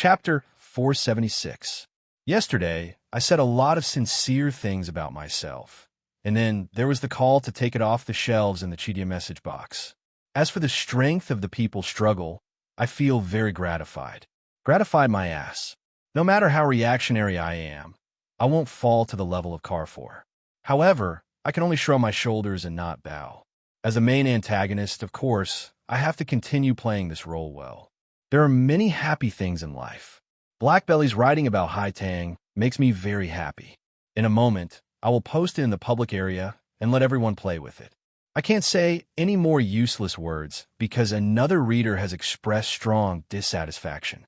Chapter 476. Yesterday, I said a lot of sincere things about myself, and then there was the call to take it off the shelves in the Chedia message box. As for the strength of the people's struggle, I feel very gratified. Gratified my ass. No matter how reactionary I am, I won't fall to the level of Carrefour. However, I can only shrug my shoulders and not bow. As a main antagonist, of course, I have to continue playing this role well. There are many happy things in life. Blackbelly's writing about Haitang makes me very happy. In a moment, I will post it in the public area and let everyone play with it. I can't say any more useless words because another reader has expressed strong dissatisfaction.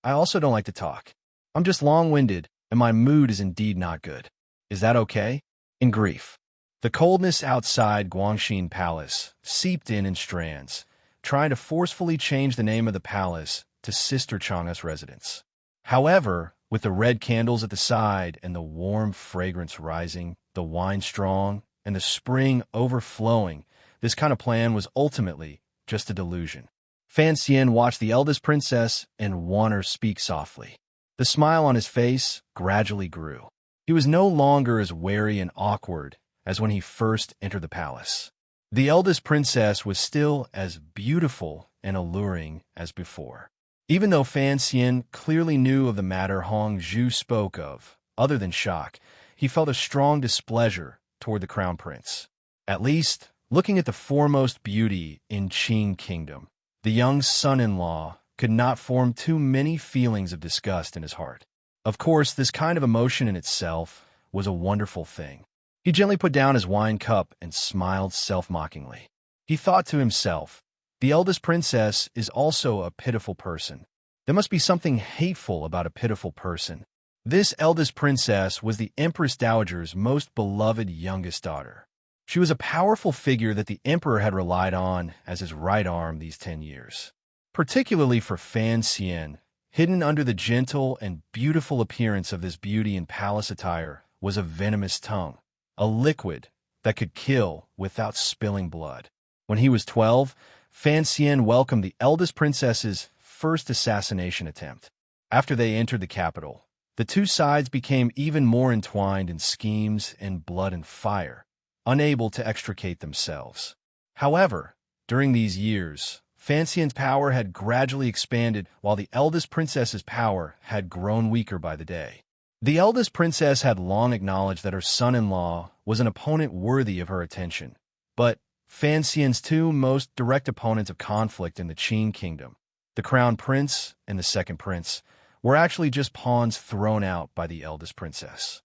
I also don't like to talk. I'm just long-winded, and my mood is indeed not good. Is that okay? In grief. The coldness outside Guangxin Palace seeped in strands, trying to forcefully change the name of the palace to Sister Chang'e's residence. However, with the red candles at the side and the warm fragrance rising, the wine strong, and the spring overflowing, this kind of plan was ultimately just a delusion. Fan Xian watched the eldest princess and won her speak softly. The smile on his face gradually grew. He was no longer as wary and awkward as when he first entered the palace. The eldest princess was still as beautiful and alluring as before. Even though Fan Xian clearly knew of the matter Hong Zhu spoke of, other than shock, he felt a strong displeasure toward the crown prince. At least, looking at the foremost beauty in Qing Kingdom, the young son-in-law could not form too many feelings of disgust in his heart. Of course, this kind of emotion in itself was a wonderful thing. He gently put down his wine cup and smiled self-mockingly. He thought to himself, the eldest princess is also a pitiful person. There must be something hateful about a pitiful person. This eldest princess was the Empress Dowager's most beloved youngest daughter. She was a powerful figure that the emperor had relied on as his right arm these 10 years. Particularly for Fan Xian, hidden under the gentle and beautiful appearance of this beauty in palace attire was a venomous tongue, a liquid that could kill without spilling blood. When he was 12, Fan Xian welcomed the eldest princess's first assassination attempt. After they entered the capital, the two sides became even more entwined in schemes and blood and fire, unable to extricate themselves. However, during these years, Fan Xian's power had gradually expanded while the eldest princess's power had grown weaker by the day. The eldest princess had long acknowledged that her son-in-law was an opponent worthy of her attention, but Fan Xian's two most direct opponents of conflict in the Qing Kingdom, the crown prince and the second prince, were actually just pawns thrown out by the eldest princess.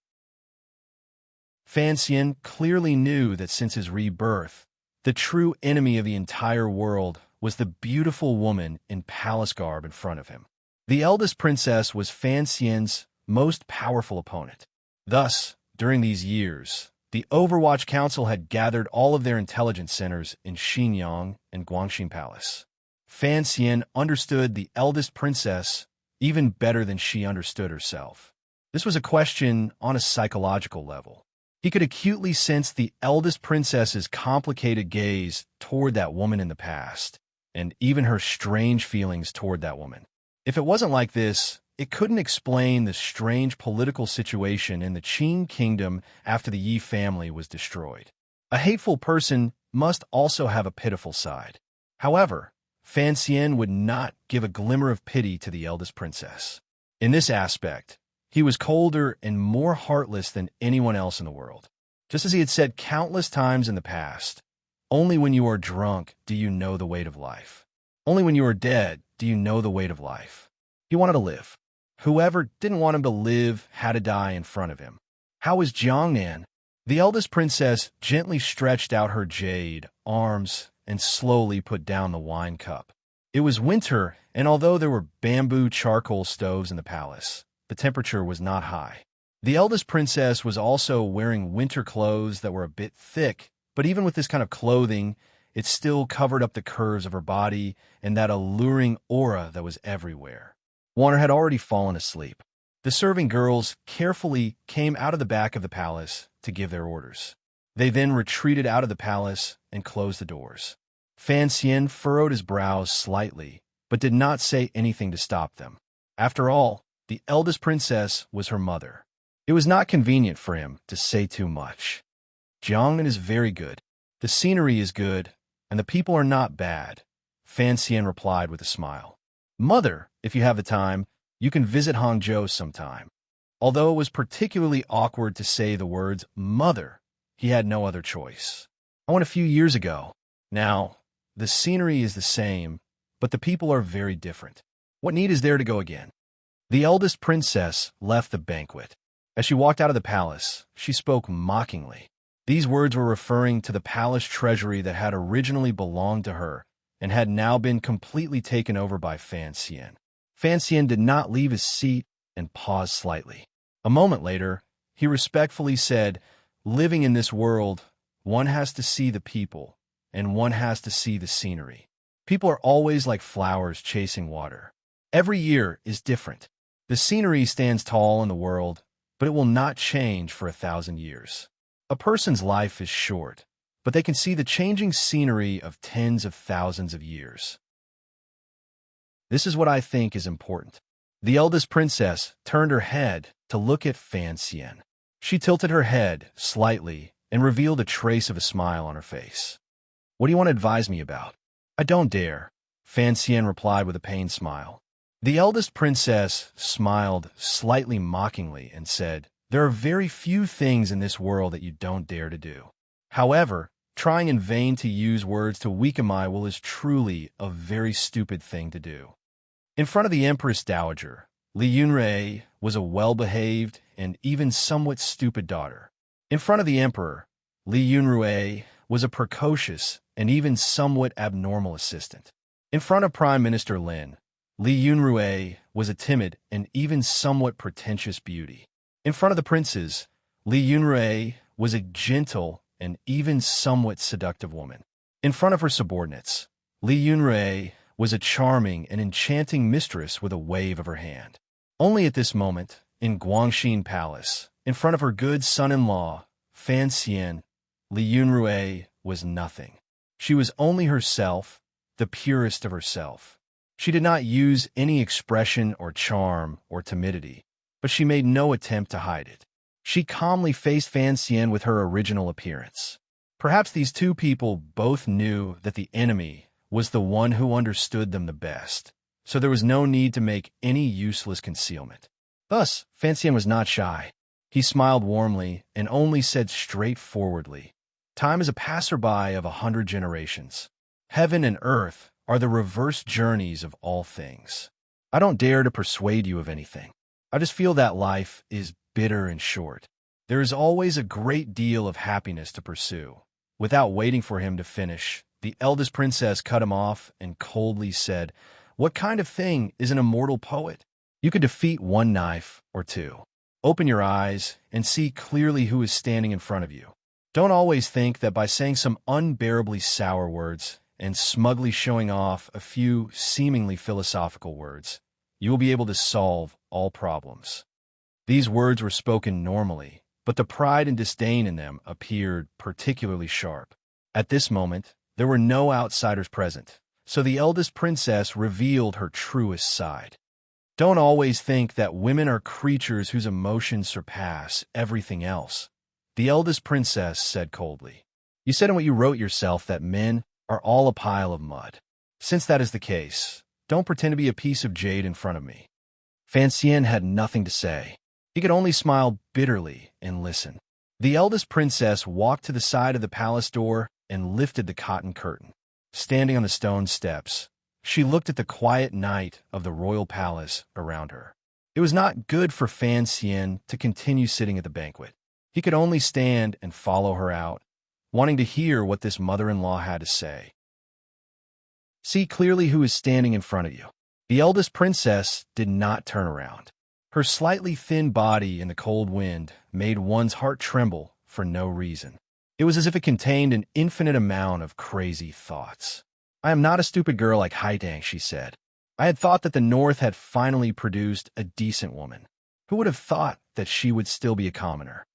Fan Xian clearly knew that since his rebirth, the true enemy of the entire world was the beautiful woman in palace garb in front of him. The eldest princess was Fan Xian's most powerful opponent. Thus, during these years, the Overwatch Council had gathered all of their intelligence centers in Xinyang and Guangxin Palace. Fan Xian understood the eldest princess even better than she understood herself. This was a question on a psychological level. He could acutely sense the eldest princess's complicated gaze toward that woman in the past, and even her strange feelings toward that woman. If it wasn't like this, it couldn't explain the strange political situation in the Qing Kingdom after the Yi family was destroyed. A hateful person must also have a pitiful side. However, Fan Xian would not give a glimmer of pity to the eldest princess. In this aspect, he was colder and more heartless than anyone else in the world. Just as he had said countless times in the past, only when you are drunk do you know the weight of life. Only when you are dead do you know the weight of life. He wanted to live. Whoever didn't want him to live had to die in front of him. How was Jiangnan? The eldest princess gently stretched out her jade arms and slowly put down the wine cup. It was winter, and although there were bamboo charcoal stoves in the palace, the temperature was not high. The eldest princess was also wearing winter clothes that were a bit thick, but even with this kind of clothing, it still covered up the curves of her body and that alluring aura that was everywhere. Warner had already fallen asleep. The serving girls carefully came out of the back of the palace to give their orders. They then retreated out of the palace and closed the doors. Fan Xian furrowed his brows slightly, but did not say anything to stop them. After all, the eldest princess was her mother. It was not convenient for him to say too much. Jiangnan is very good. The scenery is good, and the people are not bad, Fan Xian replied with a smile. Mother, if you have the time, you can visit Hangzhou sometime. Although it was particularly awkward to say the words mother, he had no other choice. I went a few years ago. Now, the scenery is the same, but the people are very different. What need is there to go again? The eldest princess left the banquet. As she walked out of the palace, she spoke mockingly. These words were referring to the palace treasury that had originally belonged to her and had now been completely taken over by Fan Xian. Fan Xian did not leave his seat and paused slightly. A moment later, he respectfully said, living in this world, one has to see the people, and one has to see the scenery. People are always like flowers chasing water. Every year is different. The scenery stands tall in the world, but it will not change for 1,000 years. A person's life is short, but they can see the changing scenery of tens of thousands of years. This is what I think is important. The eldest princess turned her head to look at Fan Xian. She tilted her head slightly and revealed a trace of a smile on her face. What do you want to advise me about? I don't dare, Fan Xian replied with a pained smile. The eldest princess smiled slightly mockingly and said, there are very few things in this world that you don't dare to do. However, trying in vain to use words to weaken my will is truly a very stupid thing to do. In front of the Empress Dowager, Li Yunrui was a well-behaved and even somewhat stupid daughter. In front of the Emperor, Li Yunrui was a precocious and even somewhat abnormal assistant. In front of Prime Minister Lin, Li Yunrui was a timid and even somewhat pretentious beauty. In front of the princes, Li Yunrui was a gentle and even somewhat seductive woman. In front of her subordinates, Li Yunrui was a charming and enchanting mistress with a wave of her hand. Only at this moment, in Guangxin Palace, in front of her good son-in-law, Fan Xian, Li Yunrui was nothing. She was only herself, the purest of herself. She did not use any expression or charm or timidity, but she made no attempt to hide it. She calmly faced Fan Xian with her original appearance. Perhaps these two people both knew that the enemy was the one who understood them the best, so there was no need to make any useless concealment. Thus, Fan Xian was not shy. He smiled warmly and only said straightforwardly, time is a passerby of 100 generations. Heaven and earth are the reverse journeys of all things. I don't dare to persuade you of anything. I just feel that life is bitter and short. There is always a great deal of happiness to pursue. Without waiting for him to finish, the eldest princess cut him off and coldly said, what kind of thing is an immortal poet? You could defeat one knife or two. Open your eyes and see clearly who is standing in front of you. Don't always think that by saying some unbearably sour words and smugly showing off a few seemingly philosophical words, you will be able to solve all problems. These words were spoken normally, but the pride and disdain in them appeared particularly sharp. At this moment, there were no outsiders present, so the eldest princess revealed her truest side. Don't always think that women are creatures whose emotions surpass everything else, the eldest princess said coldly. You said in what you wrote yourself that men are all a pile of mud. Since that is the case, don't pretend to be a piece of jade in front of me. Fan Xian had nothing to say. He could only smile bitterly and listen. The eldest princess walked to the side of the palace door and lifted the cotton curtain. Standing on the stone steps, she looked at the quiet night of the royal palace around her. It was not good for Fan Xian to continue sitting at the banquet. He could only stand and follow her out, wanting to hear what this mother-in-law had to say. See clearly who is standing in front of you. The eldest princess did not turn around. Her slightly thin body in the cold wind made one's heart tremble for no reason. It was as if it contained an infinite amount of crazy thoughts. I am not a stupid girl like Haidang, she said. I had thought that the North had finally produced a decent woman. Who would have thought that she would still be a commoner?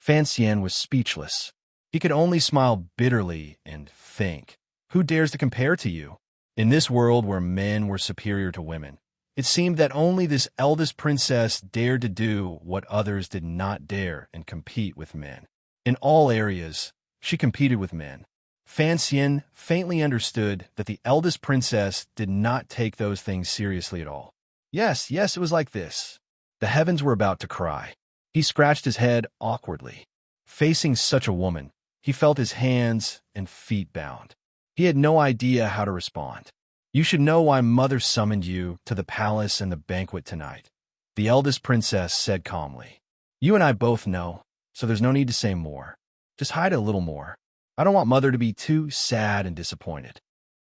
Fan Xian was speechless. He could only smile bitterly and think, who dares to compare to you? In this world where men were superior to women, It seemed that only this eldest princess dared to do what others did not dare and compete with men. In all areas, she competed with men. Fan Xian faintly understood that the eldest princess did not take those things seriously at all. Yes, it was like this. The heavens were about to cry. He scratched his head awkwardly. Facing such a woman, he felt his hands and feet bound. He had no idea how to respond. You should know why Mother summoned you to the palace and the banquet tonight, the eldest princess said calmly. You and I both know, so there's no need to say more. Just hide it a little more. I don't want Mother to be too sad and disappointed.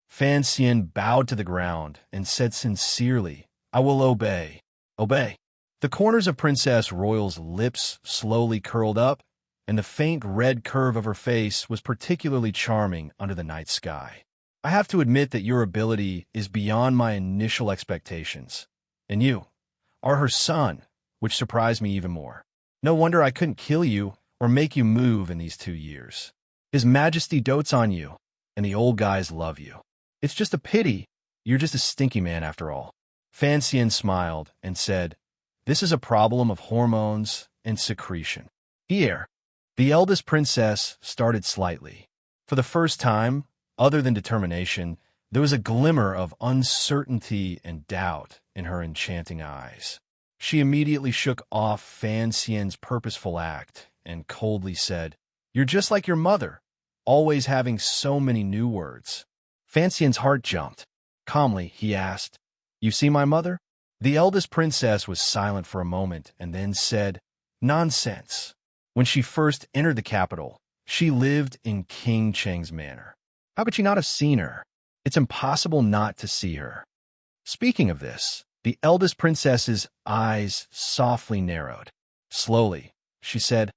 Fan Xian bowed to the ground and said sincerely, I will obey. Obey. The corners of Princess Royal's lips slowly curled up, and the faint red curve of her face was particularly charming under the night sky. I have to admit that your ability is beyond my initial expectations. And you are her son, which surprised me even more. No wonder I couldn't kill you or make you move in these 2 years. His Majesty dotes on you, and the old guys love you. It's just a pity. You're just a stinky man after all. Fan Xian smiled and said, This is a problem of hormones and secretion. Here, the eldest princess started slightly. For the first time, other than determination, there was a glimmer of uncertainty and doubt in her enchanting eyes. She immediately shook off Fan Xian's purposeful act and coldly said, You're just like your mother, always having so many new words. Fan Xian's heart jumped. Calmly, he asked, You see my mother? The eldest princess was silent for a moment and then said, Nonsense. When she first entered the capital, she lived in King Cheng's manor. How could she not have seen her? It's impossible not to see her. Speaking of this, the eldest princess's eyes softly narrowed. Slowly, she said,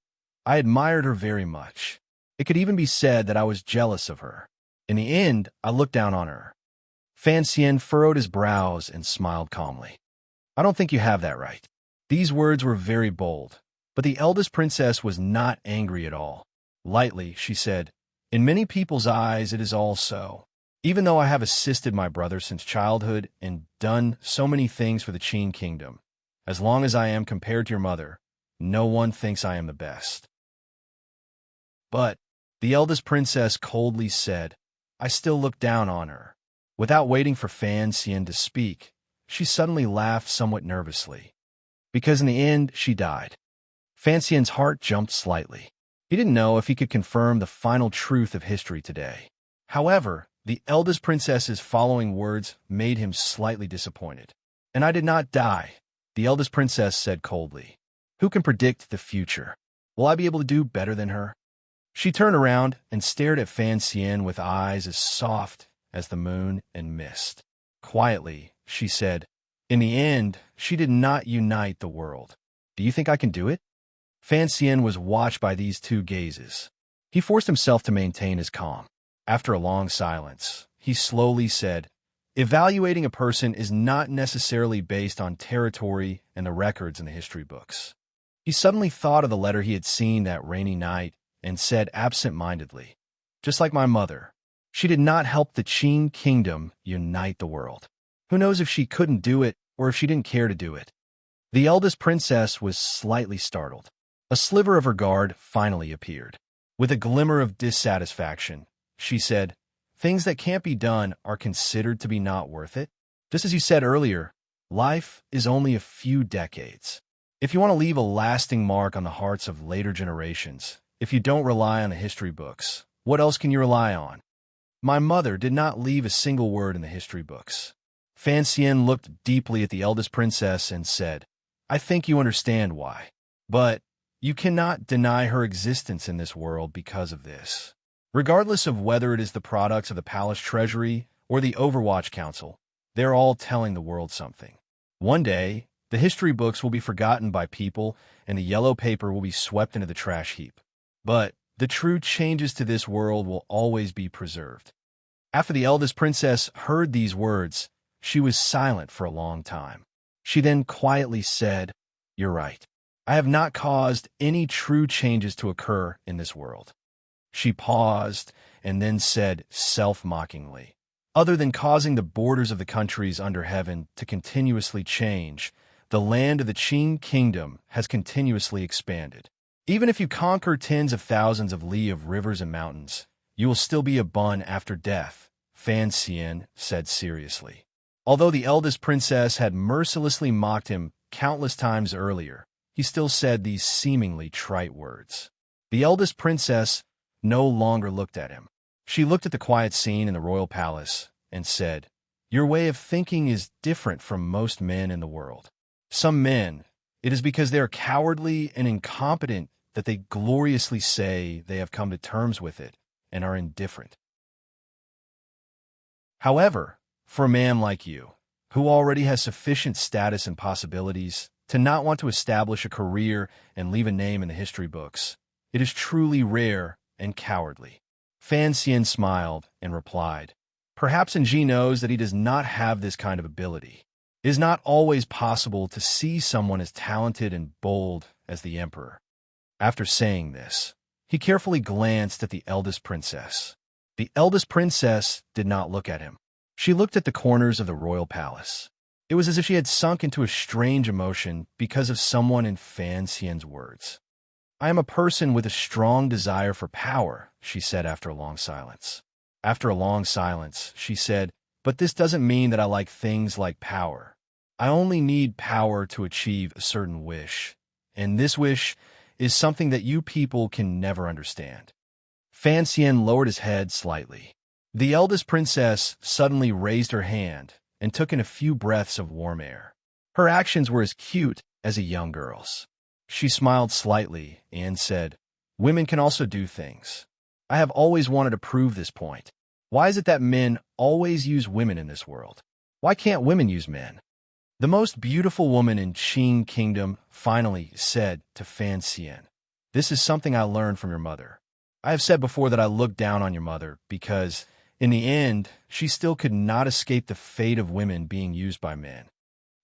I admired her very much. It could even be said that I was jealous of her. In the end, I looked down on her. Fan Xian furrowed his brows and smiled calmly. I don't think you have that right. These words were very bold, but the eldest princess was not angry at all. Lightly, she said, In many people's eyes, it is all so. Even though I have assisted my brother since childhood and done so many things for the Qin kingdom, as long as I am compared to your mother, no one thinks I am the best. But, the eldest princess coldly said, I still look down on her. Without waiting for Fan Xian to speak, she suddenly laughed somewhat nervously. Because in the end, she died. Fan Xian's heart jumped slightly. He didn't know if he could confirm the final truth of history today. However, the eldest princess's following words made him slightly disappointed. And I did not die, the eldest princess said coldly. Who can predict the future? Will I be able to do better than her? She turned around and stared at Fan Xian with eyes as soft as the moon and mist. Quietly, she said, In the end, she did not unite the world. Do you think I can do it? Fan Xian was watched by these two gazes. He forced himself to maintain his calm. After a long silence, he slowly said, Evaluating a person is not necessarily based on territory and the records in the history books. He suddenly thought of the letter he had seen that rainy night and said absent-mindedly, Just like my mother, she did not help the Qin kingdom unite the world. Who knows if she couldn't do it or if she didn't care to do it? The eldest princess was slightly startled. A sliver of her guard finally appeared. With a glimmer of dissatisfaction, she said, Things that can't be done are considered to be not worth it. Just as you said earlier, life is only a few decades. If you want to leave a lasting mark on the hearts of later generations, if you don't rely on the history books, what else can you rely on? My mother did not leave a single word in the history books. Fan Xian looked deeply at the eldest princess and said, I think you understand why. But you cannot deny her existence in this world because of this. Regardless of whether it is the products of the palace treasury or the Overwatch Council, they're all telling the world something. One day, the history books will be forgotten by people and the yellow paper will be swept into the trash heap. But the true changes to this world will always be preserved. After the eldest princess heard these words, she was silent for a long time. She then quietly said, You're right. I have not caused any true changes to occur in this world. She paused and then said self-mockingly, Other than causing the borders of the countries under heaven to continuously change, the land of the Qing kingdom has continuously expanded. Even if you conquer tens of thousands of li of rivers and mountains, you will still be a bun after death, Fan Xian said seriously. Although the eldest princess had mercilessly mocked him countless times earlier, he still said these seemingly trite words. The eldest princess no longer looked at him. She looked at the quiet scene in the royal palace and said, "Your way of thinking is different from most men in the world. Some men, it is because they are cowardly and incompetent that they gloriously say they have come to terms with it and are indifferent. However, for a man like you, who already has sufficient status and possibilities to not want to establish a career and leave a name in the history books, it is truly rare and cowardly." Fan Xian smiled and replied, "Perhaps Ji knows that he does not have this kind of ability. It is not always possible to see someone as talented and bold as the emperor." After saying this, he carefully glanced at the eldest princess. The eldest princess did not look at him. She looked at the corners of the royal palace. It was as if she had sunk into a strange emotion because of someone in Fan Xian's words. "I am a person with a strong desire for power," she said after a long silence. After a long silence, she said, "But this doesn't mean that I like things like power. I only need power to achieve a certain wish, and this wish is something that you people can never understand." Fan Xian lowered his head slightly. The eldest princess suddenly raised her hand and took in a few breaths of warm air. Her actions were as cute as a young girl's. She smiled slightly and said, "Women can also do things. I have always wanted to prove this point. Why is it that men always use women in this world? Why can't women use men?" The most beautiful woman in Qing Kingdom finally said to Fan Xian, "This is something I learned from your mother. I have said before that I looked down on your mother because, in the end, she still could not escape the fate of women being used by men.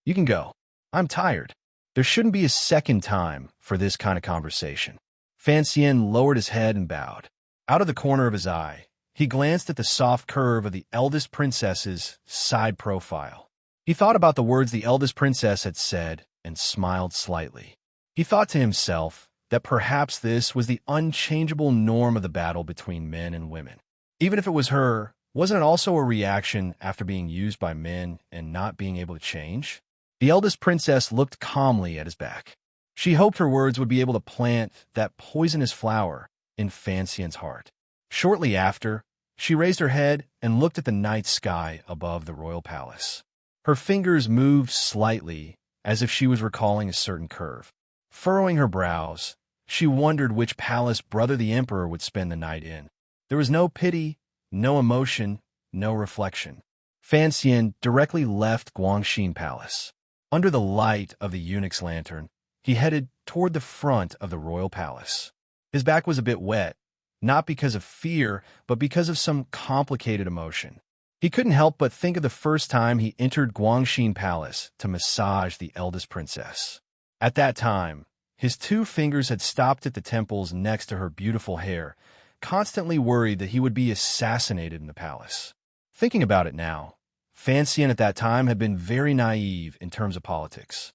You can go. I'm tired. There shouldn't be a second time for this kind of conversation." Fan Xian lowered his head and bowed. Out of the corner of his eye, he glanced at the soft curve of the eldest princess's side profile. He thought about the words the eldest princess had said and smiled slightly. He thought to himself that perhaps this was the unchangeable norm of the battle between men and women. Even if it was her, wasn't it also a reaction after being used by men and not being able to change? The eldest princess looked calmly at his back. She hoped her words would be able to plant that poisonous flower in Fan Xian's heart. Shortly after, she raised her head and looked at the night sky above the royal palace. Her fingers moved slightly, as if she was recalling a certain curve. Furrowing her brows, she wondered which palace Brother the Emperor would spend the night in. There was no pity, no emotion, no reflection. Fan Xian directly left Guangxin Palace. Under the light of the eunuch's lantern, he headed toward the front of the royal palace. His back was a bit wet, not because of fear, but because of some complicated emotion. He couldn't help but think of the first time he entered Guangxin Palace to massage the eldest princess. At that time, his 2 fingers had stopped at the temples next to her beautiful hair, constantly worried that he would be assassinated in the palace. Thinking about it now, Fan Xian at that time had been very naive in terms of politics.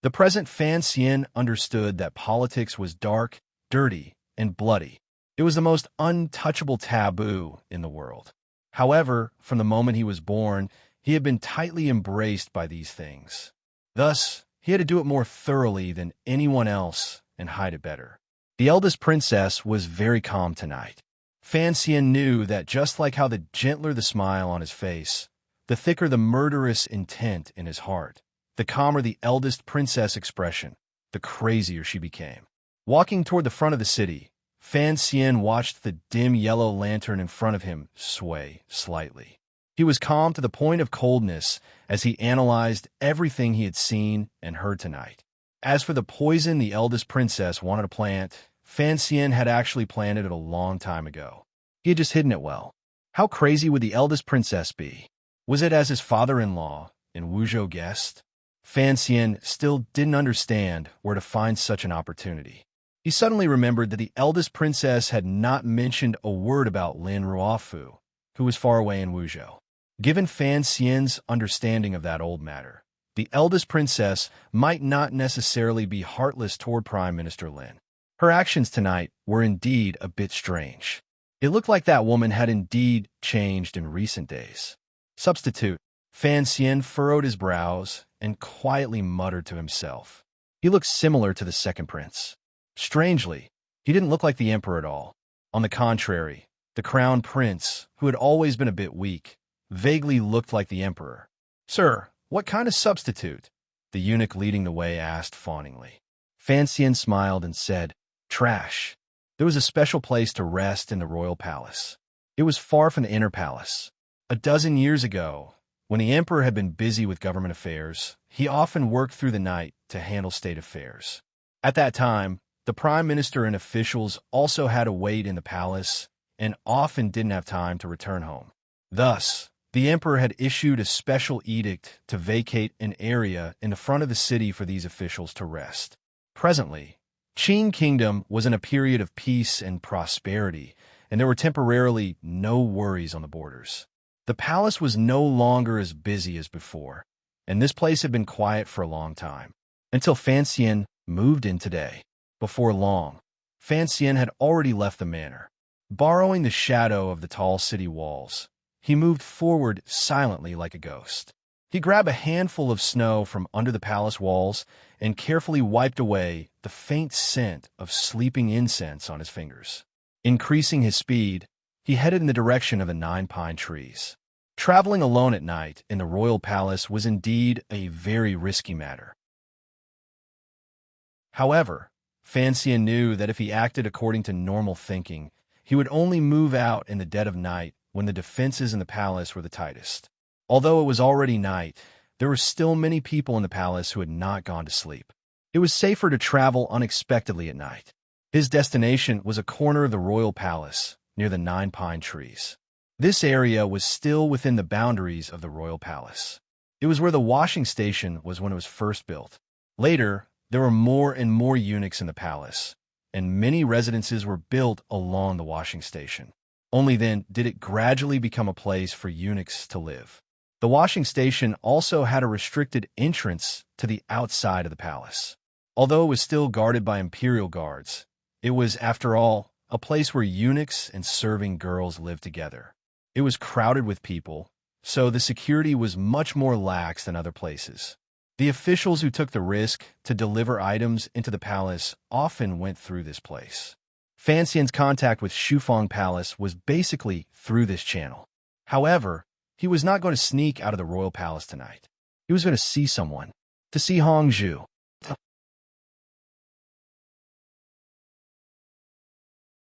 The present Fan Xian understood that politics was dark, dirty, and bloody. It was the most untouchable taboo in the world. However, from the moment he was born, he had been tightly embraced by these things. Thus, he had to do it more thoroughly than anyone else and hide it better. The eldest princess was very calm tonight. Fan Xian knew that just like how the gentler the smile on his face, the thicker the murderous intent in his heart, the calmer the eldest princess expression, the crazier she became. Walking toward the front of the city, Fan Xian watched the dim yellow lantern in front of him sway slightly. He was calm to the point of coldness as he analyzed everything he had seen and heard tonight. As for the poison the eldest princess wanted to plant, Fan Xian had actually planted it a long time ago. He had just hidden it well. How crazy would the eldest princess be? Was it as his father-in-law and Wuzhou guessed? Fan Xian still didn't understand where to find such an opportunity. He suddenly remembered that the eldest princess had not mentioned a word about Lin Ruofu, who was far away in Wuzhou. Given Fan Xian's understanding of that old matter, the eldest princess might not necessarily be heartless toward Prime Minister Lin. Her actions tonight were indeed a bit strange. It looked like that woman had indeed changed in recent days. Substitute, Fan Xian furrowed his brows and quietly muttered to himself. He looked similar to the second prince. Strangely, he didn't look like the emperor at all. On the contrary, the crown prince, who had always been a bit weak, vaguely looked like the emperor. "Sir, what kind of substitute?" the eunuch leading the way asked fawningly. Fan Xian smiled and said, "Trash." There was a special place to rest in the royal palace. It was far from the inner palace. A dozen years ago, when the emperor had been busy with government affairs, he often worked through the night to handle state affairs. At that time, the prime minister and officials also had to wait in the palace and often didn't have time to return home. Thus, the emperor had issued a special edict to vacate an area in the front of the city for these officials to rest. Presently, Qing Kingdom was in a period of peace and prosperity, and there were temporarily no worries on the borders. The palace was no longer as busy as before, and this place had been quiet for a long time, until Fan Xian moved in today. Before long, Fan Xian had already left the manor. Borrowing the shadow of the tall city walls, he moved forward silently like a ghost. He grabbed a handful of snow from under the palace walls and carefully wiped away the faint scent of sleeping incense on his fingers. Increasing his speed, he headed in the direction of the 9 pine trees. Traveling alone at night in the royal palace was indeed a very risky matter. However, Fan Xian knew that if he acted according to normal thinking, he would only move out in the dead of night when the defenses in the palace were the tightest. Although it was already night, there were still many people in the palace who had not gone to sleep. It was safer to travel unexpectedly at night. His destination was a corner of the royal palace, near the 9 pine trees. This area was still within the boundaries of the royal palace. It was where the washing station was when it was first built. Later, there were more and more eunuchs in the palace, and many residences were built along the washing station. Only then did it gradually become a place for eunuchs to live. The washing station also had a restricted entrance to the outside of the palace. Although it was still guarded by imperial guards, it was, after all, a place where eunuchs and serving girls lived together. It was crowded with people, so the security was much more lax than other places. The officials who took the risk to deliver items into the palace often went through this place. Fan Xian's contact with Shufang Palace was basically through this channel. However, he was not going to sneak out of the royal palace tonight. He was going to see someone, to see Hongzhu.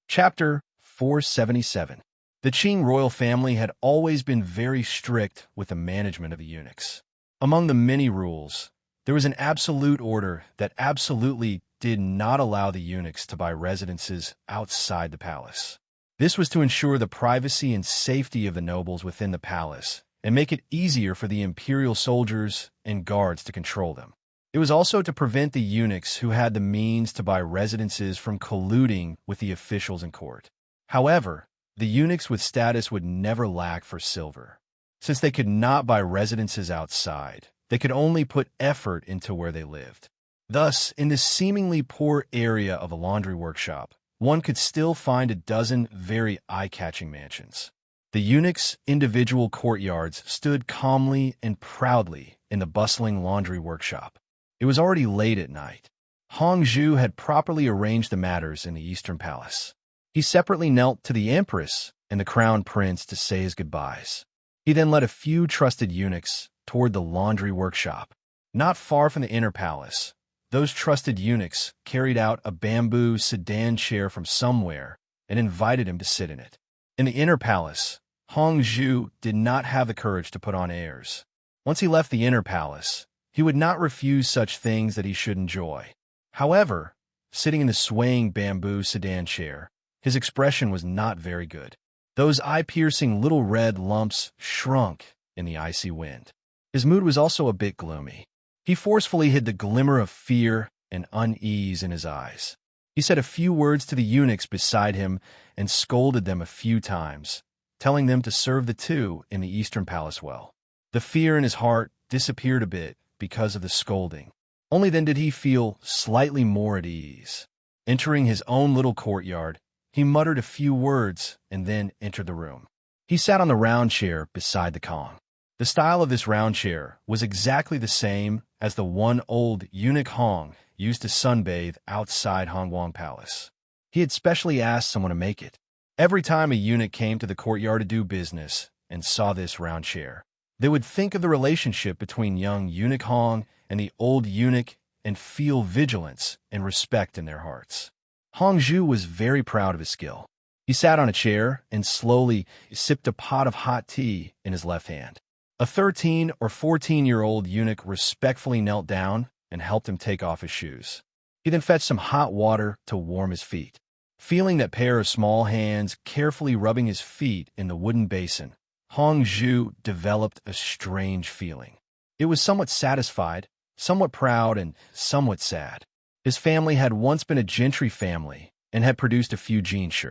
Chapter 477. The Qing royal family had always been very strict with the management of the eunuchs. Among the many rules, there was an absolute order that absolutely did not allow the eunuchs to buy residences outside the palace. This was to ensure the privacy and safety of the nobles within the palace and make it easier for the imperial soldiers and guards to control them. It was also to prevent the eunuchs who had the means to buy residences from colluding with the officials in court. However, the eunuchs with status would never lack for silver. Since they could not buy residences outside, they could only put effort into where they lived. Thus, in this seemingly poor area of a laundry workshop, one could still find a dozen very eye-catching mansions. The eunuchs' individual courtyards stood calmly and proudly in the bustling laundry workshop. It was already late at night. Hongzhu had properly arranged the matters in the Eastern Palace. He separately knelt to the Empress and the Crown Prince to say his goodbyes. He then led a few trusted eunuchs toward the laundry workshop. Not far from the inner palace, those trusted eunuchs carried out a bamboo sedan chair from somewhere and invited him to sit in it. In the inner palace, Hongzhu did not have the courage to put on airs. Once he left the inner palace, he would not refuse such things that he should enjoy. However, sitting in the swaying bamboo sedan chair, his expression was not very good. Those eye-piercing little red lumps shrunk in the icy wind. His mood was also a bit gloomy. He forcefully hid the glimmer of fear and unease in his eyes. He said a few words to the eunuchs beside him and scolded them a few times, telling them to serve the two in the eastern palace well. The fear in his heart disappeared a bit because of the scolding. Only then did he feel slightly more at ease. Entering his own little courtyard, he muttered a few words and then entered the room. He sat on the round chair beside the Kong. The style of this round chair was exactly the same as the one old eunuch Hong used to sunbathe outside Hongguang Palace. He had specially asked someone to make it. Every time a eunuch came to the courtyard to do business and saw this round chair, they would think of the relationship between young eunuch Hong and the old eunuch and feel vigilance and respect in their hearts. Hong Zhu was very proud of his skill. He sat on a chair and slowly sipped a pot of hot tea in his left hand. A 13 or 14-year-old eunuch respectfully knelt down and helped him take off his shoes. He then fetched some hot water to warm his feet. Feeling that pair of small hands carefully rubbing his feet in the wooden basin, Hong Zhu developed a strange feeling. It was somewhat satisfied, somewhat proud, and somewhat sad. His family had once been a gentry family and had produced a few genes.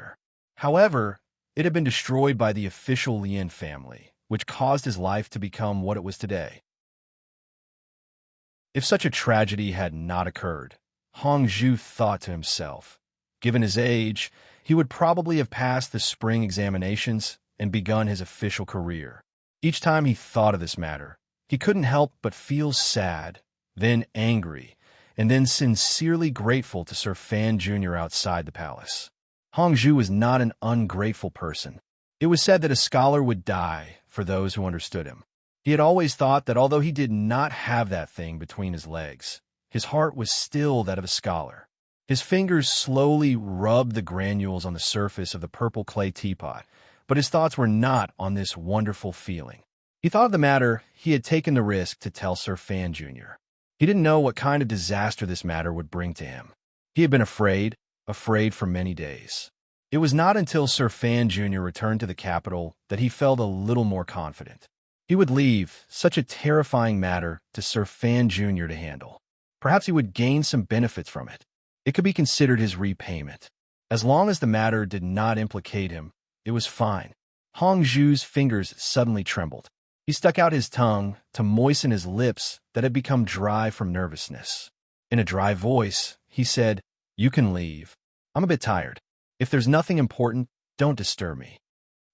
However, it had been destroyed by the official Lin family, which caused his life to become what it was today. If such a tragedy had not occurred, Hong Zhu thought to himself, given his age, he would probably have passed the spring examinations and begun his official career. Each time he thought of this matter, he couldn't help but feel sad, then angry, and then sincerely grateful to Sir Fan Jr. outside the palace. Hong Zhu was not an ungrateful person. It was said that a scholar would die for those who understood him. He had always thought that although he did not have that thing between his legs, his heart was still that of a scholar. His fingers slowly rubbed the granules on the surface of the purple clay teapot, but his thoughts were not on this wonderful feeling. He thought of the matter he had taken the risk to tell Sir Fan Jr. He didn't know what kind of disaster this matter would bring to him. He had been afraid for many days. It was not until Sir Fan Jr. returned to the capital that he felt a little more confident. He would leave such a terrifying matter to Sir Fan Jr. to handle. Perhaps he would gain some benefits from it. It could be considered his repayment. As long as the matter did not implicate him, it was fine. Hong Zhu's fingers suddenly trembled. He stuck out his tongue to moisten his lips that had become dry from nervousness. In a dry voice, he said, "You can leave. I'm a bit tired. If there's nothing important, don't disturb me."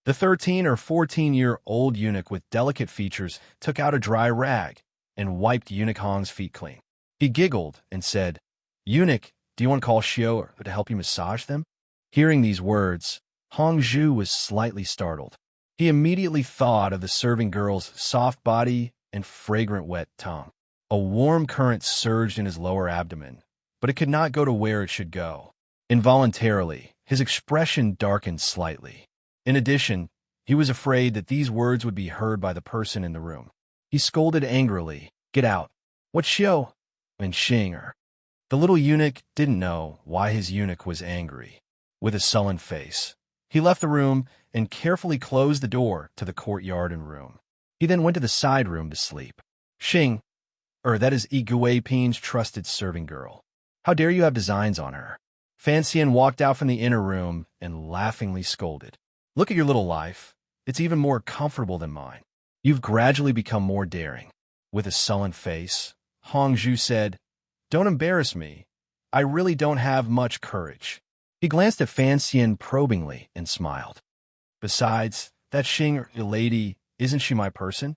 The 13 or 14-year-old eunuch with delicate features took out a dry rag and wiped eunuch Hong's feet clean. He giggled and said, "Eunuch, do you want to call Xiao to help you massage them?" Hearing these words, Hong Zhu was slightly startled. He immediately thought of the serving girl's soft body and fragrant wet tongue. A warm current surged in his lower abdomen, but it could not go to where it should go. Involuntarily, his expression darkened slightly. In addition, he was afraid that these words would be heard by the person in the room. He scolded angrily, "Get out! What Xiao?" and Xing. The little eunuch didn't know why his eunuch was angry. With a sullen face, he left the room and carefully closed the door to the courtyard and room. He then went to the side room to sleep. Xing, that is Yi Guiping's trusted serving girl. How dare you have designs on her? Fan Xian walked out from the inner room and laughingly scolded. Look at your little life. It's even more comfortable than mine. You've gradually become more daring. With a sullen face, Hong Zhu said, "Don't embarrass me. I really don't have much courage." He glanced at Fan Xian probingly and smiled. "Besides, that Xing lady, isn't she my person?"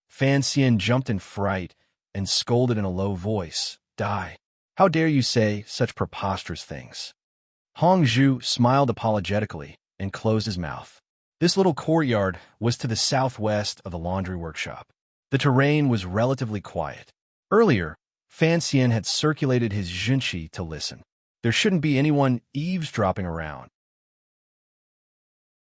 Fan Xian jumped in fright and scolded in a low voice, "Die! How dare you say such preposterous things?" Hong Zhu smiled apologetically and closed his mouth. This little courtyard was to the southwest of the laundry workshop. The terrain was relatively quiet. Earlier, Fan Xian had circulated his junshi to listen. There shouldn't be anyone eavesdropping around.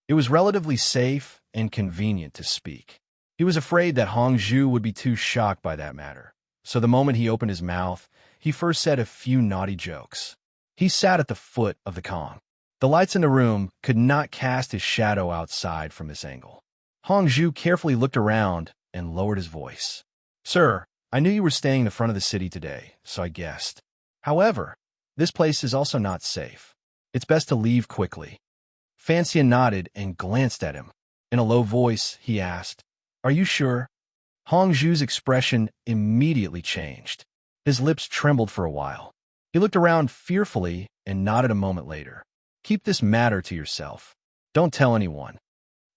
It was relatively safe and convenient to speak. He was afraid that Hong Zhu would be too shocked by that matter, so the moment he opened his mouth, he first said a few naughty jokes. He sat at the foot of the Kong. The lights in the room could not cast his shadow outside from this angle. Hong Zhu carefully looked around and lowered his voice. "Sir, I knew you were staying in the front of the city today, so I guessed. However, this place is also not safe. It's best to leave quickly." Fan Xian nodded and glanced at him. In a low voice, he asked, "Are you sure?" Hong Zhu's expression immediately changed. His lips trembled for a while. He looked around fearfully and nodded a moment later. "Keep this matter to yourself. Don't tell anyone."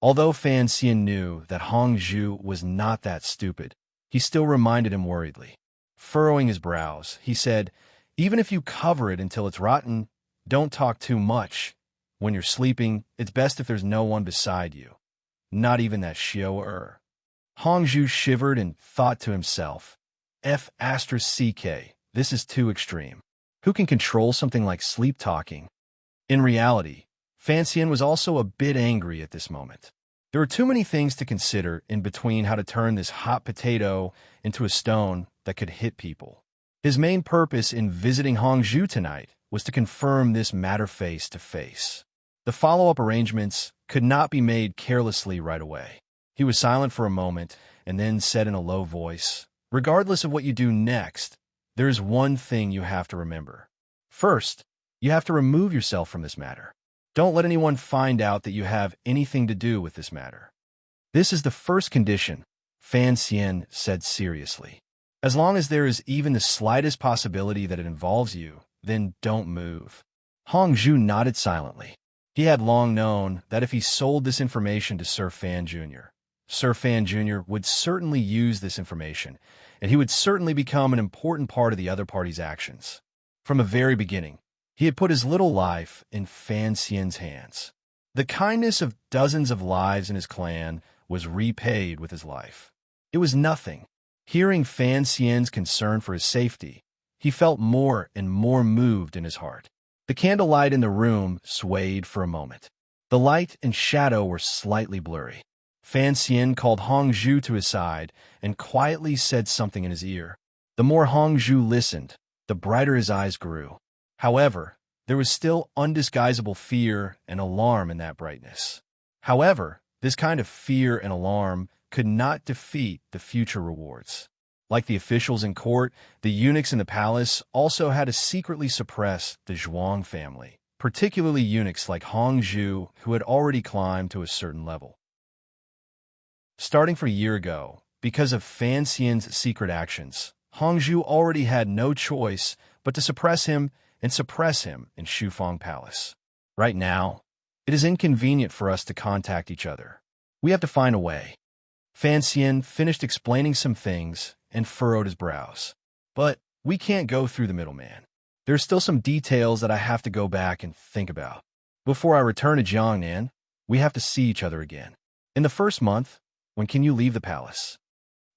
Although Fan Xian knew that Hong Zhu was not that stupid, he still reminded him worriedly. Furrowing his brows, he said, "Even if you cover it until it's rotten, don't talk too much. When you're sleeping, it's best if there's no one beside you. Not even that Xiao. Hong Zhu shivered and thought to himself, F***CK, this is too extreme. Who can control something like sleep-talking? In reality, Fan Xian was also a bit angry at this moment. There were too many things to consider in between how to turn this hot potato into a stone that could hit people. His main purpose in visiting Hong Zhu tonight was to confirm this matter face to face. The follow-up arrangements could not be made carelessly right away. He was silent for a moment and then said in a low voice, "Regardless of what you do next, there is one thing you have to remember. First, you have to remove yourself from this matter. Don't let anyone find out that you have anything to do with this matter." "This is the first condition," Fan Xian said seriously. "As long as there is even the slightest possibility that it involves you, then don't move." Hong Zhu nodded silently. He had long known that if he sold this information to Sir Fan Jr., Sir Fan Jr. would certainly use this information, and he would certainly become an important part of the other party's actions. From the very beginning, he had put his little life in Fan Xian's hands. The kindness of dozens of lives in his clan was repaid with his life. It was nothing. Hearing Fan Xian's concern for his safety, he felt more and more moved in his heart. The candlelight in the room swayed for a moment. The light and shadow were slightly blurry. Fan Xian called Hong Zhu to his side and quietly said something in his ear. The more Hong Zhu listened, the brighter his eyes grew. However, there was still undisguisable fear and alarm in that brightness. However, this kind of fear and alarm could not defeat the future rewards. Like the officials in court, the eunuchs in the palace also had to secretly suppress the Zhuang family, particularly eunuchs like Hong Zhu who had already climbed to a certain level. Starting from a year ago, because of Fan Xian's secret actions, Hong Zhu already had no choice but to suppress him in Shufang Palace. Right now, it is inconvenient for us to contact each other. We have to find a way. Fan Xian finished explaining some things and furrowed his brows. But we can't go through the middleman. There's still some details that I have to go back and think about. Before I return to Jiangnan, we have to see each other again. In the first month, when can you leave the palace?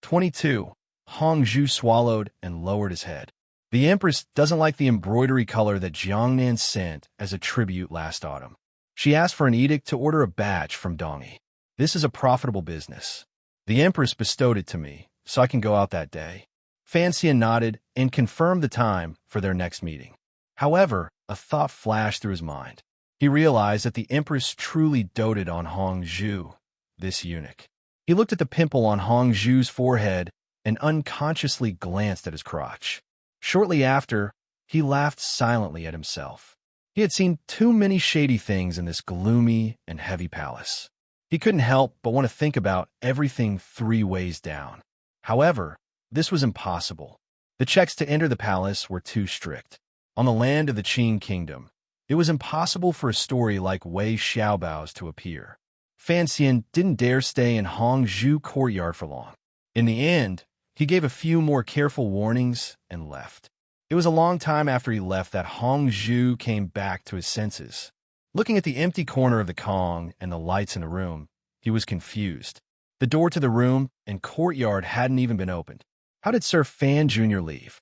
22. Hong Zhu swallowed and lowered his head. The Empress doesn't like the embroidery color that Jiangnan sent as a tribute last autumn. She asked for an edict to order a batch from Dongyi. This is a profitable business. The Empress bestowed it to me, so I can go out that day. Fan Xian nodded and confirmed the time for their next meeting. However, a thought flashed through his mind. He realized that the Empress truly doted on Hong Zhu, this eunuch. He looked at the pimple on Hong Zhu's forehead and unconsciously glanced at his crotch. Shortly after, he laughed silently at himself. He had seen too many shady things in this gloomy and heavy palace. He couldn't help but want to think about everything 3 ways down. However, this was impossible. The checks to enter the palace were too strict. On the land of the Qing kingdom, it was impossible for a story like Wei Xiaobao's to appear. Fan Xian didn't dare stay in Hong Zhu courtyard for long. In the end, he gave a few more careful warnings and left. It was a long time after he left that Hong Zhu came back to his senses. Looking at the empty corner of the Kong and the lights in the room, he was confused. The door to the room and courtyard hadn't even been opened. How did Sir Fan Jr. leave?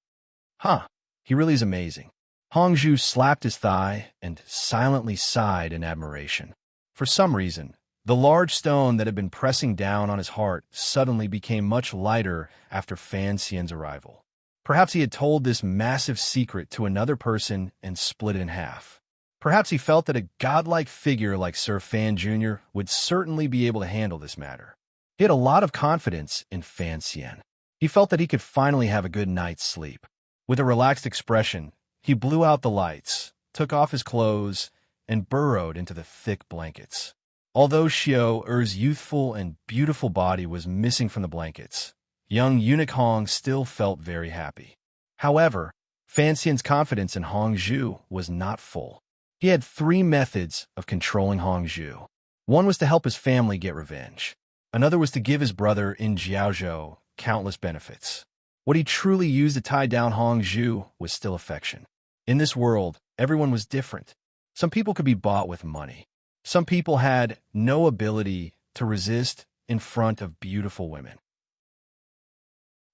He really is amazing. Hong Zhu slapped his thigh and silently sighed in admiration. For some reason, the large stone that had been pressing down on his heart suddenly became much lighter after Fan Xian's arrival. Perhaps he had told this massive secret to another person and split it in half. Perhaps he felt that a godlike figure like Sir Fan Jr. would certainly be able to handle this matter. He had a lot of confidence in Fan Xian. He felt that he could finally have a good night's sleep. With a relaxed expression, he blew out the lights, took off his clothes, and burrowed into the thick blankets. Although Xiao Er's youthful and beautiful body was missing from the blankets, young eunuch Hong still felt very happy. However, Fan Xian's confidence in Hong Zhu was not full. He had three methods of controlling Hong Zhu. One was to help his family get revenge. Another was to give his brother in Jiaozhou countless benefits. What he truly used to tie down Hong Zhu was still affection. In this world, everyone was different. Some people could be bought with money. Some people had no ability to resist in front of beautiful women.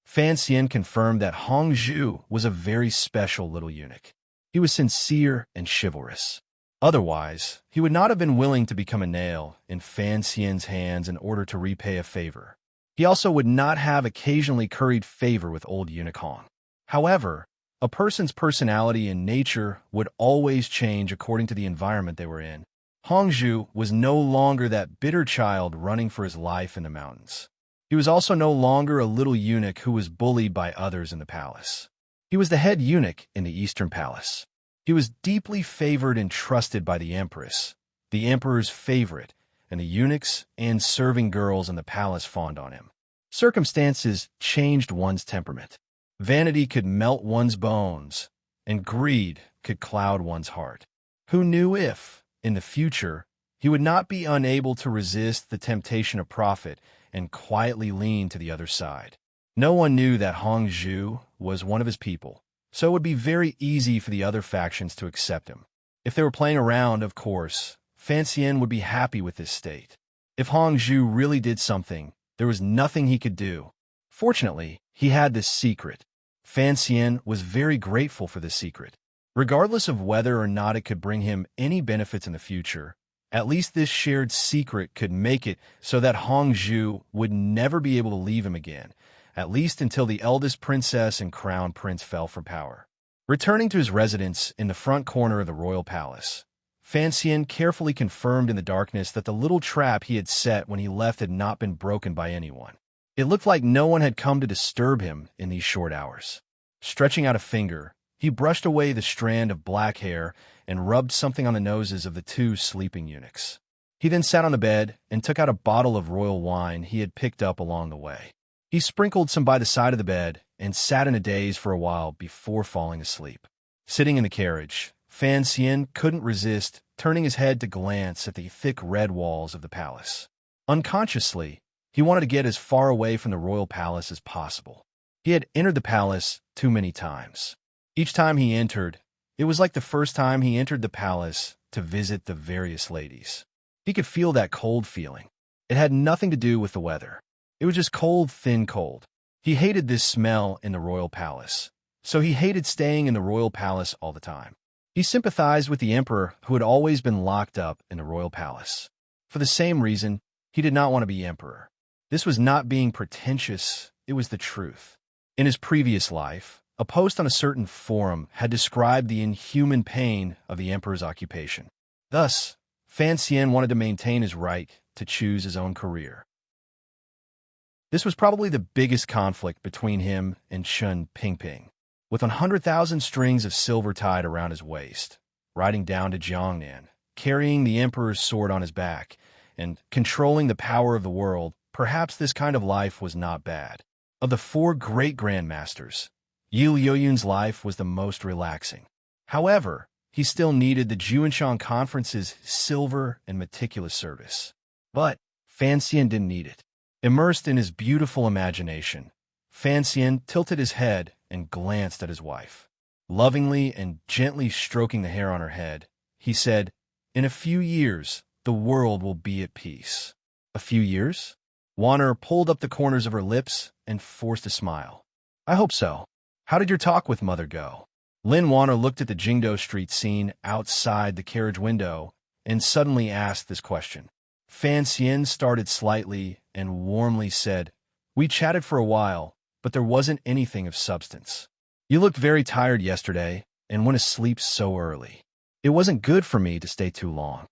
Fan Xian confirmed that Hong Zhu was a very special little eunuch. He was sincere and chivalrous. Otherwise, he would not have been willing to become a nail in Fan Xian's hands in order to repay a favor. He also would not have occasionally curried favor with old eunuch Hong. However, a person's personality and nature would always change according to the environment they were in. Hong Zhu was no longer that bitter child running for his life in the mountains. He was also no longer a little eunuch who was bullied by others in the palace. He was the head eunuch in the Eastern Palace. He was deeply favored and trusted by the empress, the emperor's favorite, and the eunuchs and serving girls in the palace fawned on him. Circumstances changed one's temperament. Vanity could melt one's bones, and greed could cloud one's heart. Who knew if, in the future, he would not be unable to resist the temptation of profit and quietly lean to the other side? No one knew that Hong Zhu was one of his people, so it would be very easy for the other factions to accept him. If they were playing around, of course, Fan Xian would be happy with this state. If Hong Zhu really did something, there was nothing he could do. Fortunately, he had this secret. Fan Xian was very grateful for this secret. Regardless of whether or not it could bring him any benefits in the future, at least this shared secret could make it so that Hong Zhu would never be able to leave him again, at least until the eldest princess and crown prince fell from power. Returning to his residence in the front corner of the royal palace, Fan Xian carefully confirmed in the darkness that the little trap he had set when he left had not been broken by anyone. It looked like no one had come to disturb him in these short hours. Stretching out a finger, he brushed away the strand of black hair and rubbed something on the noses of the two sleeping eunuchs. He then sat on the bed and took out a bottle of royal wine he had picked up along the way. He sprinkled some by the side of the bed and sat in a daze for a while before falling asleep. Sitting in the carriage, Fan Xian couldn't resist turning his head to glance at the thick red walls of the palace. Unconsciously, he wanted to get as far away from the royal palace as possible. He had entered the palace too many times. Each time he entered, it was like the first time he entered the palace to visit the various ladies. He could feel that cold feeling. It had nothing to do with the weather. It was just cold, thin cold. He hated this smell in the royal palace, so he hated staying in the royal palace all the time. He sympathized with the emperor who had always been locked up in the royal palace. For the same reason, he did not want to be emperor. This was not being pretentious, it was the truth. In his previous life, a post on a certain forum had described the inhuman pain of the emperor's occupation. Thus, Fan Xian wanted to maintain his right to choose his own career. This was probably the biggest conflict between him and Shun Pingping. With 100,000 strings of silver tied around his waist, riding down to Jiangnan, carrying the emperor's sword on his back, and controlling the power of the world, perhaps this kind of life was not bad. Of the four great grandmasters, Yi Liuyun's life was the most relaxing. However, he still needed the Juanshan Conference's silver and meticulous service. But Fan Xian didn't need it. Immersed in his beautiful imagination, Fan Xian tilted his head and glanced at his wife. Lovingly and gently stroking the hair on her head, he said, "In a few years, the world will be at peace." A few years? Wanner pulled up the corners of her lips and forced a smile. "I hope so. How did your talk with Mother go?" Lin Wanner looked at the Jingdo Street scene outside the carriage window and suddenly asked this question. Fan Xian started slightly and warmly said, "We chatted for a while, but there wasn't anything of substance. You looked very tired yesterday and went to sleep so early. It wasn't good for me to stay too long."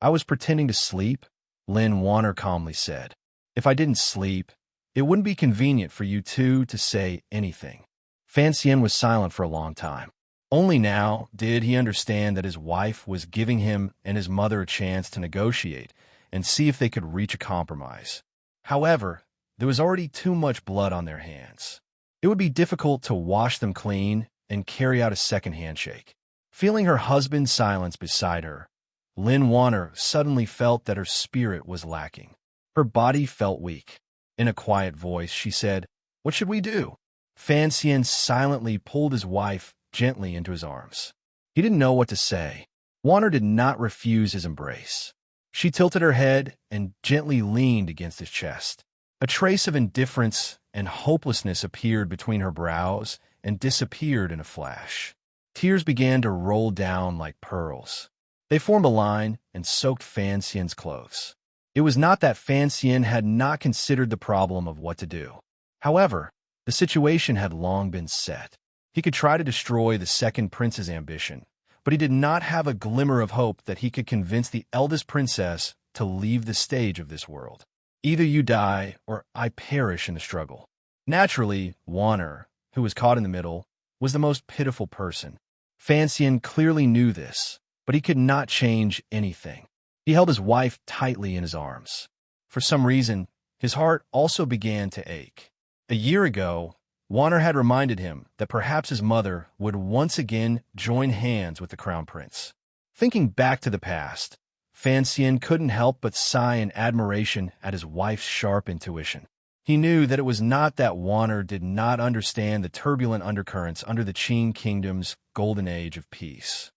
"I was pretending to sleep," Lin Wanner calmly said. "If I didn't sleep, it wouldn't be convenient for you two to say anything." Fan Xian was silent for a long time. Only now did he understand that his wife was giving him and his mother a chance to negotiate and see if they could reach a compromise. However, there was already too much blood on their hands. It would be difficult to wash them clean and carry out a second handshake. Feeling her husband's silence beside her, Lin Warner suddenly felt that her spirit was lacking. Her body felt weak. In a quiet voice, she said, "What should we do?" Fan Xian silently pulled his wife gently into his arms. He didn't know what to say. Warner did not refuse his embrace. She tilted her head and gently leaned against his chest. A trace of indifference and hopelessness appeared between her brows and disappeared in a flash. Tears began to roll down like pearls. They formed a line and soaked Fan Xian's clothes. It was not that Fan Xian had not considered the problem of what to do. However, the situation had long been set. He could try to destroy the second prince's ambition, but he did not have a glimmer of hope that he could convince the eldest princess to leave the stage of this world. Either you die, or I perish in the struggle. Naturally, Warner, who was caught in the middle, was the most pitiful person. Fan Xian clearly knew this, but he could not change anything. He held his wife tightly in his arms. For some reason, his heart also began to ache. A year ago, Warner had reminded him that perhaps his mother would once again join hands with the crown prince. Thinking back to the past, Fan Xian couldn't help but sigh in admiration at his wife's sharp intuition. He knew that it was not that Warner did not understand the turbulent undercurrents under the Qing kingdom's golden age of peace.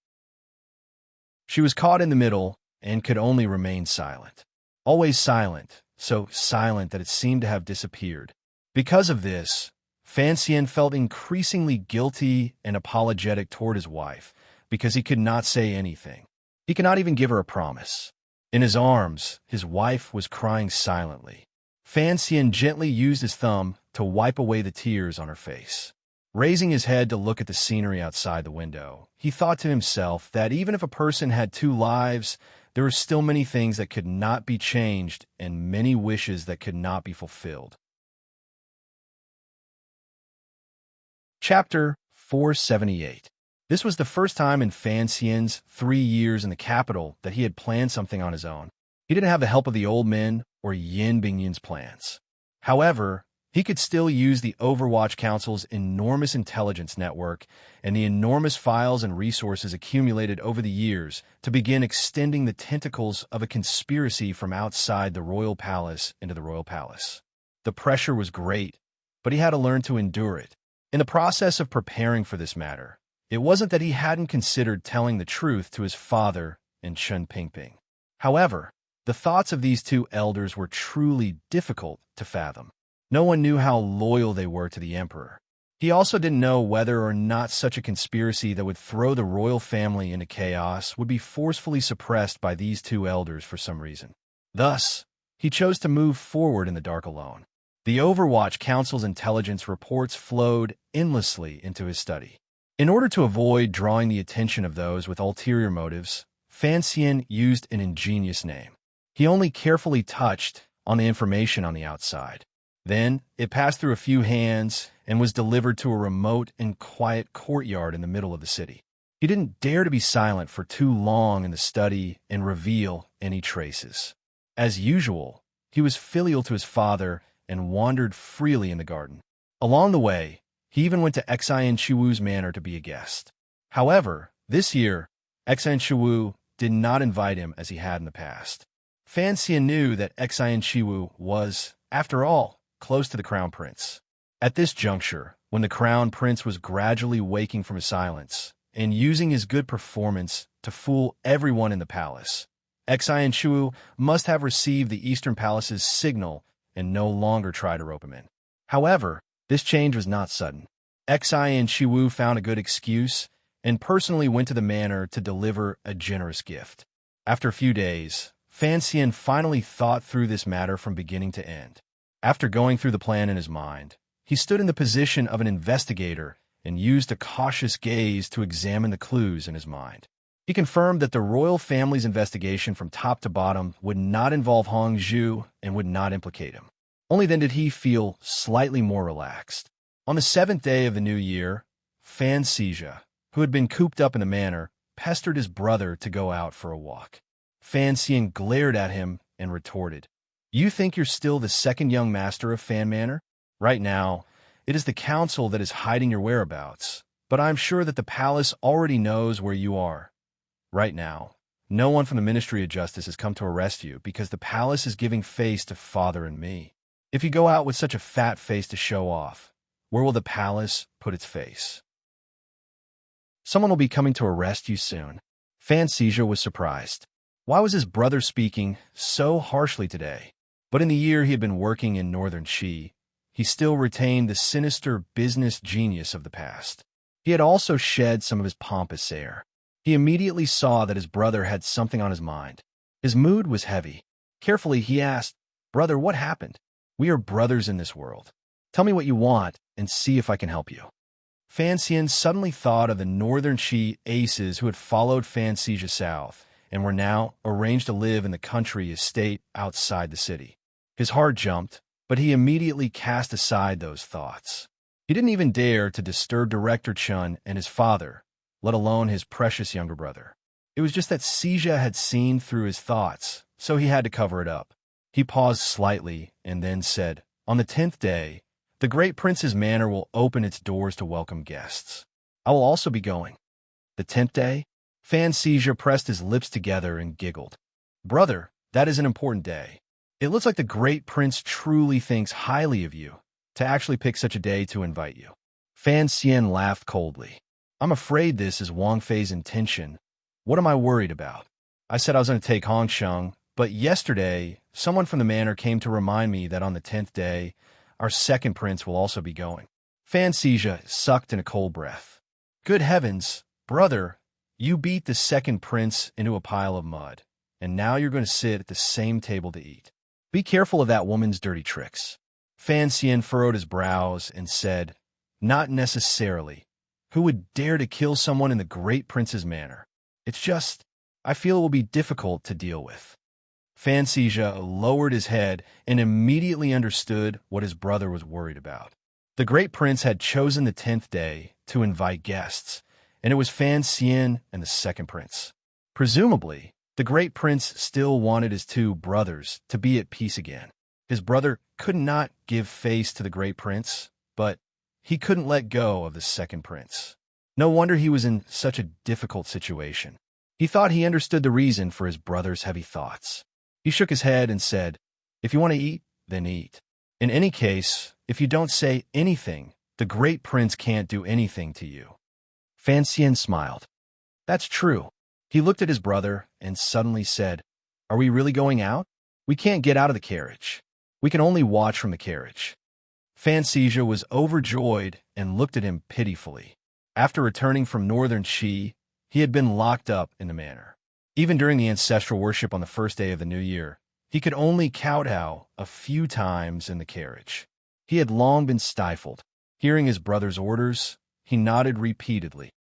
She was caught in the middle and could only remain silent. Always silent, so silent that it seemed to have disappeared. Because of this, Fan Xian felt increasingly guilty and apologetic toward his wife because he could not say anything. He could not even give her a promise. In his arms, his wife was crying silently. Fan Xian gently used his thumb to wipe away the tears on her face. Raising his head to look at the scenery outside the window, he thought to himself that even if a person had two lives, there were still many things that could not be changed and many wishes that could not be fulfilled. Chapter 478. This was the first time in Fan Xian's 3 years in the capital that he had planned something on his own. He didn't have the help of the old men or Yin Bingyin's plans. However, he could still use the Overwatch Council's enormous intelligence network and the enormous files and resources accumulated over the years to begin extending the tentacles of a conspiracy from outside the royal palace into the royal palace. The pressure was great, but he had to learn to endure it. In the process of preparing for this matter, it wasn't that he hadn't considered telling the truth to his father and Chen Pingping. However, the thoughts of these two elders were truly difficult to fathom. No one knew how loyal they were to the emperor. He also didn't know whether or not such a conspiracy that would throw the royal family into chaos would be forcefully suppressed by these two elders for some reason. Thus, he chose to move forward in the dark alone. The Overwatch Council's intelligence reports flowed endlessly into his study. In order to avoid drawing the attention of those with ulterior motives, Fan Xian used an ingenious name. He only carefully touched on the information on the outside. Then, it passed through a few hands and was delivered to a remote and quiet courtyard in the middle of the city. He didn't dare to be silent for too long in the study and reveal any traces. As usual, he was filial to his father and wandered freely in the garden. Along the way, he even went to Xian Shiwu's manor to be a guest. However, this year, Xian Shiwu did not invite him as he had in the past. Fan Xian knew that Xian Shiwu was, after all, close to the crown prince. At this juncture, when the crown prince was gradually waking from his silence and using his good performance to fool everyone in the palace, Xian Shiwu must have received the Eastern Palace's signal and no longer try to rope him in. However, this change was not sudden. Xian Shiwu found a good excuse and personally went to the manor to deliver a generous gift. After a few days, Fan Xian finally thought through this matter from beginning to end. After going through the plan in his mind, he stood in the position of an investigator and used a cautious gaze to examine the clues in his mind. He confirmed that the royal family's investigation from top to bottom would not involve Hong Zhu and would not implicate him. Only then did he feel slightly more relaxed. On the 7th day of the new year, Fan Xian, who had been cooped up in the manor, pestered his brother to go out for a walk. Fan Xian glared at him and retorted, "You think you're still the second young master of Fan Manor? Right now, it is the council that is hiding your whereabouts, but I'm sure that the palace already knows where you are. Right now, no one from the Ministry of Justice has come to arrest you because the palace is giving face to Father and me. If you go out with such a fat face to show off, where will the palace put its face? Someone will be coming to arrest you soon." Fantasia was surprised. Why was his brother speaking so harshly today? But in the year he had been working in Northern Qi, he still retained the sinister business genius of the past. He had also shed some of his pompous air. He immediately saw that his brother had something on his mind. His mood was heavy. Carefully, he asked, "Brother, what happened? We are brothers in this world. Tell me what you want and see if I can help you." Fanxian suddenly thought of the Northern Qi aces who had followed Fantasia south and were now arranged to live in the country estate outside the city. His heart jumped, but he immediately cast aside those thoughts. He didn't even dare to disturb Director Chun and his father, let alone his precious younger brother. It was just that Xia had seen through his thoughts, so he had to cover it up. He paused slightly and then said, "On the 10th day, the Great Prince's Manor will open its doors to welcome guests. I will also be going." "The 10th day?" Fantasia pressed his lips together and giggled. "Brother, that is an important day. It looks like the Great Prince truly thinks highly of you to actually pick such a day to invite you." Fan Xian laughed coldly. "I'm afraid this is Wang Fei's intention. What am I worried about? I said I was going to take Hongsheng, but yesterday, someone from the manor came to remind me that on the 10th day, our second prince will also be going." Fantasia sucked in a cold breath. "Good heavens, brother, you beat the second prince into a pile of mud, and now you're going to sit at the same table to eat. Be careful of that woman's dirty tricks." Fan Xian furrowed his brows and said, "Not necessarily. Who would dare to kill someone in the Great Prince's manor? It's just, I feel it will be difficult to deal with." Fantasia lowered his head and immediately understood what his brother was worried about. The Great Prince had chosen the 10th day to invite guests, and it was Fan Xian and the second prince. Presumably, the Great Prince still wanted his two brothers to be at peace again. His brother could not give face to the Great Prince, but he couldn't let go of the second prince. No wonder he was in such a difficult situation. He thought he understood the reason for his brother's heavy thoughts. He shook his head and said, "If you want to eat, then eat. In any case, if you don't say anything, the Great Prince can't do anything to you." Fan Xian smiled. "That's true." He looked at his brother and suddenly said, "Are we really going out? We can't get out of the carriage. We can only watch from the carriage." Fantasia was overjoyed and looked at him pitifully. After returning from Northern Qi, he had been locked up in the manor. Even during the ancestral worship on the first day of the new year, he could only kowtow a few times in the carriage. He had long been stifled. Hearing his brother's orders, he nodded repeatedly.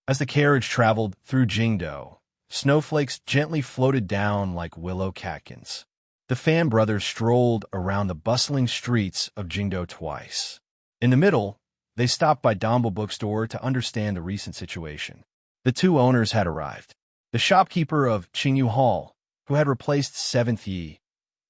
As the carriage traveled through Jingdo, snowflakes gently floated down like willow catkins. The Fan brothers strolled around the bustling streets of Jingdo twice. In the middle, they stopped by Dombo bookstore to understand the recent situation. The two owners had arrived. The shopkeeper of Qingyu Hall, who had replaced 7th Yi,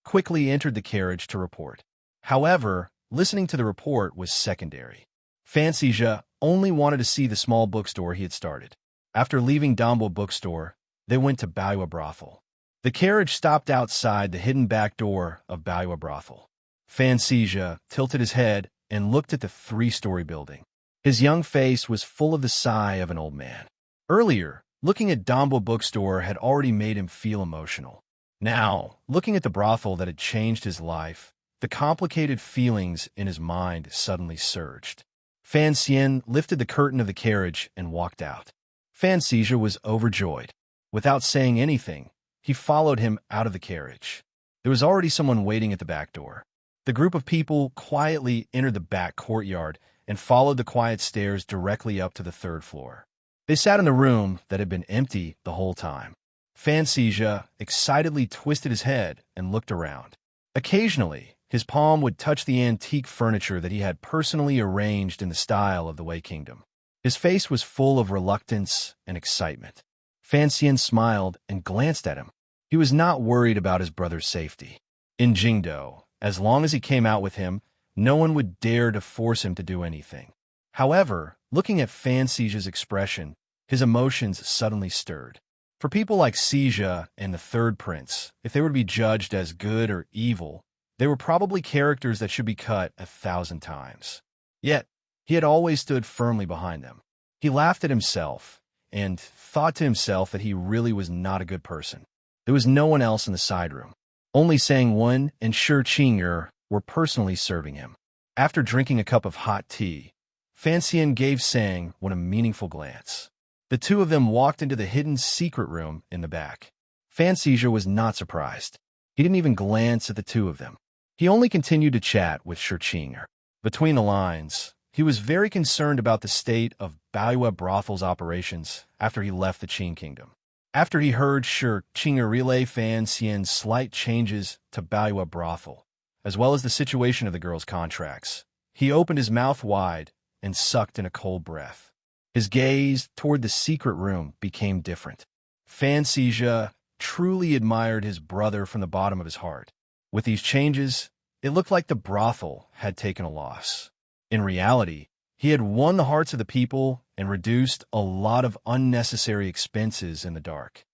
quickly entered the carriage to report. However, listening to the report was secondary. Fantasia only wanted to see the small bookstore he had started. After leaving Dombo bookstore, they went to Baoyue brothel. The carriage stopped outside the hidden back door of Baoyue brothel. Fantasia tilted his head and looked at the 3-story building. His young face was full of the sigh of an old man. Earlier, looking at Dombo bookstore had already made him feel emotional. Now, looking at the brothel that had changed his life, the complicated feelings in his mind suddenly surged. Fan Xian lifted the curtain of the carriage and walked out. Fantasia was overjoyed. Without saying anything, he followed him out of the carriage. There was already someone waiting at the back door. The group of people quietly entered the back courtyard and followed the quiet stairs directly up to the 3rd floor. They sat in the room that had been empty the whole time. Fantasia excitedly twisted his head and looked around. Occasionally, his palm would touch the antique furniture that he had personally arranged in the style of the Wei Kingdom. His face was full of reluctance and excitement. Fan Xian smiled and glanced at him. He was not worried about his brother's safety. In Jingdo, as long as he came out with him, no one would dare to force him to do anything. However, looking at Fan Sija's expression, his emotions suddenly stirred. For people like Sija and the third prince, if they were to be judged as good or evil, they were probably characters that should be cut 1,000 times. Yet, he had always stood firmly behind them. He laughed at himself and thought to himself that he really was not a good person. There was no one else in the side room. Only Sang-won and Shi Qing'er were personally serving him. After drinking a cup of hot tea, Fan Xian gave Sang-won a meaningful glance. The two of them walked into the hidden secret room in the back. Fan Xija was not surprised. He didn't even glance at the two of them. He only continued to chat with Shi Qing'er. Between the lines, he was very concerned about the state of Baoyue Brothel's operations after he left the Qin Kingdom. After he heard Shi Qing'er relay Fan Xian's slight changes to Baoyue Brothel, as well as the situation of the girls' contracts, he opened his mouth wide and sucked in a cold breath. His gaze toward the secret room became different. Fan Xija truly admired his brother from the bottom of his heart. With these changes, it looked like the brothel had taken a loss. In reality, he had won the hearts of the people and reduced a lot of unnecessary expenses in the dark.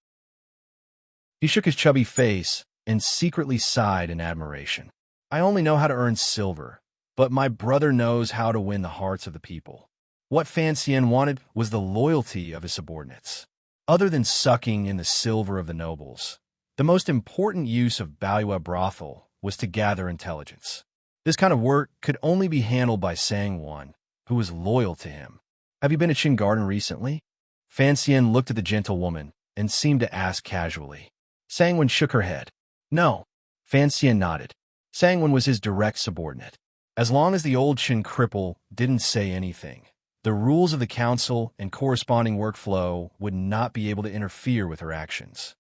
He shook his chubby face and secretly sighed in admiration. I only know how to earn silver, but my brother knows how to win the hearts of the people. What Fan Xian wanted was the loyalty of his subordinates. Other than sucking in the silver of the nobles, the most important use of Baoyue Brothel was to gather intelligence. This kind of work could only be handled by Sang-won, who was loyal to him. Have you been to Qin Garden recently? Fan Xian looked at the gentlewoman and seemed to ask casually. Sang-won shook her head. No. Fan Xian nodded. Sang-won was his direct subordinate. As long as the old Qin cripple didn't say anything, the rules of the council and corresponding workflow would not be able to interfere with her actions.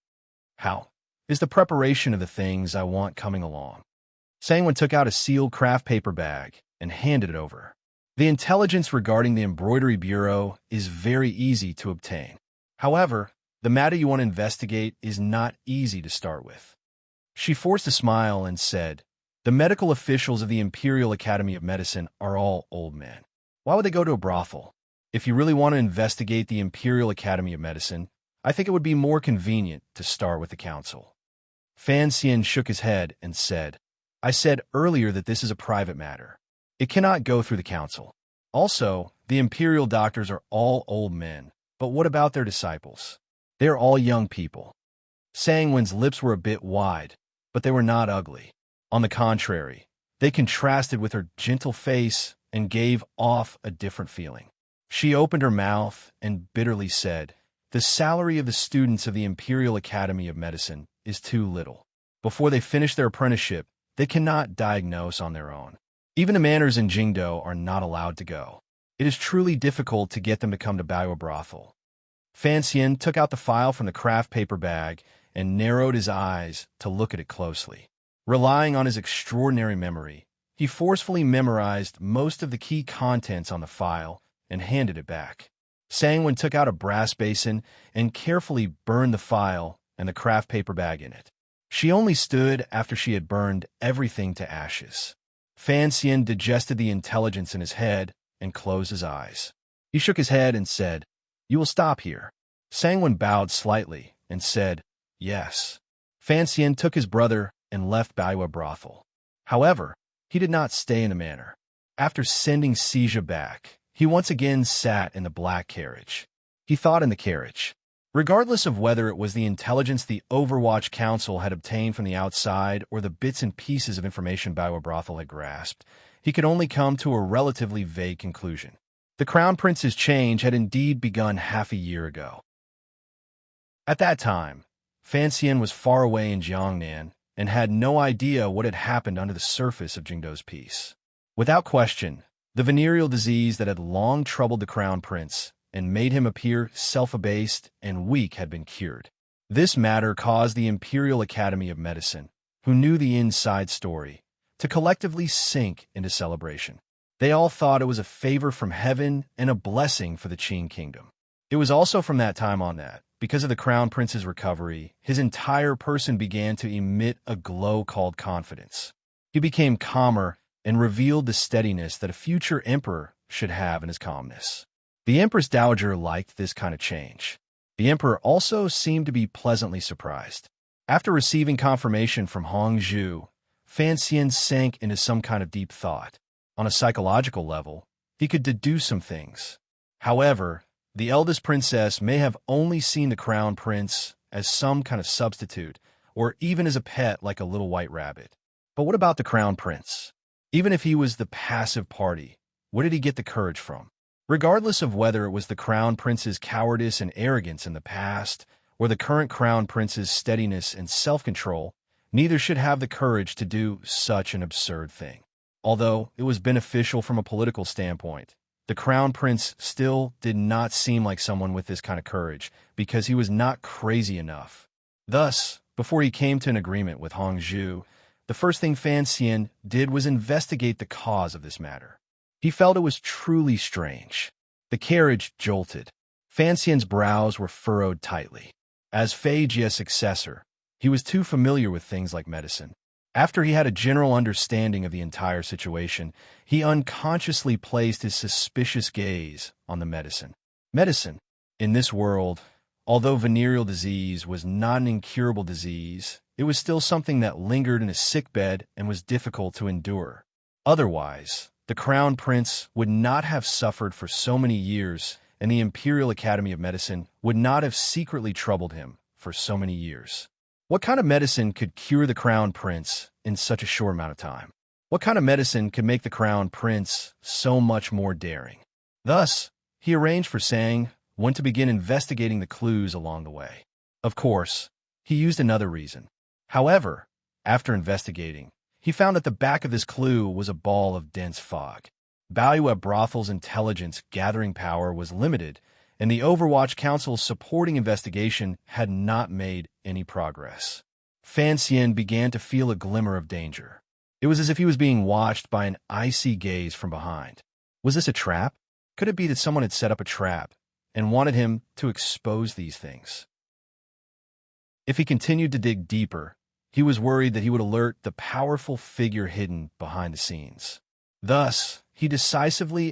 How is the preparation of the things I want coming along? Sang-won took out a sealed craft paper bag and handed it over. The intelligence regarding the embroidery bureau is very easy to obtain. However, the matter you want to investigate is not easy to start with. She forced a smile and said, the medical officials of the Imperial Academy of Medicine are all old men. Why would they go to a brothel? If you really want to investigate the Imperial Academy of Medicine, I think it would be more convenient to start with the council. Fan Xian shook his head and said, I said earlier that this is a private matter. It cannot go through the council. Also, the Imperial doctors are all old men, but what about their disciples? They are all young people. Sang-won's lips were a bit wide, but they were not ugly. On the contrary, they contrasted with her gentle face and gave off a different feeling. She opened her mouth and bitterly said, the salary of the students of the Imperial Academy of Medicine is too little. Before they finish their apprenticeship, they cannot diagnose on their own. Even the manners in Jingdo are not allowed to go. It is truly difficult to get them to come to Baoyue Brothel. Fan Xian took out the file from the craft paper bag and narrowed his eyes to look at it closely. Relying on his extraordinary memory, he forcefully memorized most of the key contents on the file and handed it back. Sang-won took out a brass basin and carefully burned the file and the craft paper bag in it. She only stood after she had burned everything to ashes. Fan Xian digested the intelligence in his head and closed his eyes. He shook his head and said, you will stop here. Sang-won bowed slightly and said, yes. Fan Xian took his brother and left Baoyue Brothel. However, he did not stay in the manor. After sending Sija back, he once again sat in the black carriage. He thought in the carriage. Regardless of whether it was the intelligence the Overwatch Council had obtained from the outside or the bits and pieces of information Baoyue Brothel had grasped, he could only come to a relatively vague conclusion. The Crown Prince's change had indeed begun half a year ago. At that time, Fan Xian was far away in Jiangnan and had no idea what had happened under the surface of Jingdo's peace. Without question, the venereal disease that had long troubled the Crown Prince and made him appear self-abased and weak had been cured. This matter caused the Imperial Academy of Medicine, who knew the inside story, to collectively sink into celebration. They all thought it was a favor from heaven and a blessing for the Qin Kingdom. It was also from that time on that, because of the Crown Prince's recovery, his entire person began to emit a glow called confidence. He became calmer and revealed the steadiness that a future emperor should have in his calmness. The Empress Dowager liked this kind of change. The emperor also seemed to be pleasantly surprised. After receiving confirmation from Hongzhu, Fan Xian sank into some kind of deep thought. On a psychological level, he could deduce some things. However, the eldest princess may have only seen the crown prince as some kind of substitute, or even as a pet like a little white rabbit. But what about the crown prince? Even if he was the passive party, where did he get the courage from? Regardless of whether it was the crown prince's cowardice and arrogance in the past, or the current crown prince's steadiness and self-control, neither should have the courage to do such an absurd thing. Although it was beneficial from a political standpoint, the crown prince still did not seem like someone with this kind of courage, because he was not crazy enough. Thus, before he came to an agreement with Hongzhu, the first thing Fan Xian did was investigate the cause of this matter. He felt it was truly strange. The carriage jolted. Fan Xian's brows were furrowed tightly. As Fei Jie's successor, he was too familiar with things like medicine. After he had a general understanding of the entire situation, he unconsciously placed his suspicious gaze on the medicine. Medicine, in this world, although venereal disease was not an incurable disease, it was still something that lingered in a sickbed and was difficult to endure. Otherwise, the crown prince would not have suffered for so many years, and the Imperial Academy of Medicine would not have secretly troubled him for so many years. What kind of medicine could cure the crown prince in such a short amount of time? What kind of medicine could make the crown prince so much more daring? Thus, he arranged for Sang when to begin investigating the clues along the way. Of course, he used another reason. However, after investigating, he found that the back of this clue was a ball of dense fog. Baoyue Brothel's intelligence gathering power was limited, and the Overwatch Council's supporting investigation had not made any progress. Fan Xian began to feel a glimmer of danger. It was as if he was being watched by an icy gaze from behind. Was this a trap? Could it be that someone had set up a trap and wanted him to expose these things? If he continued to dig deeper, he was worried that he would alert the powerful figure hidden behind the scenes. Thus, he decisively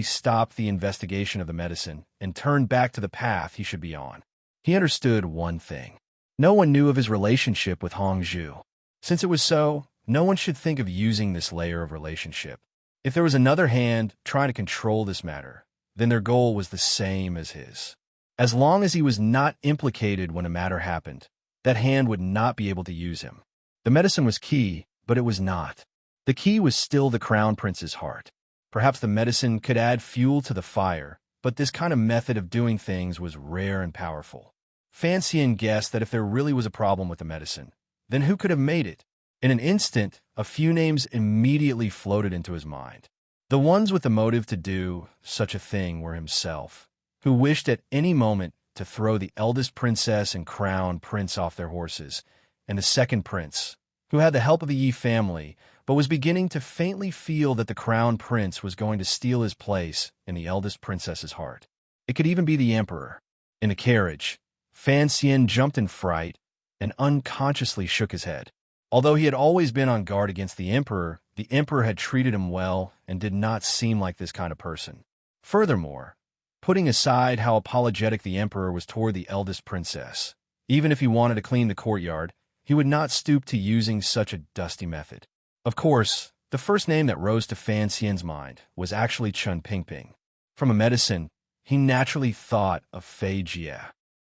stopped the investigation of the medicine and turned back to the path he should be on. He understood one thing. No one knew of his relationship with Hongzhu. Since it was so, no one should think of using this layer of relationship. If there was another hand trying to control this matter, then their goal was the same as his. As long as he was not implicated when a matter happened, that hand would not be able to use him. The medicine was key, but it was not. The key was still the crown prince's heart. Perhaps the medicine could add fuel to the fire, but this kind of method of doing things was rare and powerful. Fan Xian guessed that if there really was a problem with the medicine, then who could have made it? In an instant, a few names immediately floated into his mind. The ones with the motive to do such a thing were himself, who wished at any moment to throw the eldest princess and crown prince off their horses, and the second prince, who had the help of the Yi family, but was beginning to faintly feel that the crown prince was going to steal his place in the eldest princess's heart. It could even be the emperor. In the carriage, Fan Xian jumped in fright and unconsciously shook his head. Although he had always been on guard against the emperor had treated him well and did not seem like this kind of person. Furthermore, putting aside how apologetic the emperor was toward the eldest princess, even if he wanted to clean the courtyard, he would not stoop to using such a dusty method. Of course, the first name that rose to Fan Xian's mind was actually Chun Pingping. From a medicine, he naturally thought of Fei Jie.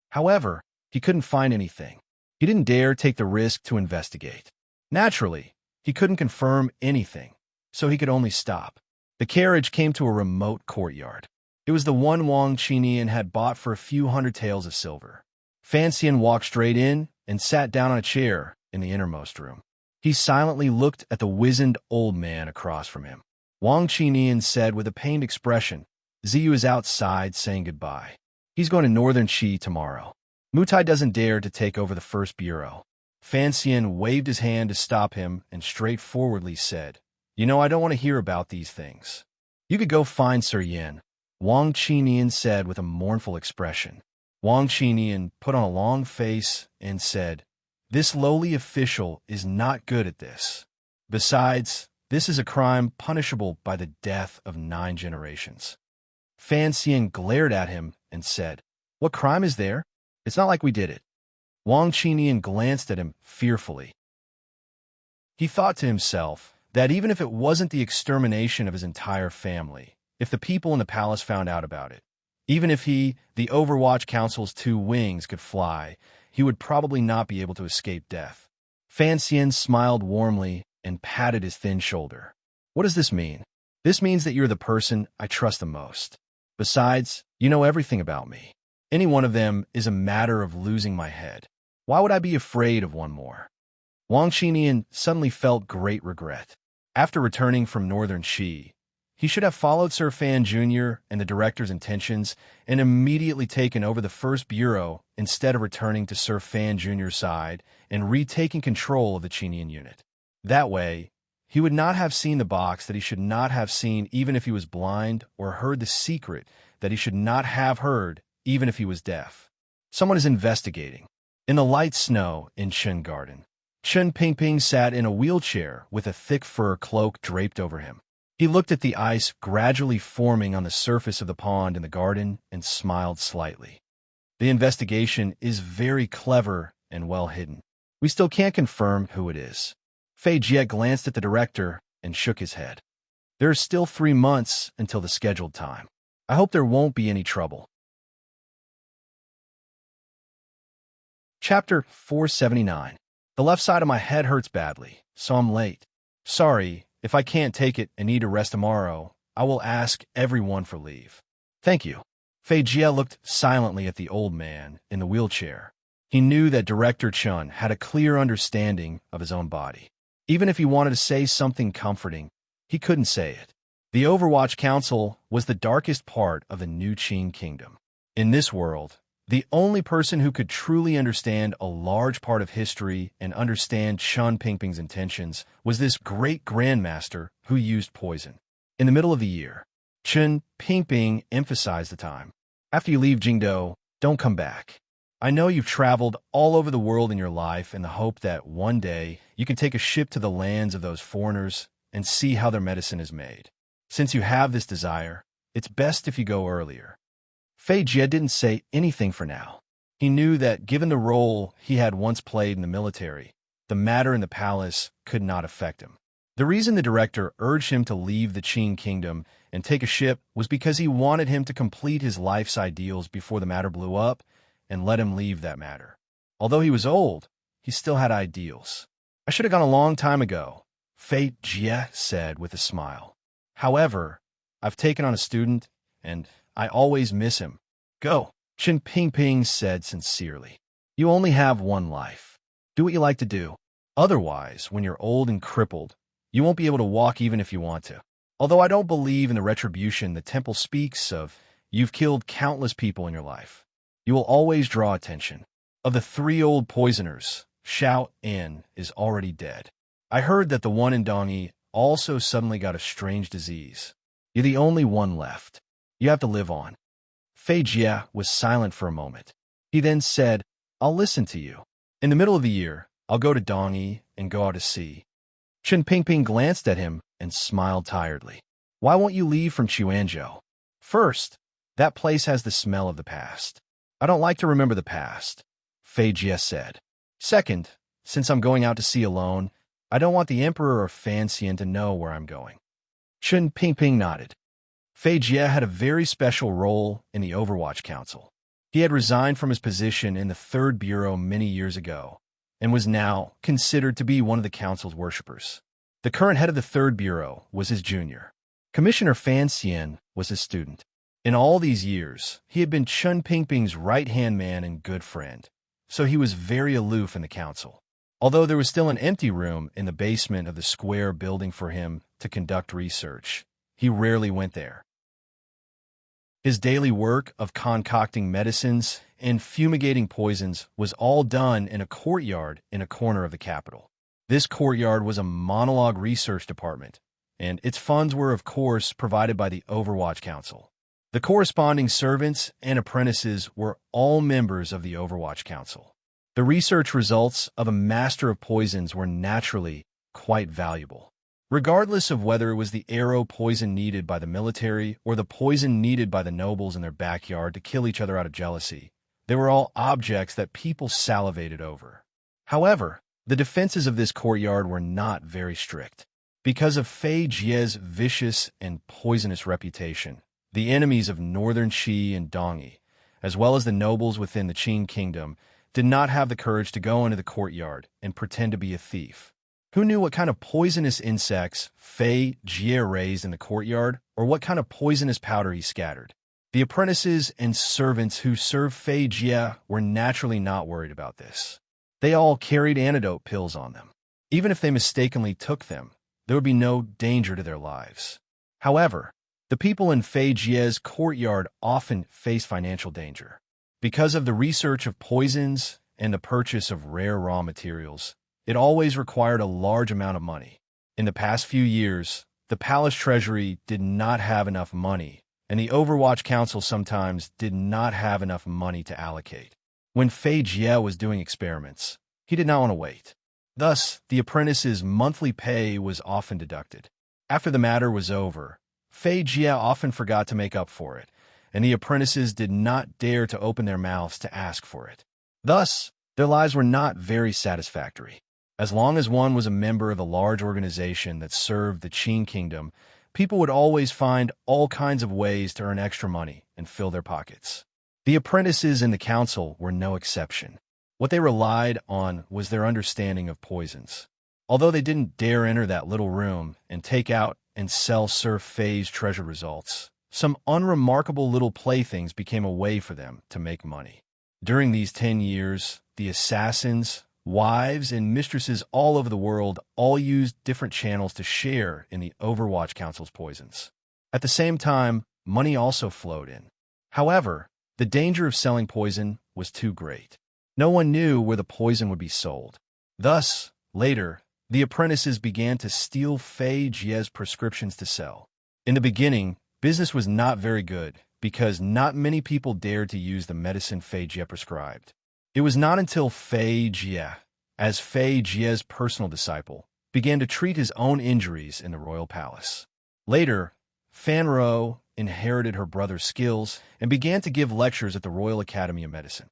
However, he couldn't find anything. He didn't dare take the risk to investigate. Naturally, he couldn't confirm anything, so he could only stop. The carriage came to a remote courtyard. It was the one Wang Qinian had bought for a few hundred taels of silver. Fan Xian walked straight in and sat down on a chair in the innermost room. He silently looked at the wizened old man across from him. Wang Qinian said with a pained expression, "Ziyu is outside saying goodbye. He's going to Northern Qi tomorrow. Mutai doesn't dare to take over the first bureau." Fan Xian waved his hand to stop him and straightforwardly said, "You know, I don't want to hear about these things. You could go find Sir Yin," Wang Qinian said with a mournful expression. Wang Qinian put on a long face and said, "This lowly official is not good at this. Besides, this is a crime punishable by the death of 9 generations." Fan Xian glared at him and said, "What crime is there? It's not like we did it." Wang Qinian glanced at him fearfully. He thought to himself that even if it wasn't the extermination of his entire family, if the people in the palace found out about it, even if he, the Overwatch Council's 2 wings, could fly, he would probably not be able to escape death. Fan Xian smiled warmly and patted his thin shoulder. "What does this mean?" "This means that you're the person I trust the most. Besides, you know everything about me. Any one of them is a matter of losing my head. Why would I be afraid of one more?" Wang Qinian suddenly felt great regret. After returning from Northern Qi, he should have followed Sir Fan Jr. and the director's intentions and immediately taken over the first bureau instead of returning to Sir Fan Jr.'s side and retaking control of the Qinian unit. That way, he would not have seen the box that he should not have seen even if he was blind, or heard the secret that he should not have heard even if he was deaf. Someone is investigating. In the light snow in Chen Garden, Chen Pingping sat in a wheelchair with a thick fur cloak draped over him. He looked at the ice gradually forming on the surface of the pond in the garden and smiled slightly. The investigation is very clever and well hidden. We still can't confirm who it is. Fei Jie glanced at the director and shook his head. There are still 3 months until the scheduled time. I hope there won't be any trouble. Chapter 479. The left side of my head hurts badly, so I'm late. Sorry, if I can't take it and need to rest tomorrow, I will ask everyone for leave. Thank you. Fei Jie looked silently at the old man in the wheelchair. He knew that Director Chun had a clear understanding of his own body. Even if he wanted to say something comforting, he couldn't say it. The Overwatch Council was the darkest part of the New Qin Kingdom. In this world, the only person who could truly understand a large part of history and understand Chen Pingping's intentions was this great grandmaster who used poison. In the middle of the year, Chen Pingping emphasized the time. After you leave Jingdo, don't come back. I know you've traveled all over the world in your life in the hope that one day you can take a ship to the lands of those foreigners and see how their medicine is made. Since you have this desire, it's best if you go earlier. Fei Jie didn't say anything for now. He knew that given the role he had once played in the military, the matter in the palace could not affect him. The reason the director urged him to leave the Qin kingdom and take a ship was because he wanted him to complete his life's ideals before the matter blew up and let him leave that matter. Although he was old, he still had ideals. I should have gone a long time ago, Fei Jie said with a smile. However, I've taken on a student, and I always miss him. Go, Chen Pingping said sincerely. You only have one life. Do what you like to do. Otherwise, when you're old and crippled, you won't be able to walk even if you want to. Although I don't believe in the retribution the temple speaks of, you've killed countless people in your life. You will always draw attention. Of the 3 old poisoners, Xiao En is already dead. I heard that the one in Dongyi also suddenly got a strange disease. You're the only one left. You have to live on. Fei Jie was silent for a moment. He then said, I'll listen to you. In the middle of the year, I'll go to Dongyi and go out to sea. Chen Pingping glanced at him and smiled tiredly. Why won't you leave from Chuanzhou? First, that place has the smell of the past. I don't like to remember the past, Fei Jie said. Second, since I'm going out to sea alone, I don't want the Emperor or Fan Xian to know where I'm going. Chen Pingping nodded. Fei Jie had a very special role in the Overwatch Council. He had resigned from his position in the 3rd Bureau many years ago, and was now considered to be one of the Council's worshippers. The current head of the 3rd Bureau was his junior. Commissioner Fan Xian was his student. In all these years, he had been Chen Pingping's right-hand man and good friend, so he was very aloof in the Council. Although there was still an empty room in the basement of the square building for him to conduct research, he rarely went there. His daily work of concocting medicines and fumigating poisons was all done in a courtyard in a corner of the capital. This courtyard was a monologue research department, and its funds were, of course, provided by the Overwatch Council. The corresponding servants and apprentices were all members of the Overwatch Council. The research results of a master of poisons were naturally quite valuable. Regardless of whether it was the arrow poison needed by the military or the poison needed by the nobles in their backyard to kill each other out of jealousy, they were all objects that people salivated over. However, the defenses of this courtyard were not very strict. Because of Fei Jie's vicious and poisonous reputation, the enemies of northern Qi and Dongyi, as well as the nobles within the Qin kingdom, did not have the courage to go into the courtyard and pretend to be a thief. Who knew what kind of poisonous insects Fei Jie raised in the courtyard, or what kind of poisonous powder he scattered? The apprentices and servants who served Fei Jie were naturally not worried about this. They all carried antidote pills on them. Even if they mistakenly took them, there would be no danger to their lives. However, the people in Fei Jie's courtyard often faced financial danger. Because of the research of poisons and the purchase of rare raw materials, it always required a large amount of money. In the past few years, the palace treasury did not have enough money, and the Overwatch Council sometimes did not have enough money to allocate. When Fei Jie was doing experiments, he did not want to wait. Thus, the apprentice's monthly pay was often deducted. After the matter was over, Fei Jie often forgot to make up for it, and the apprentices did not dare to open their mouths to ask for it. Thus, their lives were not very satisfactory. As long as one was a member of a large organization that served the Qin kingdom, people would always find all kinds of ways to earn extra money and fill their pockets. The apprentices in the council were no exception. What they relied on was their understanding of poisons. Although they didn't dare enter that little room and take out and sell Sir Fei's treasure results, some unremarkable little playthings became a way for them to make money. During these 10 years, the assassins, wives, and mistresses all over the world all used different channels to share in the Overwatch Council's poisons. At the same time, money also flowed in. However, the danger of selling poison was too great. No one knew where the poison would be sold. Thus, later, the apprentices began to steal Fei Jie's prescriptions to sell. In the beginning, business was not very good because not many people dared to use the medicine Fei Jie prescribed. It was not until Fei Jie, as Fei Jie's personal disciple, began to treat his own injuries in the royal palace. Later, Fan Rou inherited her brother's skills and began to give lectures at the Royal Academy of Medicine.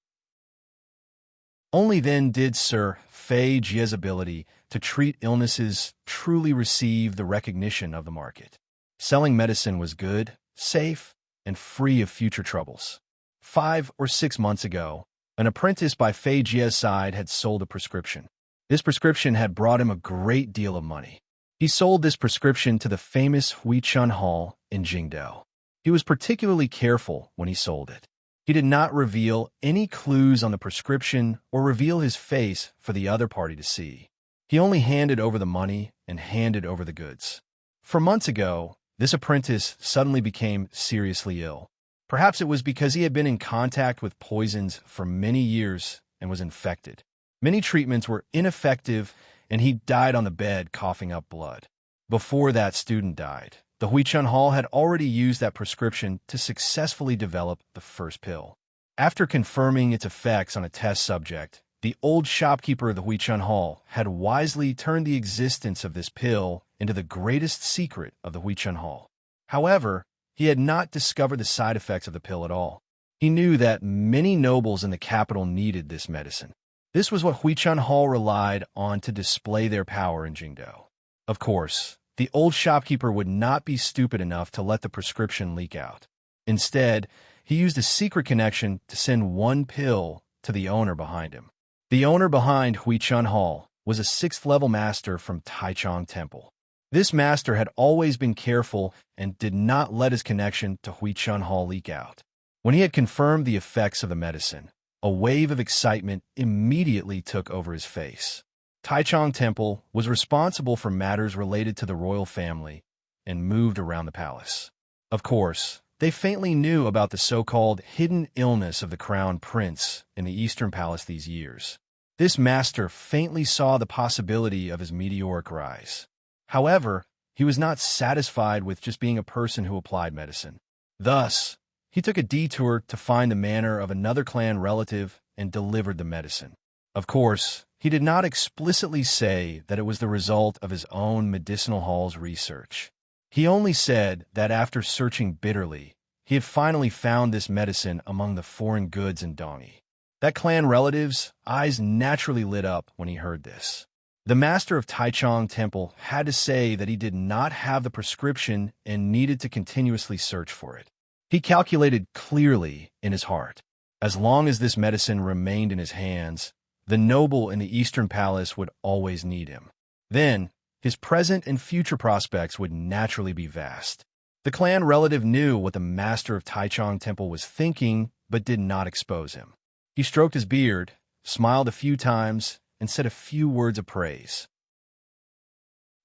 Only then did Sir Fei Jie's ability to treat illnesses truly receive the recognition of the market. Selling medicine was good, safe, and free of future troubles. 5 or 6 months ago, an apprentice by Fei Jie's side had sold a prescription. This prescription had brought him a great deal of money. He sold this prescription to the famous Huichun Hall in Jingdao. He was particularly careful when he sold it. He did not reveal any clues on the prescription or reveal his face for the other party to see. He only handed over the money and handed over the goods. 4 months ago, this apprentice suddenly became seriously ill. Perhaps it was because he had been in contact with poisons for many years and was infected. Many treatments were ineffective, and he died on the bed coughing up blood. Before that student died, the Huichun Hall had already used that prescription to successfully develop the first pill. After confirming its effects on a test subject, the old shopkeeper of the Huichun Hall had wisely turned the existence of this pill into the greatest secret of the Huichun Hall. However, he had not discovered the side effects of the pill at all. He knew that many nobles in the capital needed this medicine. This was what Huichun Hall relied on to display their power in Jingdao. Of course, the old shopkeeper would not be stupid enough to let the prescription leak out. Instead, he used a secret connection to send one pill to the owner behind him. The owner behind Huichun Hall was a 6th-level master from Taichung Temple. This master had always been careful and did not let his connection to Huichun Hall leak out. When he had confirmed the effects of the medicine, a wave of excitement immediately took over his face. Taichung Temple was responsible for matters related to the royal family and moved around the palace. Of course, they faintly knew about the so-called hidden illness of the crown prince in the Eastern Palace these years. This master faintly saw the possibility of his meteoric rise. However, he was not satisfied with just being a person who applied medicine. Thus, he took a detour to find the manor of another clan relative and delivered the medicine. Of course, he did not explicitly say that it was the result of his own medicinal hall's research. He only said that after searching bitterly, he had finally found this medicine among the foreign goods in Dongi. That clan relative's eyes naturally lit up when he heard this. The master of Taichung Temple had to say that he did not have the prescription and needed to continuously search for it. He calculated clearly in his heart. As long as this medicine remained in his hands, the noble in the Eastern Palace would always need him. Then, his present and future prospects would naturally be vast. The clan relative knew what the master of Taichung Temple was thinking, but did not expose him. He stroked his beard, smiled a few times, and said a few words of praise.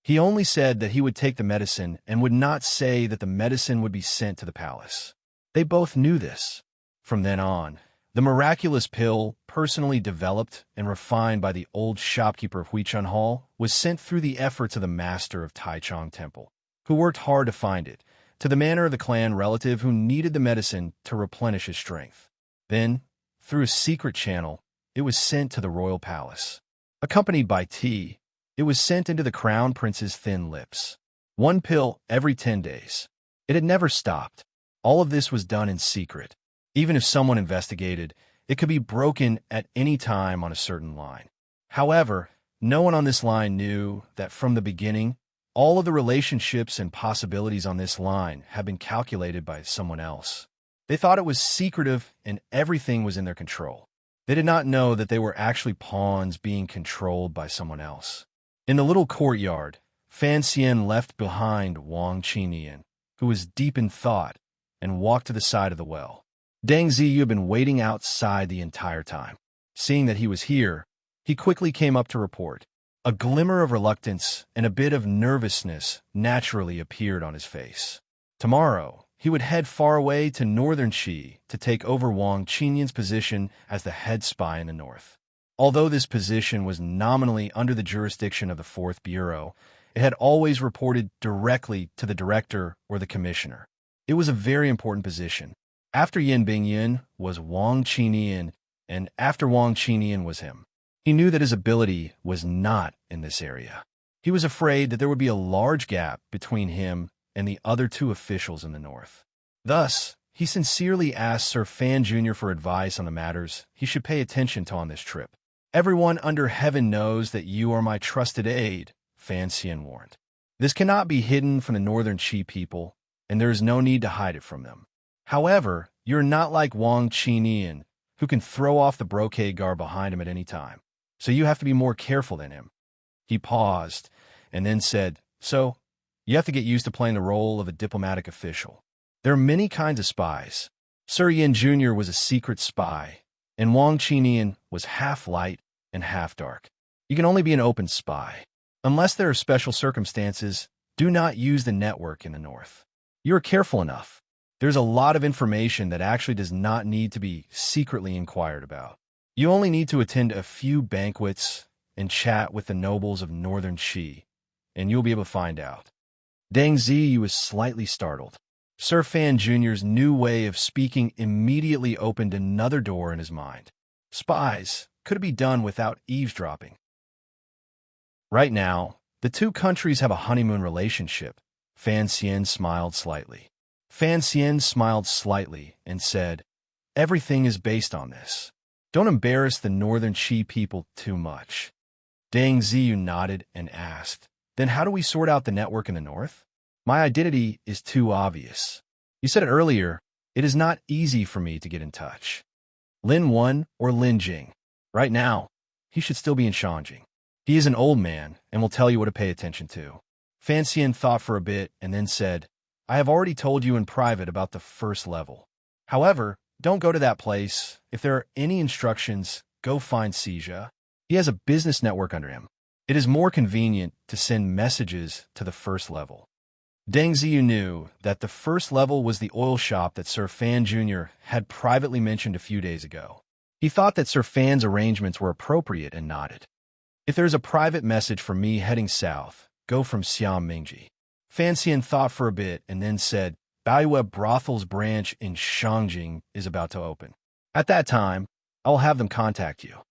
He only said that he would take the medicine and would not say that the medicine would be sent to the palace. They both knew this. From then on, the miraculous pill, personally developed and refined by the old shopkeeper of Huichun Hall, was sent through the efforts of the master of Taichung Temple, who worked hard to find it, to the manor of the clan relative who needed the medicine to replenish his strength. Then, through a secret channel, it was sent to the royal palace. Accompanied by tea, it was sent into the crown prince's thin lips. 1 pill every 10 days. It had never stopped. All of this was done in secret. Even if someone investigated, it could be broken at any time on a certain line. However, no one on this line knew that from the beginning, all of the relationships and possibilities on this line had been calculated by someone else. They thought it was secretive and everything was in their control. They did not know that they were actually pawns being controlled by someone else. In the little courtyard, Fan Xian left behind Wang Qinian, who was deep in thought, and walked to the side of the well. Deng Ziyu had been waiting outside the entire time. Seeing that he was here, he quickly came up to report. A glimmer of reluctance and a bit of nervousness naturally appeared on his face. Tomorrow, he would head far away to northern Qi to take over Wang Qinian's position as the head spy in the north. Although this position was nominally under the jurisdiction of the 4th Bureau, it had always reported directly to the director or the commissioner. It was a very important position. After Yin Bingyin was Wang Qinian, and after Wang Qinian was him. He knew that his ability was not in this area. He was afraid that there would be a large gap between him and the other 2 officials in the north. Thus, he sincerely asked Sir Fan Jr. for advice on the matters he should pay attention to on this trip. Everyone under heaven knows that you are my trusted aide, Fan Xian warned. This cannot be hidden from the northern Qi people, and there is no need to hide it from them. However, you're not like Wang Qinian, who can throw off the brocade guard behind him at any time, so you have to be more careful than him. He paused, and then said, So, you have to get used to playing the role of a diplomatic official. There are many kinds of spies. Sir Yin Jr. was a secret spy, and Wang Qinian was half light and half dark. You can only be an open spy. Unless there are special circumstances, do not use the network in the north. You are careful enough. There's a lot of information that actually does not need to be secretly inquired about. You only need to attend a few banquets and chat with the nobles of northern Qi, and you'll be able to find out. Deng Ziyu was slightly startled. Sir Fan Jr.'s new way of speaking immediately opened another door in his mind. Spies could it be done without eavesdropping? Right now, the 2 countries have a honeymoon relationship. Fan Xian smiled slightly. Fan Xian smiled slightly and said, Everything is based on this. Don't embarrass the northern Qi people too much. Deng Ziyu nodded and asked, Then how do we sort out the network in the north? My identity is too obvious. You said it earlier, it is not easy for me to get in touch. Lin Wen or Lin Jing. Right now, he should still be in Shanjing. He is an old man and will tell you what to pay attention to. Fan Xian thought for a bit and then said, I have already told you in private about the 1st level. However, don't go to that place. If there are any instructions, go find Xija. He has a business network under him. It is more convenient to send messages to the 1st level. Deng Ziyu knew that the 1st level was the oil shop that Sir Fan Jr. had privately mentioned a few days ago. He thought that Sir Fan's arrangements were appropriate and nodded. If there is a private message for me heading south, go from Xiam Mingji. Fan Xian thought for a bit and then said, Baoyue Brothel's branch in Shangjing is about to open. At that time, I will have them contact you."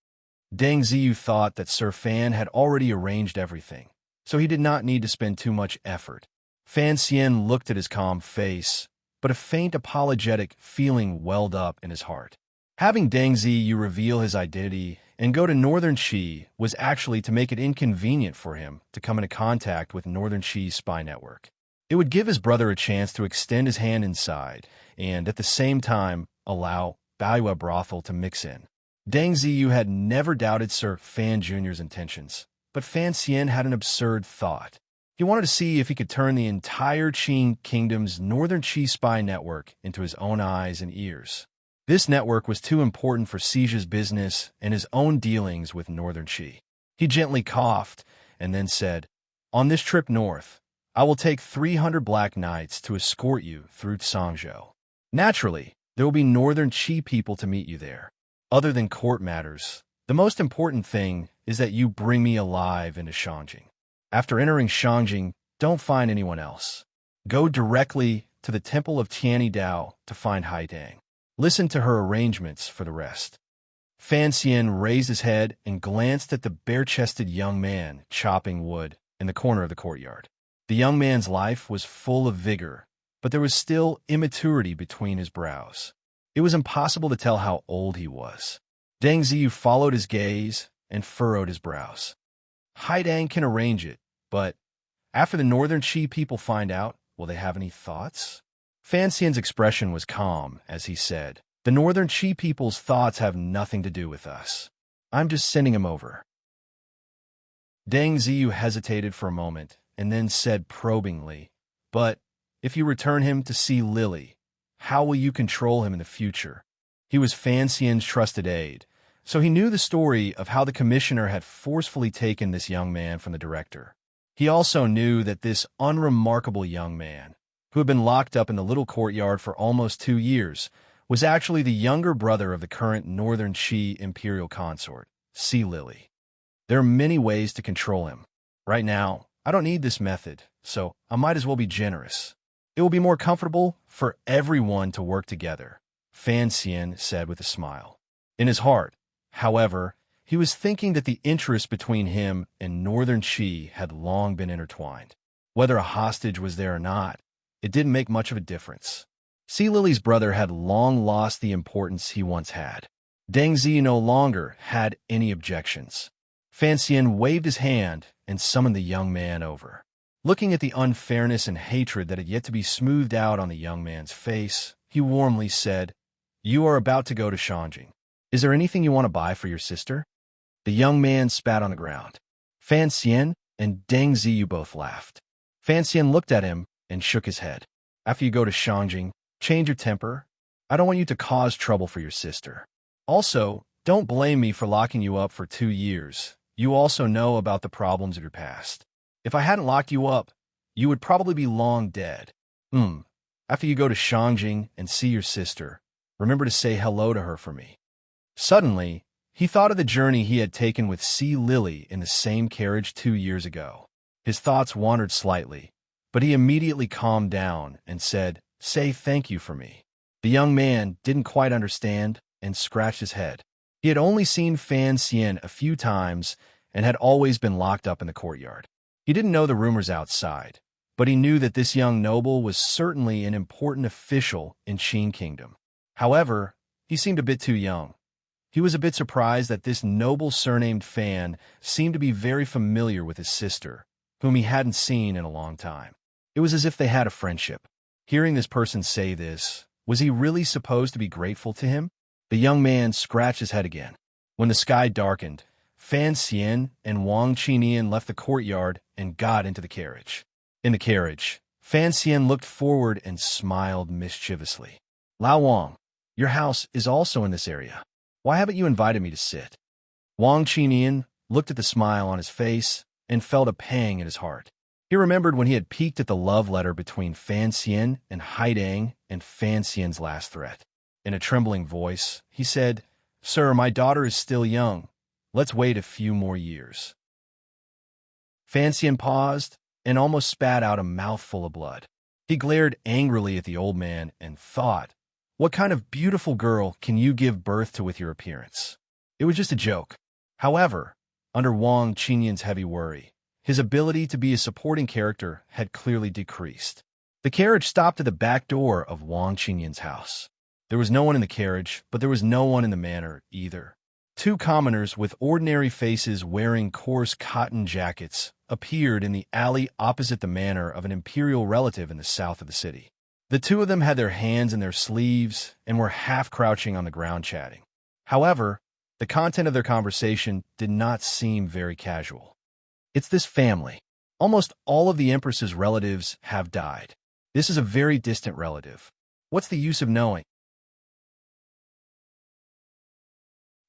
Deng Ziyu thought that Sir Fan had already arranged everything, so he did not need to spend too much effort. Fan Xian looked at his calm face, but a faint apologetic feeling welled up in his heart. Having Deng Ziyu reveal his identity and go to Northern Qi was actually to make it inconvenient for him to come into contact with Northern Qi's spy network. It would give his brother a chance to extend his hand inside and, at the same time, allow Baoyue Brothel to mix in. Deng Ziyu had never doubted Sir Fan Jr.'s intentions, but Fan Xian had an absurd thought. He wanted to see if he could turn the entire Qing kingdom's Northern Qi spy network into his own eyes and ears. This network was too important for Sija's business and his own dealings with Northern Qi. He gently coughed and then said, "On this trip north, I will take 300 black knights to escort you through Sangzhou. Naturally, there will be Northern Qi people to meet you there. Other than court matters, the most important thing is that you bring me alive into Shangjing. After entering Shangjing, don't find anyone else. Go directly to the Temple of Tianidao to find Haidang. Listen to her arrangements for the rest." Fan Xian raised his head and glanced at the bare-chested young man chopping wood in the corner of the courtyard. The young man's life was full of vigor, but there was still immaturity between his brows. It was impossible to tell how old he was. Deng Ziyu followed his gaze and furrowed his brows. "Haidang can arrange it, but after the Northern Qi people find out, will they have any thoughts?" Fan Xian's expression was calm as he said, "The Northern Qi people's thoughts have nothing to do with us. I'm just sending him over." Deng Ziyu hesitated for a moment and then said probingly, "But if you return him to see Lily, how will you control him in the future?" He was Fan Xian's trusted aide, so he knew the story of how the commissioner had forcefully taken this young man from the director. He also knew that this unremarkable young man, who had been locked up in the little courtyard for almost 2 years, was actually the younger brother of the current Northern Qi imperial consort, Sea Lily. There are many ways to control him. Right now, I don't need this method, so I might as well be generous. It will be more comfortable for everyone to work together, Fan Xian said with a smile. In his heart, however, he was thinking that the interest between him and Northern Qi had long been intertwined. Whether a hostage was there or not, it didn't make much of a difference. Sea Lily's brother had long lost the importance he once had. Deng Ziyu no longer had any objections. Fan Xian waved his hand and summoned the young man over. Looking at the unfairness and hatred that had yet to be smoothed out on the young man's face, he warmly said, "You are about to go to Shangjing. Is there anything you want to buy for your sister?" The young man spat on the ground. Fan Xian and Deng Ziyu both laughed. Fan Xian looked at him and shook his head. "After you go to Shangjing, change your temper. I don't want you to cause trouble for your sister. Also, don't blame me for locking you up for 2 years. You also know about the problems of your past. If I hadn't locked you up, you would probably be long dead. After you go to Shangjing and see your sister, remember to say hello to her for me." Suddenly, he thought of the journey he had taken with Sea Lily in the same carriage 2 years ago. His thoughts wandered slightly, but he immediately calmed down and said, "Say thank you for me." The young man didn't quite understand and scratched his head. He had only seen Fan Xian a few times and had always been locked up in the courtyard. He didn't know the rumors outside, but he knew that this young noble was certainly an important official in Qin Kingdom. However, he seemed a bit too young. He was a bit surprised that this noble surnamed Fan seemed to be very familiar with his sister, whom he hadn't seen in a long time. It was as if they had a friendship. Hearing this person say this, was he really supposed to be grateful to him? The young man scratched his head again. When the sky darkened, Fan Xian and Wang Qinian left the courtyard and got into the carriage. In the carriage, Fan Xian looked forward and smiled mischievously. "Lao Wang, your house is also in this area. Why haven't you invited me to sit?" Wang Qinian looked at the smile on his face and felt a pang in his heart. He remembered when he had peeked at the love letter between Fan Xian and Haidang and Fan Xian's last threat. In a trembling voice, he said, "Sir, my daughter is still young. Let's wait a few more years." Fan Xian paused and almost spat out a mouthful of blood. He glared angrily at the old man and thought, "What kind of beautiful girl can you give birth to with your appearance?" It was just a joke. However, under Wang Qinyan's heavy worry, his ability to be a supporting character had clearly decreased. The carriage stopped at the back door of Wang Qinyan's house. There was no one in the carriage, but there was no one in the manor either. Two commoners with ordinary faces wearing coarse cotton jackets appeared in the alley opposite the manor of an imperial relative in the south of the city. The two of them had their hands in their sleeves and were half crouching on the ground chatting. However, the content of their conversation did not seem very casual. "It's this family. Almost all of the Empress's relatives have died. This is a very distant relative. What's the use of knowing?"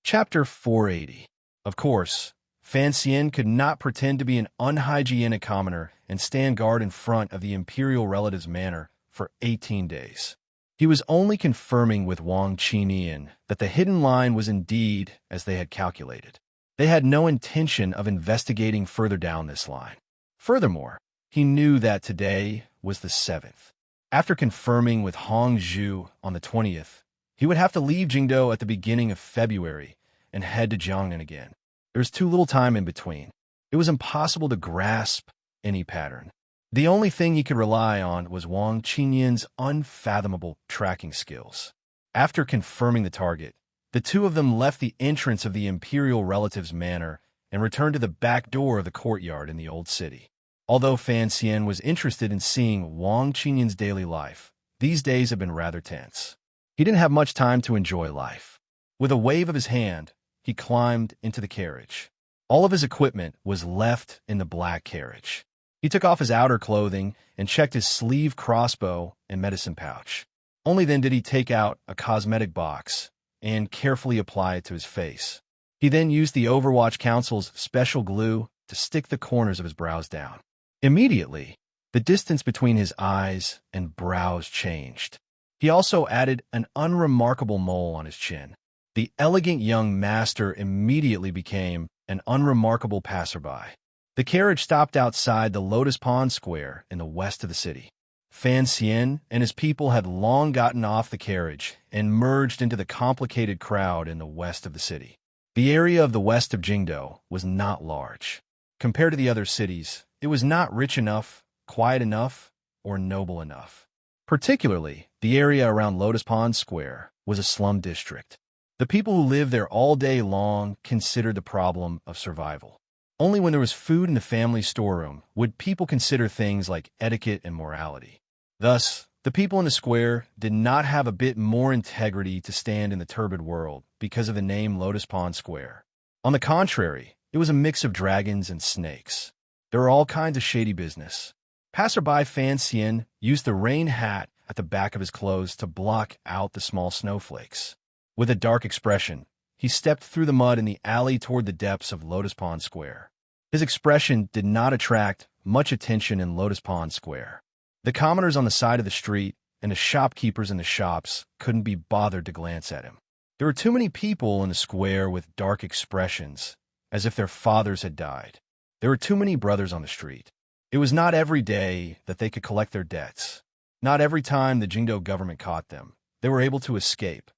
Chapter 480. Of course, Fan Xian could not pretend to be an unhygienic commoner and stand guard in front of the imperial relative's manor for 18 days. He was only confirming with Wang Qinian that the hidden line was indeed as they had calculated. They had no intention of investigating further down this line. Furthermore, he knew that today was the 7th. After confirming with Hong Zhu on the 20th, he would have to leave Jingdo at the beginning of February and head to Jiangnan again. There was too little time in between. It was impossible to grasp any pattern. The only thing he could rely on was Wang Qinyan's unfathomable tracking skills. After confirming the target, the two of them left the entrance of the imperial relative's manor and returned to the back door of the courtyard in the old city. Although Fan Xian was interested in seeing Wang Qinyan's daily life, these days had been rather tense. He didn't have much time to enjoy life. With a wave of his hand, he climbed into the carriage. All of his equipment was left in the black carriage. He took off his outer clothing and checked his sleeve crossbow and medicine pouch. Only then did he take out a cosmetic box and carefully apply it to his face. He then used the Overwatch Council's special glue to stick the corners of his brows down. Immediately, the distance between his eyes and brows changed. He also added an unremarkable mole on his chin. The elegant young master immediately became an unremarkable passerby. The carriage stopped outside the Lotus Pond Square in the west of the city. Fan Xian and his people had long gotten off the carriage and merged into the complicated crowd in the west of the city. The area of the west of Jingdo was not large. Compared to the other cities, it was not rich enough, quiet enough, or noble enough. Particularly, the area around Lotus Pond Square was a slum district. The people who lived there all day long considered the problem of survival. Only when there was food in the family storeroom would people consider things like etiquette and morality. Thus, the people in the square did not have a bit more integrity to stand in the turbid world because of the name Lotus Pond Square. On the contrary, it was a mix of dragons and snakes. There were all kinds of shady business. Passerby Fan Xian used the rain hat at the back of his clothes to block out the small snowflakes. With a dark expression, he stepped through the mud in the alley toward the depths of Lotus Pond Square. His expression did not attract much attention in Lotus Pond Square. The commoners on the side of the street and the shopkeepers in the shops couldn't be bothered to glance at him. There were too many people in the square with dark expressions, as if their fathers had died. There were too many brothers on the street. It was not every day that they could collect their debts. Not every time the Jingdo government caught them, they were able to escape.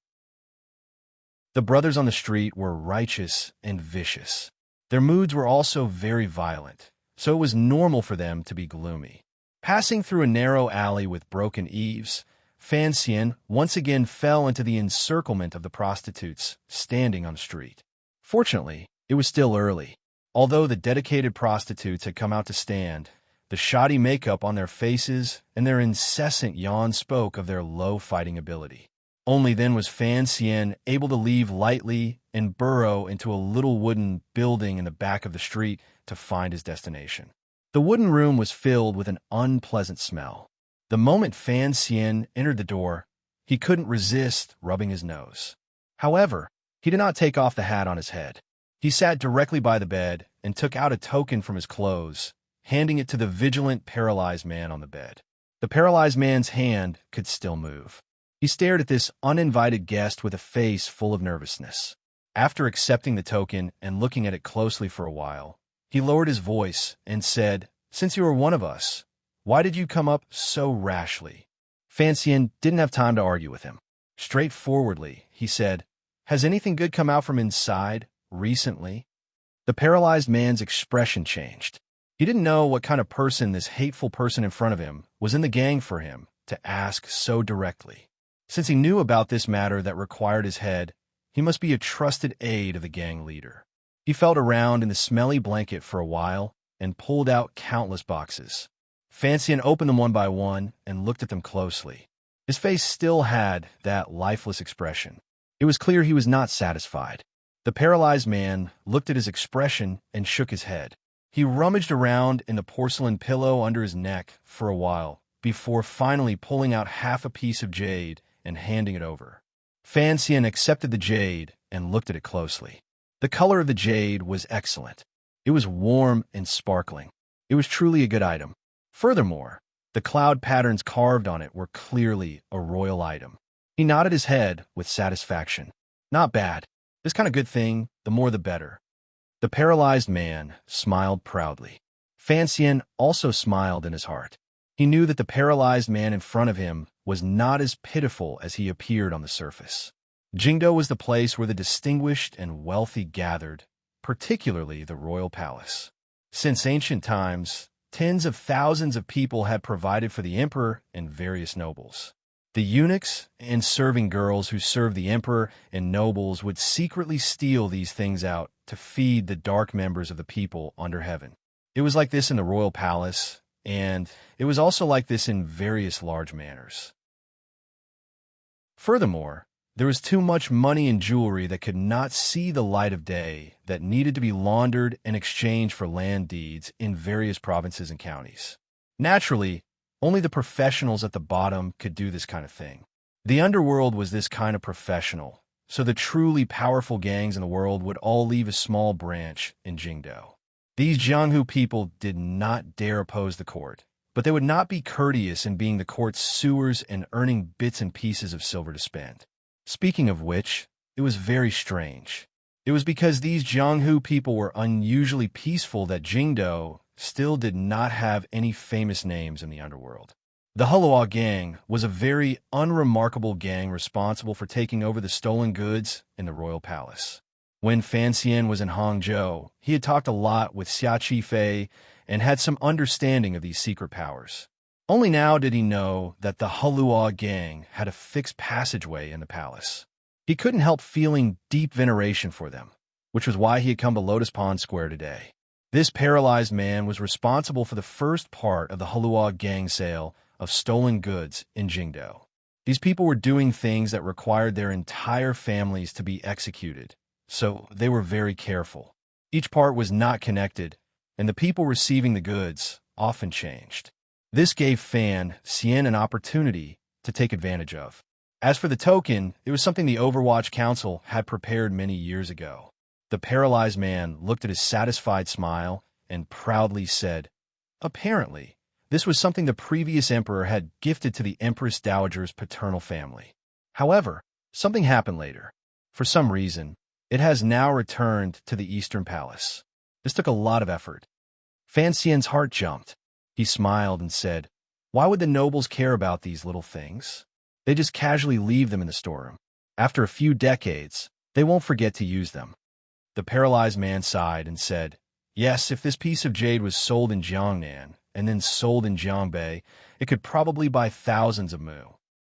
The brothers on the street were righteous and vicious. Their moods were also very violent, so it was normal for them to be gloomy. Passing through a narrow alley with broken eaves, Fan Xian once again fell into the encirclement of the prostitutes standing on the street. Fortunately, it was still early. Although the dedicated prostitutes had come out to stand, the shoddy makeup on their faces and their incessant yawn spoke of their low fighting ability. Only then was Fan Xian able to leave lightly and burrow into a little wooden building in the back of the street to find his destination. The wooden room was filled with an unpleasant smell. The moment Fan Xian entered the door, he couldn't resist rubbing his nose. However, he did not take off the hat on his head. He sat directly by the bed and took out a token from his clothes, handing it to the vigilant, paralyzed man on the bed. The paralyzed man's hand could still move. He stared at this uninvited guest with a face full of nervousness. After accepting the token and looking at it closely for a while, he lowered his voice and said, "Since you are one of us, Why did you come up so rashly? Fan Xian didn't have time to argue with him. Straightforwardly, he said, Has anything good come out from inside recently? The paralyzed man's expression changed. He didn't know what kind of person this hateful person in front of him was in the gang for him to ask so directly. Since he knew about this matter that required his head, he must be a trusted aide of the gang leader. He felt around in the smelly blanket for a while and pulled out countless boxes. Fan Xian opened them one by one and looked at them closely. His face still had that lifeless expression. It was clear he was not satisfied. The paralyzed man looked at his expression and shook his head. He rummaged around in the porcelain pillow under his neck for a while before finally pulling out half a piece of jade and handing it over. Fan Xian accepted the jade and looked at it closely. The color of the jade was excellent. It was warm and sparkling. It was truly a good item. Furthermore, the cloud patterns carved on it were clearly a royal item. He nodded his head with satisfaction. Not bad. This kind of good thing, the more the better. The paralyzed man smiled proudly. Fan Xian also smiled in his heart. He knew that the paralyzed man in front of him was not as pitiful as he appeared on the surface. Jingdo was the place where the distinguished and wealthy gathered, particularly the royal palace. Since ancient times, tens of thousands of people had provided for the emperor and various nobles. The eunuchs and serving girls who served the emperor and nobles would secretly steal these things out to feed the dark members of the people under heaven. It was like this in the royal palace, and it was also like this in various large manors. Furthermore, there was too much money and jewelry that could not see the light of day that needed to be laundered in exchange for land deeds in various provinces and counties. Naturally, only the professionals at the bottom could do this kind of thing. The underworld was this kind of professional, so the truly powerful gangs in the world would all leave a small branch in Jingdo. These Jianghu people did not dare oppose the court, but they would not be courteous in being the court's sewers and earning bits and pieces of silver to spend. Speaking of which, it was very strange. It was because these Jianghu people were unusually peaceful that Jingdo still did not have any famous names in the underworld. The Hulua gang was a very unremarkable gang responsible for taking over the stolen goods in the royal palace. When Fan Xian was in Hangzhou, he had talked a lot with Xia Qifei and had some understanding of these secret powers. Only now did he know that the Hulua gang had a fixed passageway in the palace. He couldn't help feeling deep veneration for them, which was why he had come to Lotus Pond Square today. This paralyzed man was responsible for the first part of the Hulua gang sale of stolen goods in Jingdo. These people were doing things that required their entire families to be executed, so they were very careful. Each part was not connected, and the people receiving the goods often changed. This gave Fan Xian an opportunity to take advantage of. As for the token, it was something the Overwatch Council had prepared many years ago. The paralyzed man looked at his satisfied smile and proudly said, Apparently, this was something the previous emperor had gifted to the Empress Dowager's paternal family. However, something happened later. For some reason, it has now returned to the Eastern Palace. This took a lot of effort. Fan Xian's heart jumped. He smiled and said, Why would the nobles care about these little things? They just casually leave them in the storeroom. After a few decades, they won't forget to use them. The paralyzed man sighed and said, Yes, if this piece of jade was sold in Jiangnan and then sold in Jiangbei, it could probably buy thousands of mu.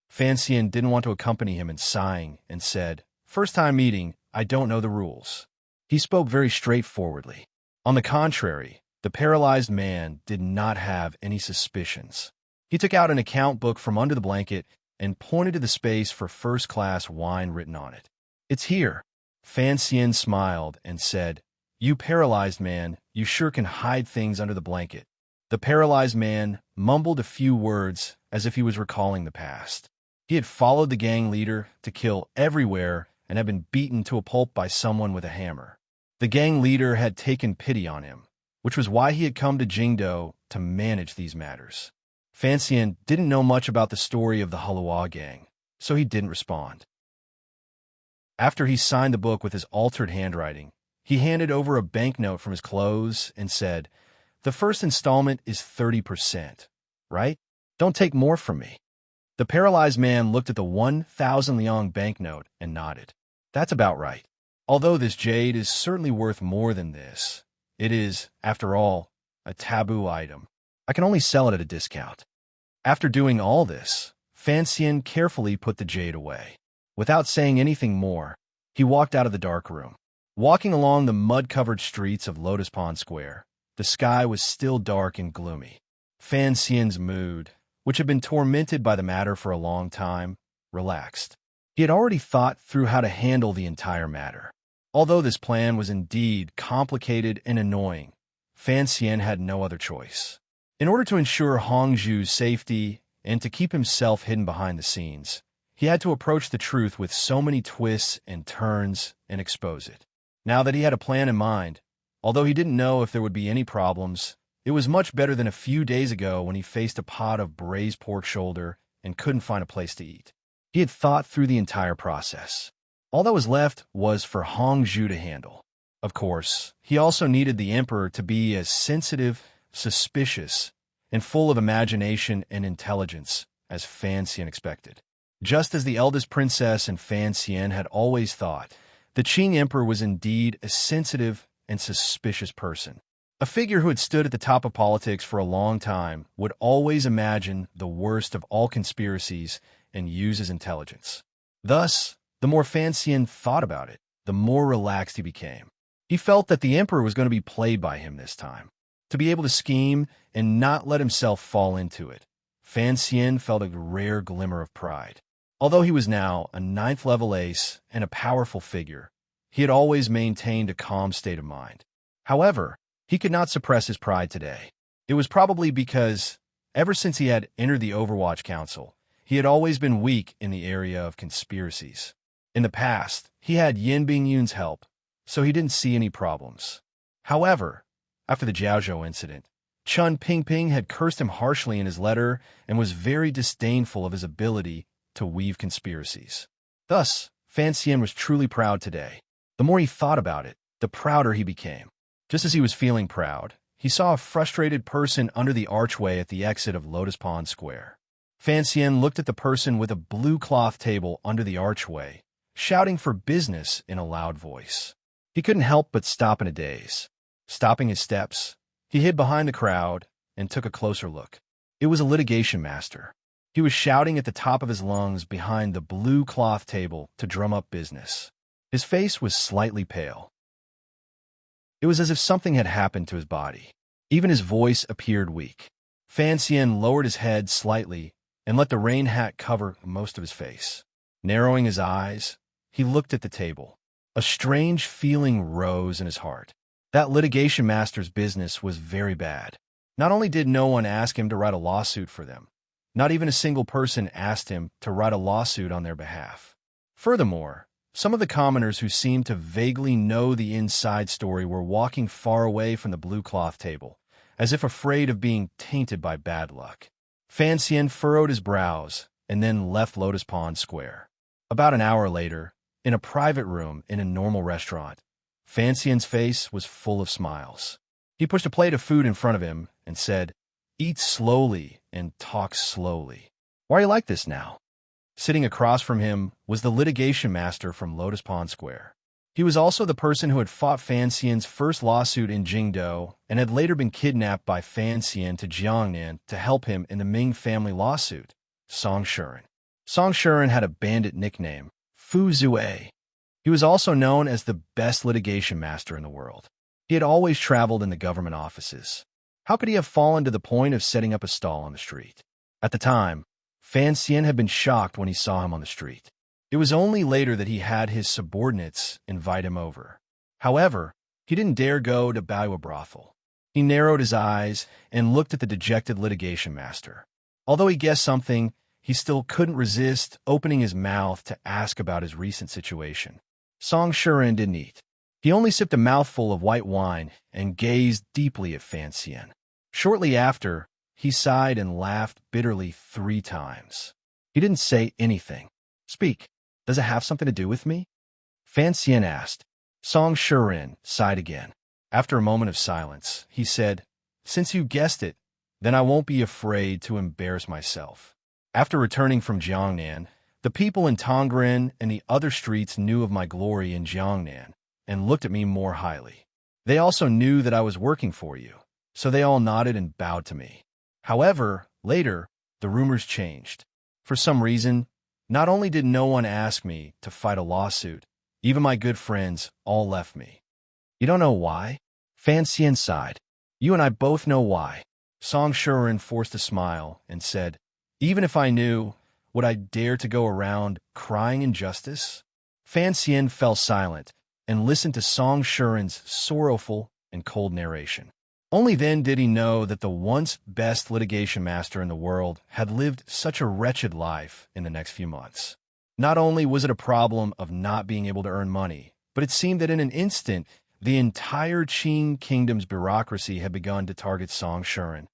Fan Xian didn't want to accompany him in sighing and said, First time meeting, I don't know the rules. He spoke very straightforwardly. On the contrary, the paralyzed man did not have any suspicions. He took out an account book from under the blanket and pointed to the space for first-class wine written on it. It's here. Fan Xian smiled and said, You paralyzed man, you sure can hide things under the blanket. The paralyzed man mumbled a few words as if he was recalling the past. He had followed the gang leader to kill everywhere and had been beaten to a pulp by someone with a hammer. The gang leader had taken pity on him, which was why he had come to Jingdo to manage these matters. Fan Xian didn't know much about the story of the Hulua gang, so he didn't respond. After he signed the book with his altered handwriting, he handed over a banknote from his clothes and said, The first installment is 30%. right? Don't take more from me." The paralyzed man looked at the 1,000 liang banknote and nodded. "That's about right. Although this jade is certainly worth more than this, it is, after all, a taboo item. I can only sell it at a discount." After doing all this, Fan Xian carefully put the jade away. Without saying anything more, he walked out of the dark room. Walking along the mud-covered streets of Lotus Pond Square, the sky was still dark and gloomy. Fan Xian's mood, which had been tormented by the matter for a long time, relaxed. He had already thought through how to handle the entire matter. Although this plan was indeed complicated and annoying, Fan Xian had no other choice. In order to ensure Hongzhu's safety and to keep himself hidden behind the scenes, he had to approach the truth with so many twists and turns and expose it. Now that he had a plan in mind, although he didn't know if there would be any problems, it was much better than a few days ago when he faced a pot of braised pork shoulder and couldn't find a place to eat. He had thought through the entire process. All that was left was for Hongzhu to handle. Of course, he also needed the emperor to be as sensitive, suspicious, and full of imagination and intelligence as Fan Xian expected. Just as the eldest princess and Fan Xian had always thought, the Qing emperor was indeed a sensitive and suspicious person. A figure who had stood at the top of politics for a long time would always imagine the worst of all conspiracies and use his intelligence. Thus, the more Fan Xian thought about it, the more relaxed he became. He felt that the emperor was going to be played by him this time. To be able to scheme and not let himself fall into it, Fan Xian felt a rare glimmer of pride. Although he was now a 9th-level ace and a powerful figure, he had always maintained a calm state of mind. However, he could not suppress his pride today. It was probably because, ever since he had entered the Overwatch Council, he had always been weak in the area of conspiracies. In the past, he had Yin Bingyun's help, so he didn't see any problems. However, after the Jiaozhou incident, Chun Pingping had cursed him harshly in his letter and was very disdainful of his ability to weave conspiracies. Thus, Fan Xian was truly proud today. The more he thought about it, the prouder he became. Just as he was feeling proud, he saw a frustrated person under the archway at the exit of Lotus Pond Square. Fan Xian looked at the person with a blue cloth table under the archway, shouting for business in a loud voice. He couldn't help but stop in a daze. Stopping his steps, he hid behind the crowd and took a closer look. It was a litigation master. He was shouting at the top of his lungs behind the blue cloth table to drum up business. His face was slightly pale. It was as if something had happened to his body. Even his voice appeared weak. Fan Xian lowered his head slightly and let the rain hat cover most of his face. Narrowing his eyes, he looked at the table. A strange feeling rose in his heart. That litigation master's business was very bad. Not only did no one ask him to write a lawsuit for them, not even a single person asked him to write a lawsuit on their behalf. Furthermore, some of the commoners who seemed to vaguely know the inside story were walking far away from the blue cloth table, as if afraid of being tainted by bad luck. Fan Xian furrowed his brows and then left Lotus Pond Square. About an hour later, in a private room in a normal restaurant, Fan Xian's face was full of smiles. He pushed a plate of food in front of him and said, "Eat slowly and talk slowly. Why are you like this now?" Sitting across from him was the litigation master from Lotus Pond Square. He was also the person who had fought Fan Xian's first lawsuit in Jingdou and had later been kidnapped by Fan Xian to Jiangnan to help him in the Ming family lawsuit, Song Shuren. Song Shuren had a bandit nickname, Fu Zue. He was also known as the best litigation master in the world. He had always traveled in the government offices. How could he have fallen to the point of setting up a stall on the street? At the time, Fan Xian had been shocked when he saw him on the street. It was only later that he had his subordinates invite him over. However, he didn't dare go to Baiwa brothel. He narrowed his eyes and looked at the dejected litigation master. Although he guessed something, he still couldn't resist opening his mouth to ask about his recent situation. Song Shuren didn't eat. He only sipped a mouthful of white wine and gazed deeply at Fan Xian. Shortly after, he sighed and laughed bitterly 3 times. He didn't say anything. "Speak. Does it have something to do with me?" Fan Xian asked. Song Shuren sighed again. After a moment of silence, he said, "Since you guessed it, then I won't be afraid to embarrass myself. After returning from Jiangnan, the people in Tongren and the other streets knew of my glory in Jiangnan and looked at me more highly. They also knew that I was working for you, so they all nodded and bowed to me. However, later, the rumors changed. For some reason, not only did no one ask me to fight a lawsuit, even my good friends all left me. You don't know why? Fan Xian sighed. You and I both know why. Song Shuren forced a smile and said, even if I knew, would I dare to go around crying injustice? Fan Xian fell silent and listened to Song Shuren's sorrowful and cold narration. Only then did he know that the once best litigation master in the world had lived such a wretched life in the next few months. Not only was it a problem of not being able to earn money, but it seemed that in an instant, the entire Qing kingdom's bureaucracy had begun to target Song Shuren.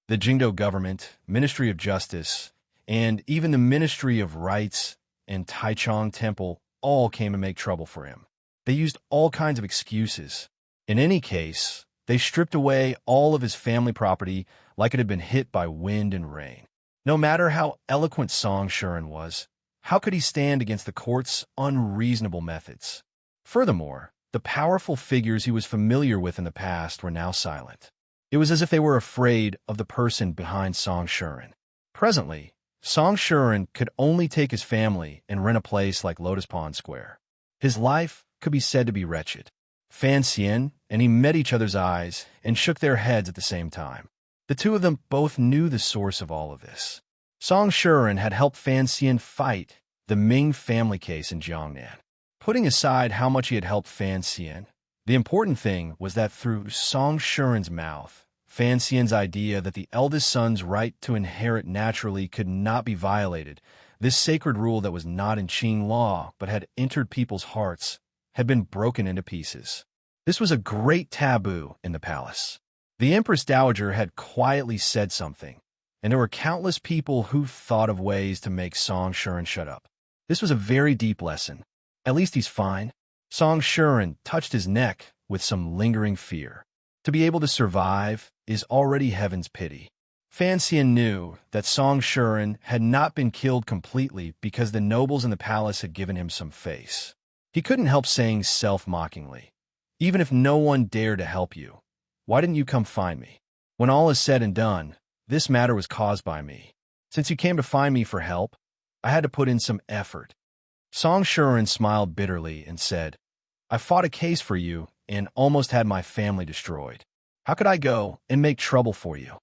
The Jingdo government, Ministry of Justice, and even the Ministry of Rights and Taichung Temple all came to make trouble for him. They used all kinds of excuses. In any case, they stripped away all of his family property like it had been hit by wind and rain. No matter how eloquent Song Shuren was, how could he stand against the court's unreasonable methods? Furthermore, the powerful figures he was familiar with in the past were now silent. It was as if they were afraid of the person behind Song Shuren. Presently, Song Shuren could only take his family and rent a place like Lotus Pond Square. His life could be said to be wretched. Fan Xian and he met each other's eyes and shook their heads at the same time. The two of them both knew the source of all of this. Song Shuren had helped Fan Xian fight the Ming family case in Jiangnan. Putting aside how much he had helped Fan Xian, the important thing was that through Song Shuren's mouth, Fan Xian's idea that the eldest son's right to inherit naturally could not be violated, this sacred rule that was not in Qing law but had entered people's hearts, had been broken into pieces. This was a great taboo in the palace. The Empress Dowager had quietly said something, and there were countless people who thought of ways to make Song Shuren shut up. This was a very deep lesson. At least he's fine. Song Shuren touched his neck with some lingering fear. To be able to survive is already heaven's pity. Fan Xian knew that Song Shuren had not been killed completely because the nobles in the palace had given him some face. He couldn't help saying self-mockingly, even if no one dared to help you, why didn't you come find me? When all is said and done, this matter was caused by me. Since you came to find me for help, I had to put in some effort. Song Shuren smiled bitterly and said, I fought a case for you and almost had my family destroyed. How could I go and make trouble for you?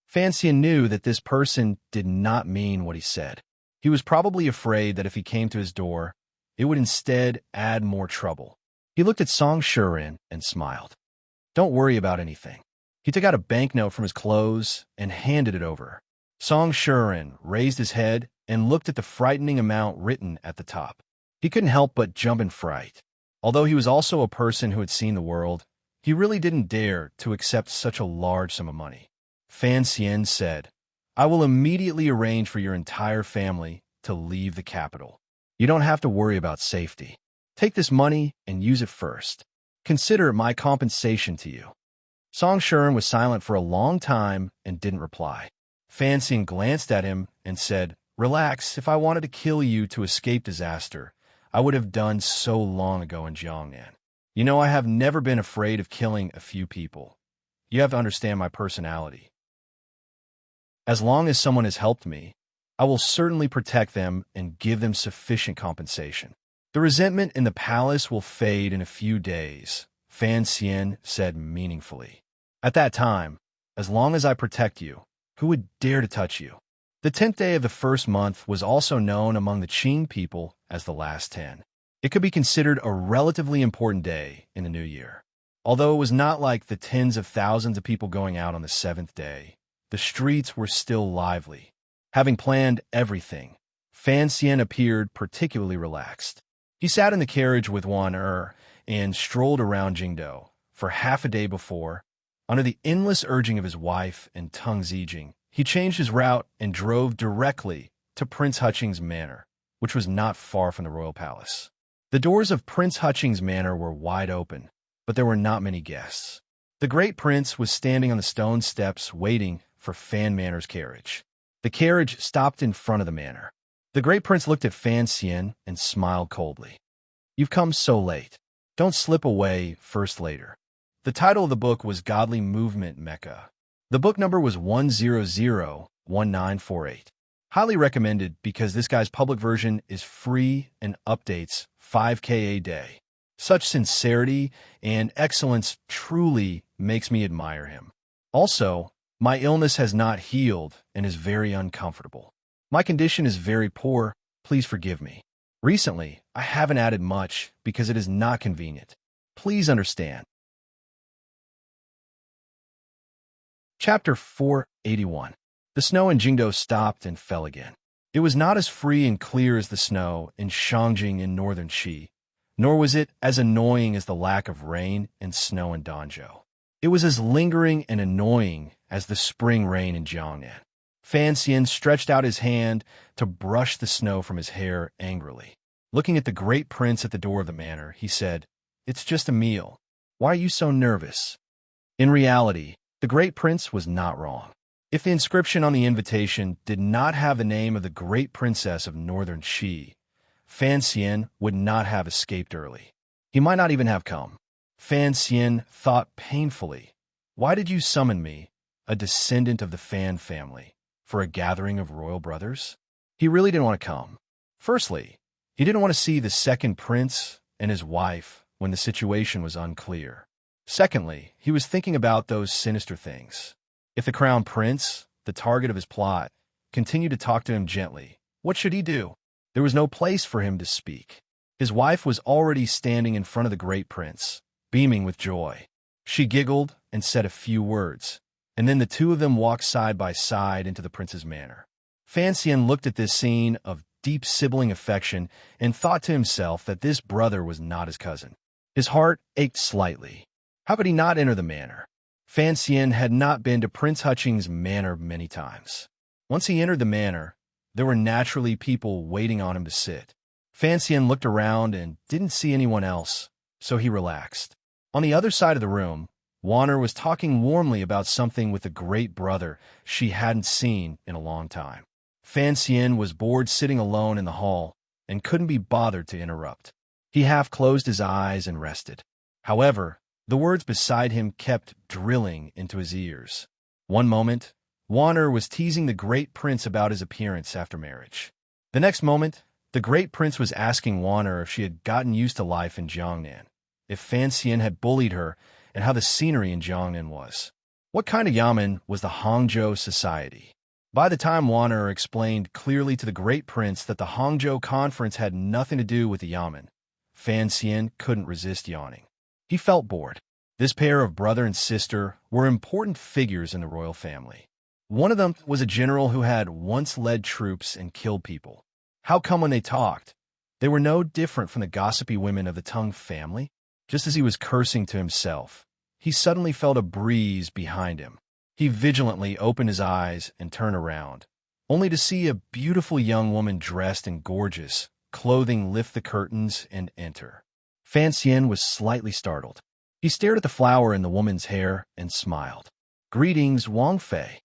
Fan Xian knew that this person did not mean what he said. He was probably afraid that if he came to his door, it would instead add more trouble. He looked at Song Shuren and smiled. Don't worry about anything. He took out a banknote from his clothes and handed it over. Song Shuren raised his head and looked at the frightening amount written at the top. He couldn't help but jump in fright. Although he was also a person who had seen the world, he really didn't dare to accept such a large sum of money. Fan Xian said, I will immediately arrange for your entire family to leave the capital. You don't have to worry about safety. Take this money and use it first. Consider it my compensation to you. Song Shuren was silent for a long time and didn't reply. Fan Xian glanced at him and said, Relax, if I wanted to kill you to escape disaster, I would have done so long ago in Jiangnan. You know, I have never been afraid of killing a few people. You have to understand my personality. As long as someone has helped me, I will certainly protect them and give them sufficient compensation. The resentment in the palace will fade in a few days, Fan Xian said meaningfully. At that time, as long as I protect you, who would dare to touch you? The 10th day of the first month was also known among the Qing people as the last 10. It could be considered a relatively important day in the new year. Although it was not like the tens of thousands of people going out on the 7th day, the streets were still lively. Having planned everything, Fan Xian appeared particularly relaxed. He sat in the carriage with Wan and strolled around Jingdo for half a day before. Under the endless urging of his wife and Tung Zijing, he changed his route and drove directly to Prince Hutching's manor, which was not far from the royal palace. The doors of Prince Hutching's manor were wide open, but there were not many guests. The great prince was standing on the stone steps waiting for Fan Manor's carriage. The carriage stopped in front of the manor. The great prince looked at Fan Xian and smiled coldly. "You've come so late. Don't slip away first later." The title of the book was Godly Movement Mecca. The book number was 1001948. Highly recommended because this guy's public version is free and updates 5K a day. Such sincerity and excellence truly makes me admire him. Also, my illness has not healed and is very uncomfortable. My condition is very poor. Please forgive me. Recently, I haven't added much because it is not convenient. Please understand. Chapter 481. The snow in Jingdo stopped and fell again. It was not as free and clear as the snow in Shangjing in northern Qi, nor was it as annoying as the lack of rain and snow in Danzhou. It was as lingering and annoying as the spring rain in Jiangnan. Fan Xian stretched out his hand to brush the snow from his hair angrily. Looking at the great prince at the door of the manor, he said, "It's just a meal. Why are you so nervous?" In reality, the great prince was not wrong. If the inscription on the invitation did not have the name of the great princess of northern Qi, Fan Xian would not have escaped early. He might not even have come. Fan Xian thought painfully, "Why did you summon me, a descendant of the Fan family, for a gathering of royal brothers?" He really didn't want to come. Firstly, he didn't want to see the second prince and his wife when the situation was unclear. Secondly, he was thinking about those sinister things. If the crown prince, the target of his plot, continued to talk to him gently, what should he do? There was no place for him to speak. His wife was already standing in front of the great prince, beaming with joy. She giggled and said a few words, and then the two of them walked side by side into the prince's manor. Fan Xian looked at this scene of deep sibling affection and thought to himself that this brother was not his cousin. His heart ached slightly. How could he not enter the manor? Fan Xian had not been to Prince Huqing's manor many times. Once he entered the manor, there were naturally people waiting on him to sit. Fan Xian looked around and didn't see anyone else, so he relaxed. On the other side of the room, Warner was talking warmly about something with the great brother she hadn't seen in a long time. Fan Xian was bored sitting alone in the hall and couldn't be bothered to interrupt. He half closed his eyes and rested. However, the words beside him kept drilling into his ears. One moment, Warner was teasing the great prince about his appearance after marriage. The next moment, the great prince was asking Warner if she had gotten used to life in Jiangnan, if Fan Xian had bullied her, and how the scenery in Jiangnan was. What kind of yamen was the Hangzhou society? By the time Warner explained clearly to the great prince that the Hangzhou conference had nothing to do with the yamen, Fan Xian couldn't resist yawning. He felt bored. This pair of brother and sister were important figures in the royal family. One of them was a general who had once led troops and killed people. How come when they talked, they were no different from the gossipy women of the Tang family? Just as he was cursing to himself, he suddenly felt a breeze behind him. He vigilantly opened his eyes and turned around, only to see a beautiful young woman dressed in gorgeous clothing lift the curtains and enter. Fan Xian was slightly startled. He stared at the flower in the woman's hair and smiled. "Greetings, Wang Fei."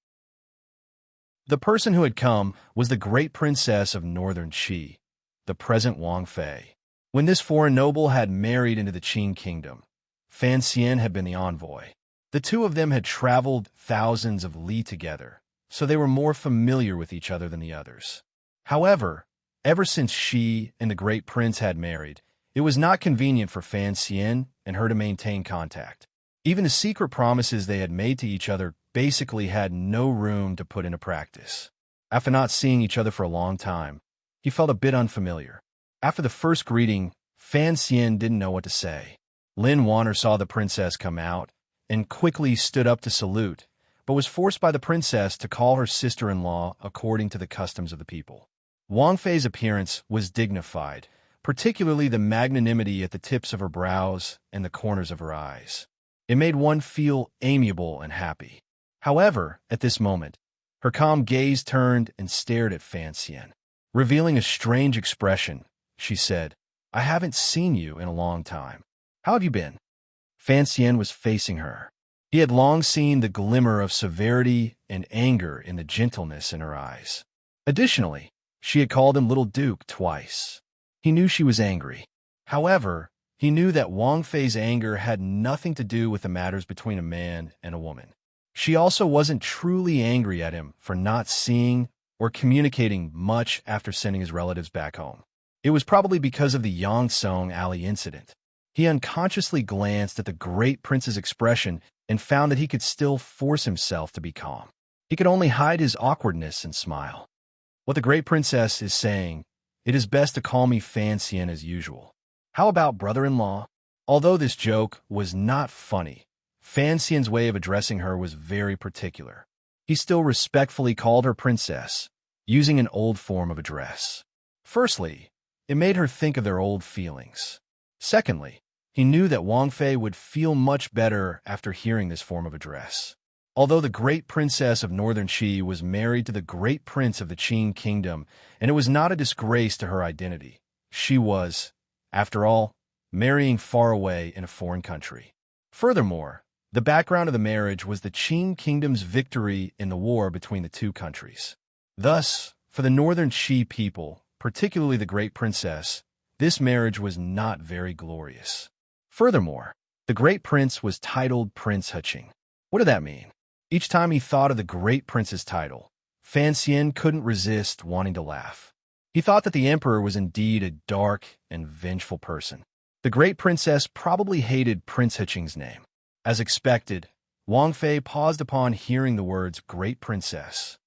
The person who had come was the great princess of northern Qi, the present Wang Fei. When this foreign noble had married into the Qing kingdom, Fan Xian had been the envoy. The two of them had traveled thousands of li together, so they were more familiar with each other than the others. However, ever since she and the great prince had married, it was not convenient for Fan Xian and her to maintain contact. Even the secret promises they had made to each other basically had no room to put into practice. After not seeing each other for a long time, he felt a bit unfamiliar. After the first greeting, Fan Xian didn't know what to say. Lin Warner saw the princess come out and quickly stood up to salute, but was forced by the princess to call her sister-in-law according to the customs of the people. Wang Fei's appearance was dignified, particularly the magnanimity at the tips of her brows and the corners of her eyes. It made one feel amiable and happy. However, at this moment, her calm gaze turned and stared at Fan Xian. Revealing a strange expression, she said, "I haven't seen you in a long time. How have you been?" Fan Xian was facing her. He had long seen the glimmer of severity and anger in the gentleness in her eyes. Additionally, she had called him Little Duke twice. He knew she was angry. However, he knew that Wang Fei's anger had nothing to do with the matters between a man and a woman. She also wasn't truly angry at him for not seeing or communicating much after sending his relatives back home. It was probably because of the Yongsong Alley incident. He unconsciously glanced at the great prince's expression and found that he could still force himself to be calm. He could only hide his awkwardness and smile. What the great princess is saying, it is best to call me Fan Xian as usual. How about brother-in-law? Although this joke was not funny, Fan Xian's way of addressing her was very particular. He still respectfully called her princess, using an old form of address. Firstly, it made her think of their old feelings. Secondly, he knew that Wang Fei would feel much better after hearing this form of address. Although the great princess of Northern Qi was married to the great prince of the Qin kingdom, and it was not a disgrace to her identity, she was, after all, marrying far away in a foreign country. Furthermore, the background of the marriage was the Qin kingdom's victory in the war between the two countries. Thus, for the Northern Qi people, particularly the great princess, this marriage was not very glorious. Furthermore, the great prince was titled Prince Heching. What did that mean? Each time he thought of the great prince's title, Fan Xian couldn't resist wanting to laugh. He thought that the emperor was indeed a dark and vengeful person. The great princess probably hated Prince Heching's name. As expected, Wang Fei paused upon hearing the words great princess.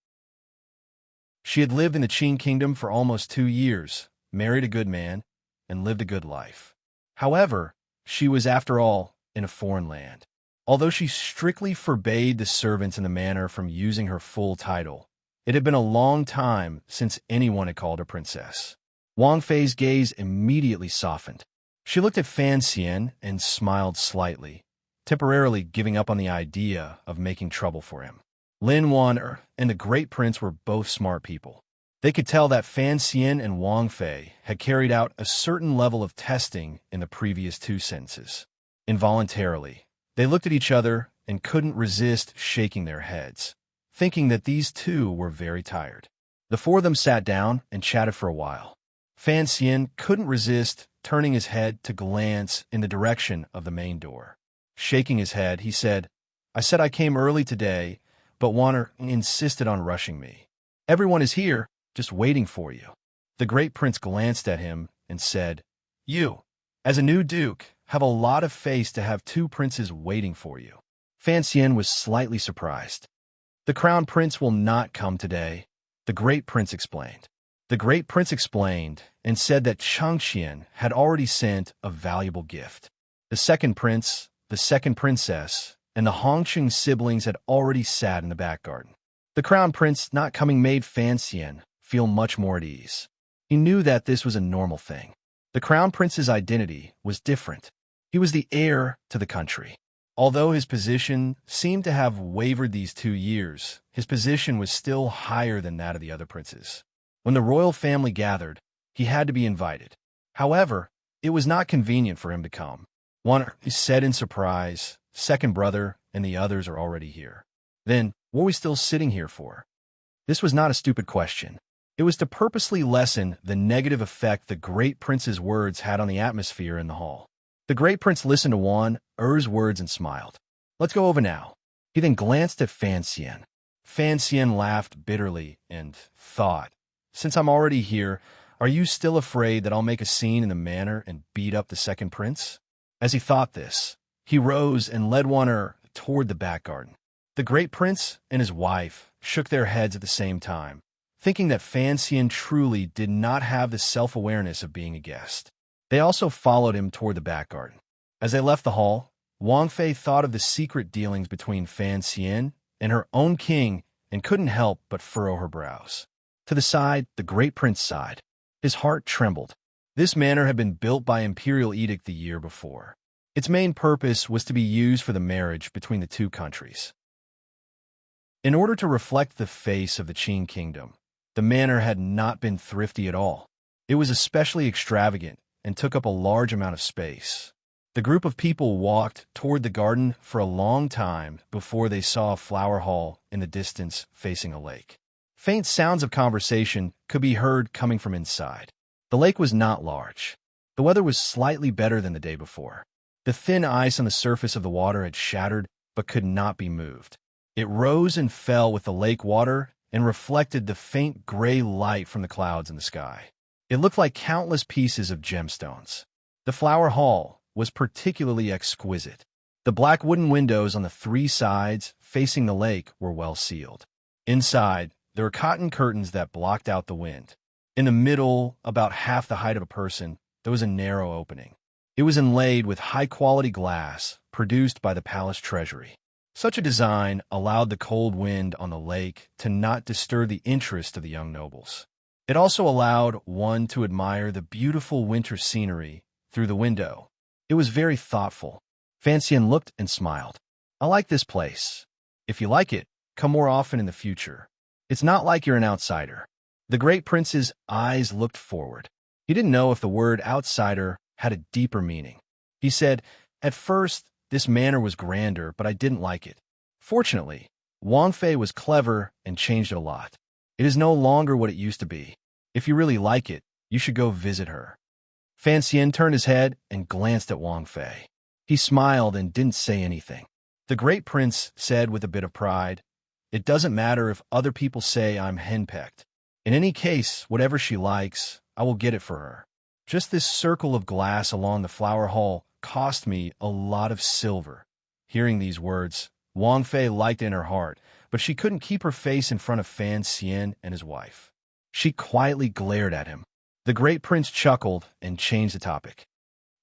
She had lived in the Qin kingdom for almost 2 years, married a good man, and lived a good life. However, she was, after all, in a foreign land. Although she strictly forbade the servants in the manor from using her full title, it had been a long time since anyone had called her princess. Wang Fei's gaze immediately softened. She looked at Fan Xian and smiled slightly, temporarily giving up on the idea of making trouble for him. Lin Wan and the great prince were both smart people. They could tell that Fan Xian and Wang Fei had carried out a certain level of testing in the previous 2 sentences. Involuntarily, they looked at each other and couldn't resist shaking their heads, thinking that these two were very tired. The 4 of them sat down and chatted for a while. Fan Xian couldn't resist turning his head to glance in the direction of the main door. Shaking his head, he said, I said I came early today, but Wanner insisted on rushing me. Everyone is here, just waiting for you. The great prince glanced at him and said, You, as a new duke, have a lot of face to have 2 princes waiting for you. Fan Xian was slightly surprised. The crown prince will not come today, the great prince explained. The great prince explained and said that Changqian had already sent a valuable gift. The second prince, the second princess, and the Hongqing siblings had already sat in the back garden. The crown prince not coming made Fan Xian feel much more at ease. He knew that this was a normal thing. The crown prince's identity was different. He was the heir to the country. Although his position seemed to have wavered these 2 years, his position was still higher than that of the other princes. When the royal family gathered, he had to be invited. However, it was not convenient for him to come. One said in surprise, second brother and the others are already here. Then, what are we still sitting here for? This was not a stupid question. It was to purposely lessen the negative effect the great prince's words had on the atmosphere in the hall. The great prince listened to Wan Er's words and smiled. Let's go over now. He then glanced at Fan Xian. Fan Xian laughed bitterly and thought, since I'm already here, are you still afraid that I'll make a scene in the manor and beat up the second prince? As he thought this, he rose and led Wan Er toward the back garden. The great prince and his wife shook their heads at the same time, thinking that Fan Xian truly did not have the self-awareness of being a guest. They also followed him toward the back garden. As they left the hall, Wang Fei thought of the secret dealings between Fan Xian and her own king and couldn't help but furrow her brows. To the side, the great prince sighed. His heart trembled. This manor had been built by imperial edict the year before. Its main purpose was to be used for the marriage between the 2 countries. In order to reflect the face of the Qin kingdom, the manor had not been thrifty at all. It was especially extravagant and took up a large amount of space. The group of people walked toward the garden for a long time before they saw a flower hall in the distance facing a lake. Faint sounds of conversation could be heard coming from inside. The lake was not large. The weather was slightly better than the day before. The thin ice on the surface of the water had shattered but could not be moved. It rose and fell with the lake water and reflected the faint gray light from the clouds in the sky. It looked like countless pieces of gemstones. The flower hall was particularly exquisite. The black wooden windows on the 3 sides facing the lake were well sealed. Inside, there were cotton curtains that blocked out the wind. In the middle, about half the height of a person, there was a narrow opening. It was inlaid with high-quality glass produced by the palace treasury. Such a design allowed the cold wind on the lake to not disturb the interest of the young nobles. It also allowed one to admire the beautiful winter scenery through the window. It was very thoughtful. Fan Xian looked and smiled. I like this place. If you like it, come more often in the future. It's not like you're an outsider. The great prince's eyes looked forward. He didn't know if the word outsider had a deeper meaning. He said, at first, this manor was grander, but I didn't like it. Fortunately, Wang Fei was clever and changed it a lot. It is no longer what it used to be. If you really like it, you should go visit her. Fan Xian turned his head and glanced at Wang Fei. He smiled and didn't say anything. The great prince said with a bit of pride, it doesn't matter if other people say I'm henpecked. In any case, whatever she likes, I will get it for her. Just this circle of glass along the flower hall cost me a lot of silver. Hearing these words, Wang Fei liked it in her heart, but she couldn't keep her face in front of Fan Xian and his wife. She quietly glared at him. The great prince chuckled and changed the topic.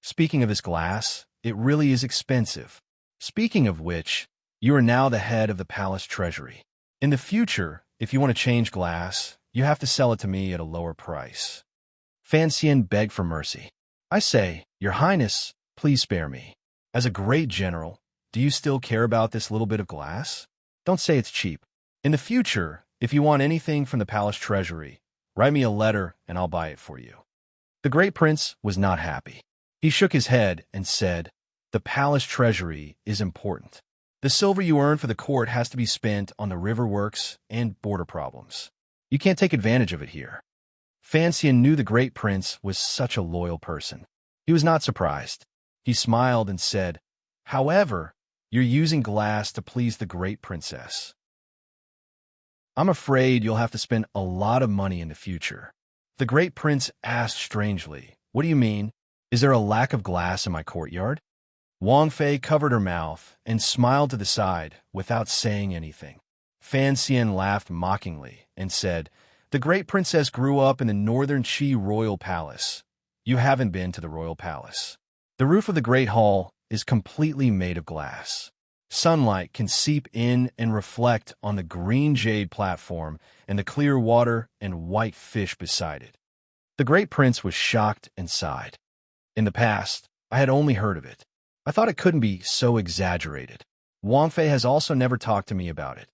Speaking of this glass, it really is expensive. Speaking of which, you are now the head of the palace treasury. In the future, if you want to change glass, you have to sell it to me at a lower price. Fan Xian begged for mercy. I say, Your Highness, please spare me. As a great general, do you still care about this little bit of glass? Don't say it's cheap. In the future, if you want anything from the palace treasury, write me a letter and I'll buy it for you. The great prince was not happy. He shook his head and said, the palace treasury is important. The silver you earn for the court has to be spent on the river works and border problems. You can't take advantage of it here. Fan Xian knew the great prince was such a loyal person. He was not surprised. He smiled and said, however, you're using glass to please the great princess. I'm afraid you'll have to spend a lot of money in the future. The great prince asked strangely, what do you mean? Is there a lack of glass in my courtyard? Wang Fei covered her mouth and smiled to the side without saying anything. Fan Xian laughed mockingly and said, the great princess grew up in the northern Qi royal palace. You haven't been to the royal palace. The roof of the great hall is completely made of glass. Sunlight can seep in and reflect on the green jade platform and the clear water and white fish beside it. The great prince was shocked and sighed. In the past, I had only heard of it. I thought it couldn't be so exaggerated. Wang Fei has also never talked to me about it.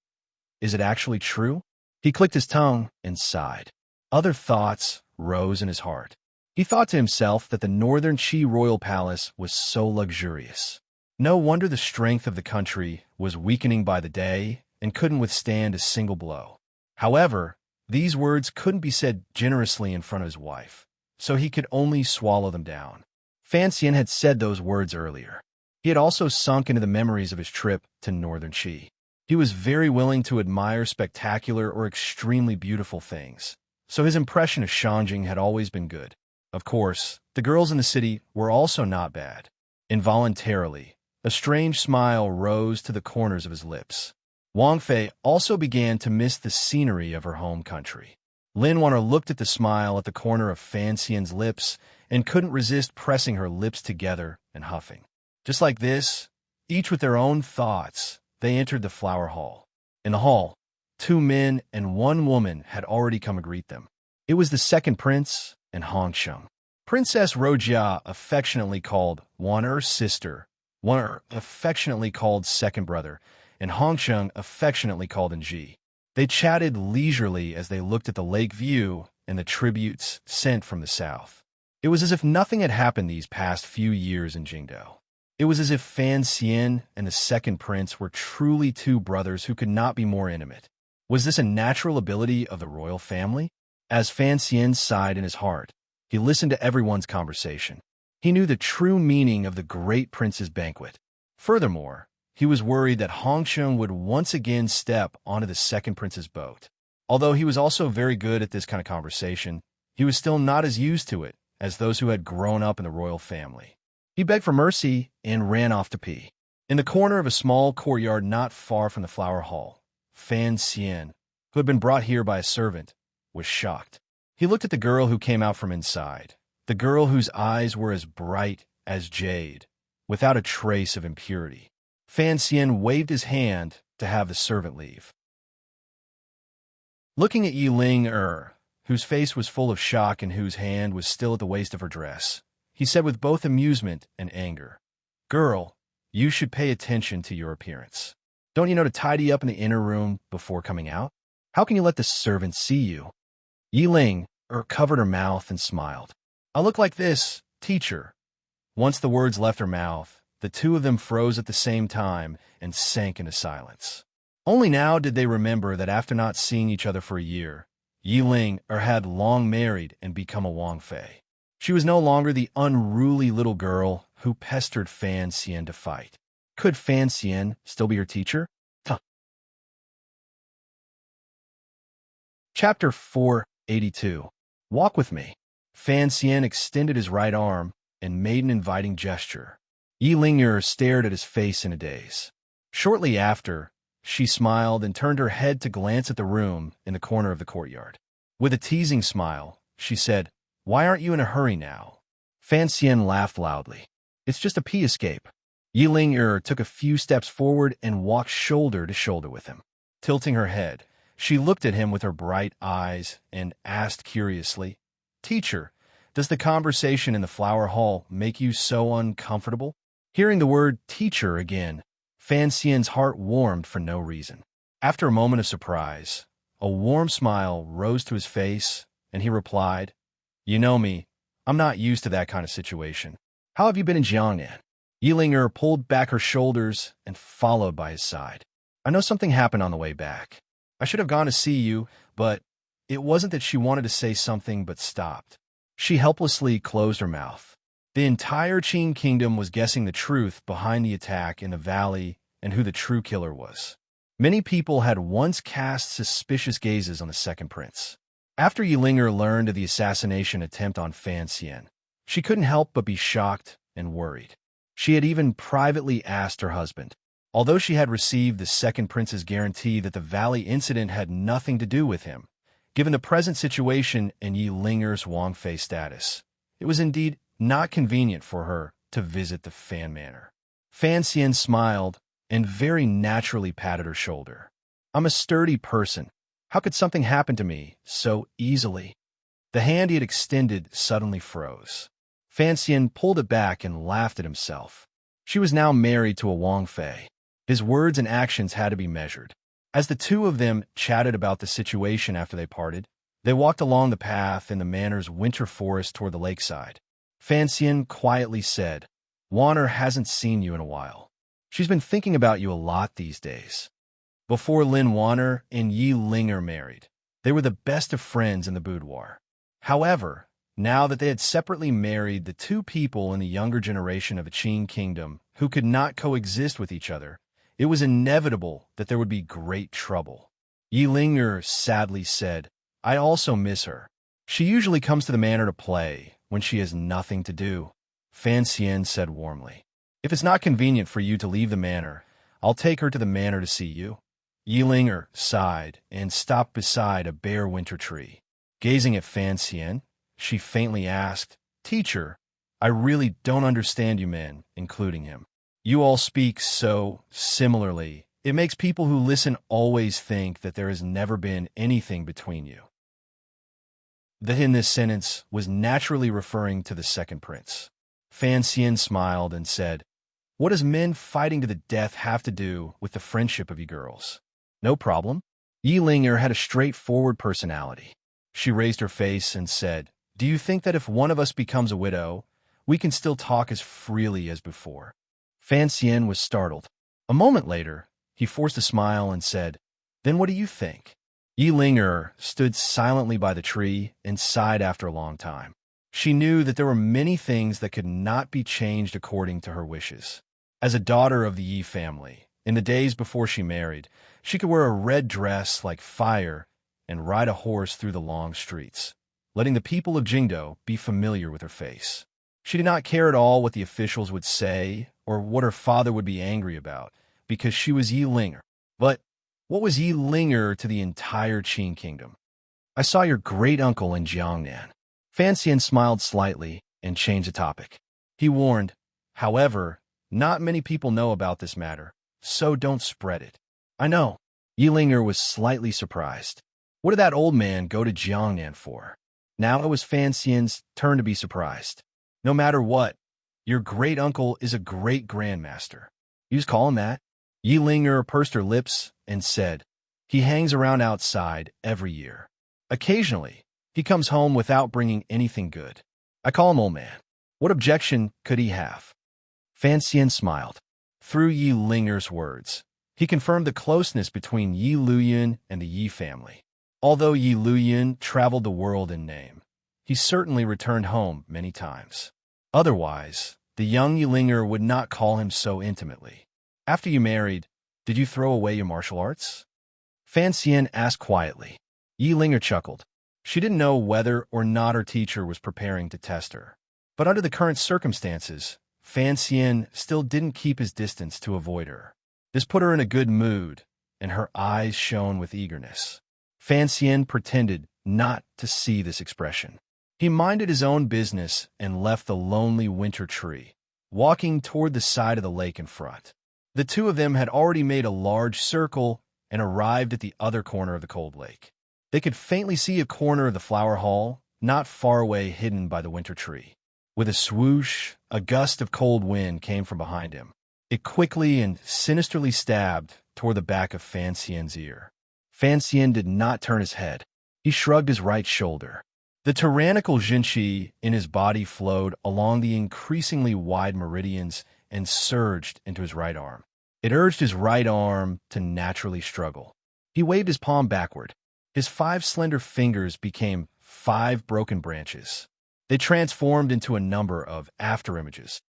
Is it actually true? He clicked his tongue and sighed. Other thoughts rose in his heart. He thought to himself that the northern Qi royal palace was so luxurious. No wonder the strength of the country was weakening by the day and couldn't withstand a single blow. However, these words couldn't be said generously in front of his wife, so he could only swallow them down. Fan Xian had said those words earlier. He had also sunk into the memories of his trip to northern Qi. He was very willing to admire spectacular or extremely beautiful things, so his impression of Shanjing had always been good. Of course, the girls in the city were also not bad. Involuntarily, a strange smile rose to the corners of his lips. Wang Fei also began to miss the scenery of her home country. Lin Wanner looked at the smile at the corner of Fan Xian's lips and couldn't resist pressing her lips together and huffing. Just like this, each with their own thoughts, they entered the flower hall. In the hall, 2 men and 1 woman had already come to greet them. It was the second prince and Hongsheng. Princess Rojia, affectionately called Wanner's sister, Wanner affectionately called second brother, and Hongsheng affectionately called Nji. They chatted leisurely as they looked at the lake view and the tributes sent from the south. It was as if nothing had happened these past few years in Jingdao. It was as if Fan Xian and the second prince were truly two brothers who could not be more intimate. Was this a natural ability of the royal family? As Fan Xian sighed in his heart, he listened to everyone's conversation. He knew the true meaning of the great prince's banquet. Furthermore, he was worried that Hongsheng would once again step onto the second prince's boat. Although he was also very good at this kind of conversation, he was still not as used to it as those who had grown up in the royal family. He begged for mercy and ran off to pee. In the corner of a small courtyard not far from the flower hall, Fan Xian, who had been brought here by a servant, was shocked. He looked at the girl who came out from inside, the girl whose eyes were as bright as jade, without a trace of impurity. Fan Xian waved his hand to have the servant leave. Looking at Yi Ling whose face was full of shock and whose hand was still at the waist of her dress, he said with both amusement and anger, "Girl, you should pay attention to your appearance. Don't you know to tidy up in the inner room before coming out? How can you let the servant see you?" Yi Ling covered her mouth and smiled. "I look like this, teacher." Once the words left her mouth, the two of them froze at the same time and sank into silence. Only now did they remember that after not seeing each other for a year, Yi Ling had long married and become a Wang Fei. She was no longer the unruly little girl who pestered Fan Xian to fight. Could Fan Xian still be her teacher? Chapter 482. Walk with me. Fan Xian extended his right arm and made an inviting gesture. Yi Ling stared at his face in a daze. Shortly after, she smiled and turned her head to glance at the room in the corner of the courtyard. With a teasing smile, she said, "Why aren't you in a hurry now?" Fan Xian laughed loudly. "It's just a pee escape." Yi Ling took a few steps forward and walked shoulder to shoulder with him. Tilting her head, she looked at him with her bright eyes and asked curiously, "Teacher, does the conversation in the flower hall make you so uncomfortable?" Hearing the word teacher again, Fan Xian's heart warmed for no reason. After a moment of surprise, a warm smile rose to his face, and he replied, "You know me, I'm not used to that kind of situation. How have you been in Jiangnan?" Yi Ling pulled back her shoulders and followed by his side. "I know something happened on the way back. I should have gone to see you, but..." It wasn't that she wanted to say something but stopped. She helplessly closed her mouth. The entire Qing kingdom was guessing the truth behind the attack in the valley and who the true killer was. Many people had once cast suspicious gazes on the second prince. After Yi Ling learned of the assassination attempt on Fan Xian, she couldn't help but be shocked and worried. She had even privately asked her husband. Although she had received the second prince's guarantee that the valley incident had nothing to do with him, given the present situation and Yi Ling's Wang Fei status, it was indeed not convenient for her to visit the Fan Manor. Fan Xian smiled and very naturally patted her shoulder. "I'm a sturdy person. How could something happen to me so easily?" The hand he had extended suddenly froze. Fan Xian pulled it back and laughed at himself. She was now married to a Wang Fei. His words and actions had to be measured. As the two of them chatted about the situation after they parted, they walked along the path in the manor's winter forest toward the lakeside. Fan Xian quietly said, "Wanner hasn't seen you in a while. She's been thinking about you a lot these days." Before Lin Wanner and Yi Ling married, they were the best of friends in the boudoir. However, now that they had separately married, the two people in the younger generation of the Qing kingdom who could not coexist with each other, it was inevitable that there would be great trouble. Yi Ling sadly said, "I also miss her. She usually comes to the manor to play when she has nothing to do." Fan Xian said warmly, "If it's not convenient for you to leave the manor, I'll take her to the manor to see you." Yi Ling sighed and stopped beside a bare winter tree. Gazing at Fan Xian, she faintly asked, "Teacher, I really don't understand you men, including him. You all speak so similarly. It makes people who listen always think that there has never been anything between you." That in this sentence was naturally referring to the second prince. Fan Xian smiled and said, "What does men fighting to the death have to do with the friendship of you girls?" "No problem." Yi Ling had a straightforward personality. She raised her face and said, "Do you think that if one of us becomes a widow, we can still talk as freely as before?" Fan Xian was startled. A moment later, he forced a smile and said, "Then what do you think?" Yi Ling stood silently by the tree and sighed after a long time. She knew that there were many things that could not be changed according to her wishes. As a daughter of the Yi family, in the days before she married, she could wear a red dress like fire and ride a horse through the long streets, letting the people of Jingdo be familiar with her face. She did not care at all what the officials would say or what her father would be angry about, because she was Yi Ling. But what was Yi Ling to the entire Qin kingdom? "I saw your great-uncle in Jiangnan." Fan Xian smiled slightly and changed the topic. He warned, "However, not many people know about this matter, so don't spread it." "I know." Yi Ling was slightly surprised. What did that old man go to Jiangnan for? Now it was Fan Xian's turn to be surprised. "No matter what, your great-uncle is a great grandmaster." "You just call him that?" Yi Ling pursed her lips and said, "He hangs around outside every year. Occasionally, he comes home without bringing anything good. I call him old man. What objection could he have?" Fan Xian smiled. Through Yi Ling's words, he confirmed the closeness between Yi Luyun and the Yi family. Although Yi Luyun traveled the world in name, he certainly returned home many times. Otherwise, the young Yi Ling would not call him so intimately. "After you married, did you throw away your martial arts?" Fan Xian asked quietly. Yi Ling chuckled. She didn't know whether or not her teacher was preparing to test her. But under the current circumstances, Fan Xian still didn't keep his distance to avoid her. This put her in a good mood, and her eyes shone with eagerness. Fan Xian pretended not to see this expression. He minded his own business and left the lonely winter tree, walking toward the side of the lake in front. The two of them had already made a large circle and arrived at the other corner of the cold lake. They could faintly see a corner of the flower hall, not far away, hidden by the winter tree. With a swoosh, a gust of cold wind came from behind him. It quickly and sinisterly stabbed toward the back of Fan Xian's ear. Fan Xian did not turn his head. He shrugged his right shoulder. The tyrannical Jinqi in his body flowed along the increasingly wide meridians and surged into his right arm. It urged his right arm to naturally struggle. He waved his palm backward. His 5 slender fingers became 5 broken branches. They transformed into a number of afterimages.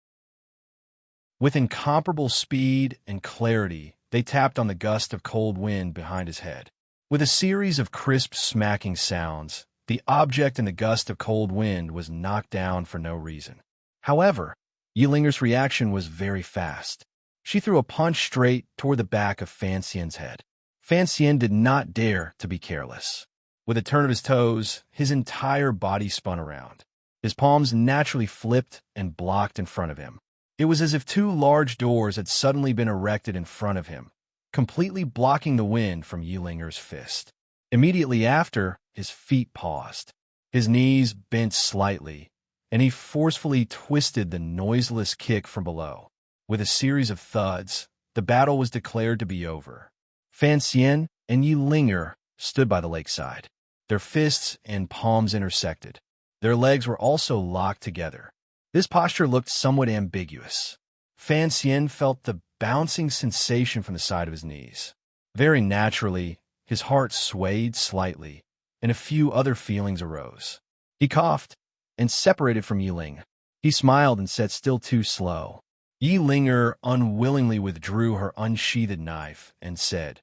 With incomparable speed and clarity, they tapped on the gust of cold wind behind his head. With a series of crisp smacking sounds, the object in the gust of cold wind was knocked down for no reason. However, Yi Ling's reaction was very fast. She threw a punch straight toward the back of Fan Xian's head. Fan Xian did not dare to be careless. With a turn of his toes, his entire body spun around. His palms naturally flipped and blocked in front of him. It was as if 2 large doors had suddenly been erected in front of him, completely blocking the wind from Yi Ling's fist. Immediately after, his feet paused. His knees bent slightly, and he forcefully twisted the noiseless kick from below. With a series of thuds, the battle was declared to be over. Fan Xian and Yi Ling stood by the lakeside. Their fists and palms intersected. Their legs were also locked together. This posture looked somewhat ambiguous. Fan Xian felt the bouncing sensation from the side of his knees. Very naturally, his heart swayed slightly, and a few other feelings arose. He coughed and separated from Yi Ling. He smiled and said, still too slow. Yi Ling unwillingly withdrew her unsheathed knife and said,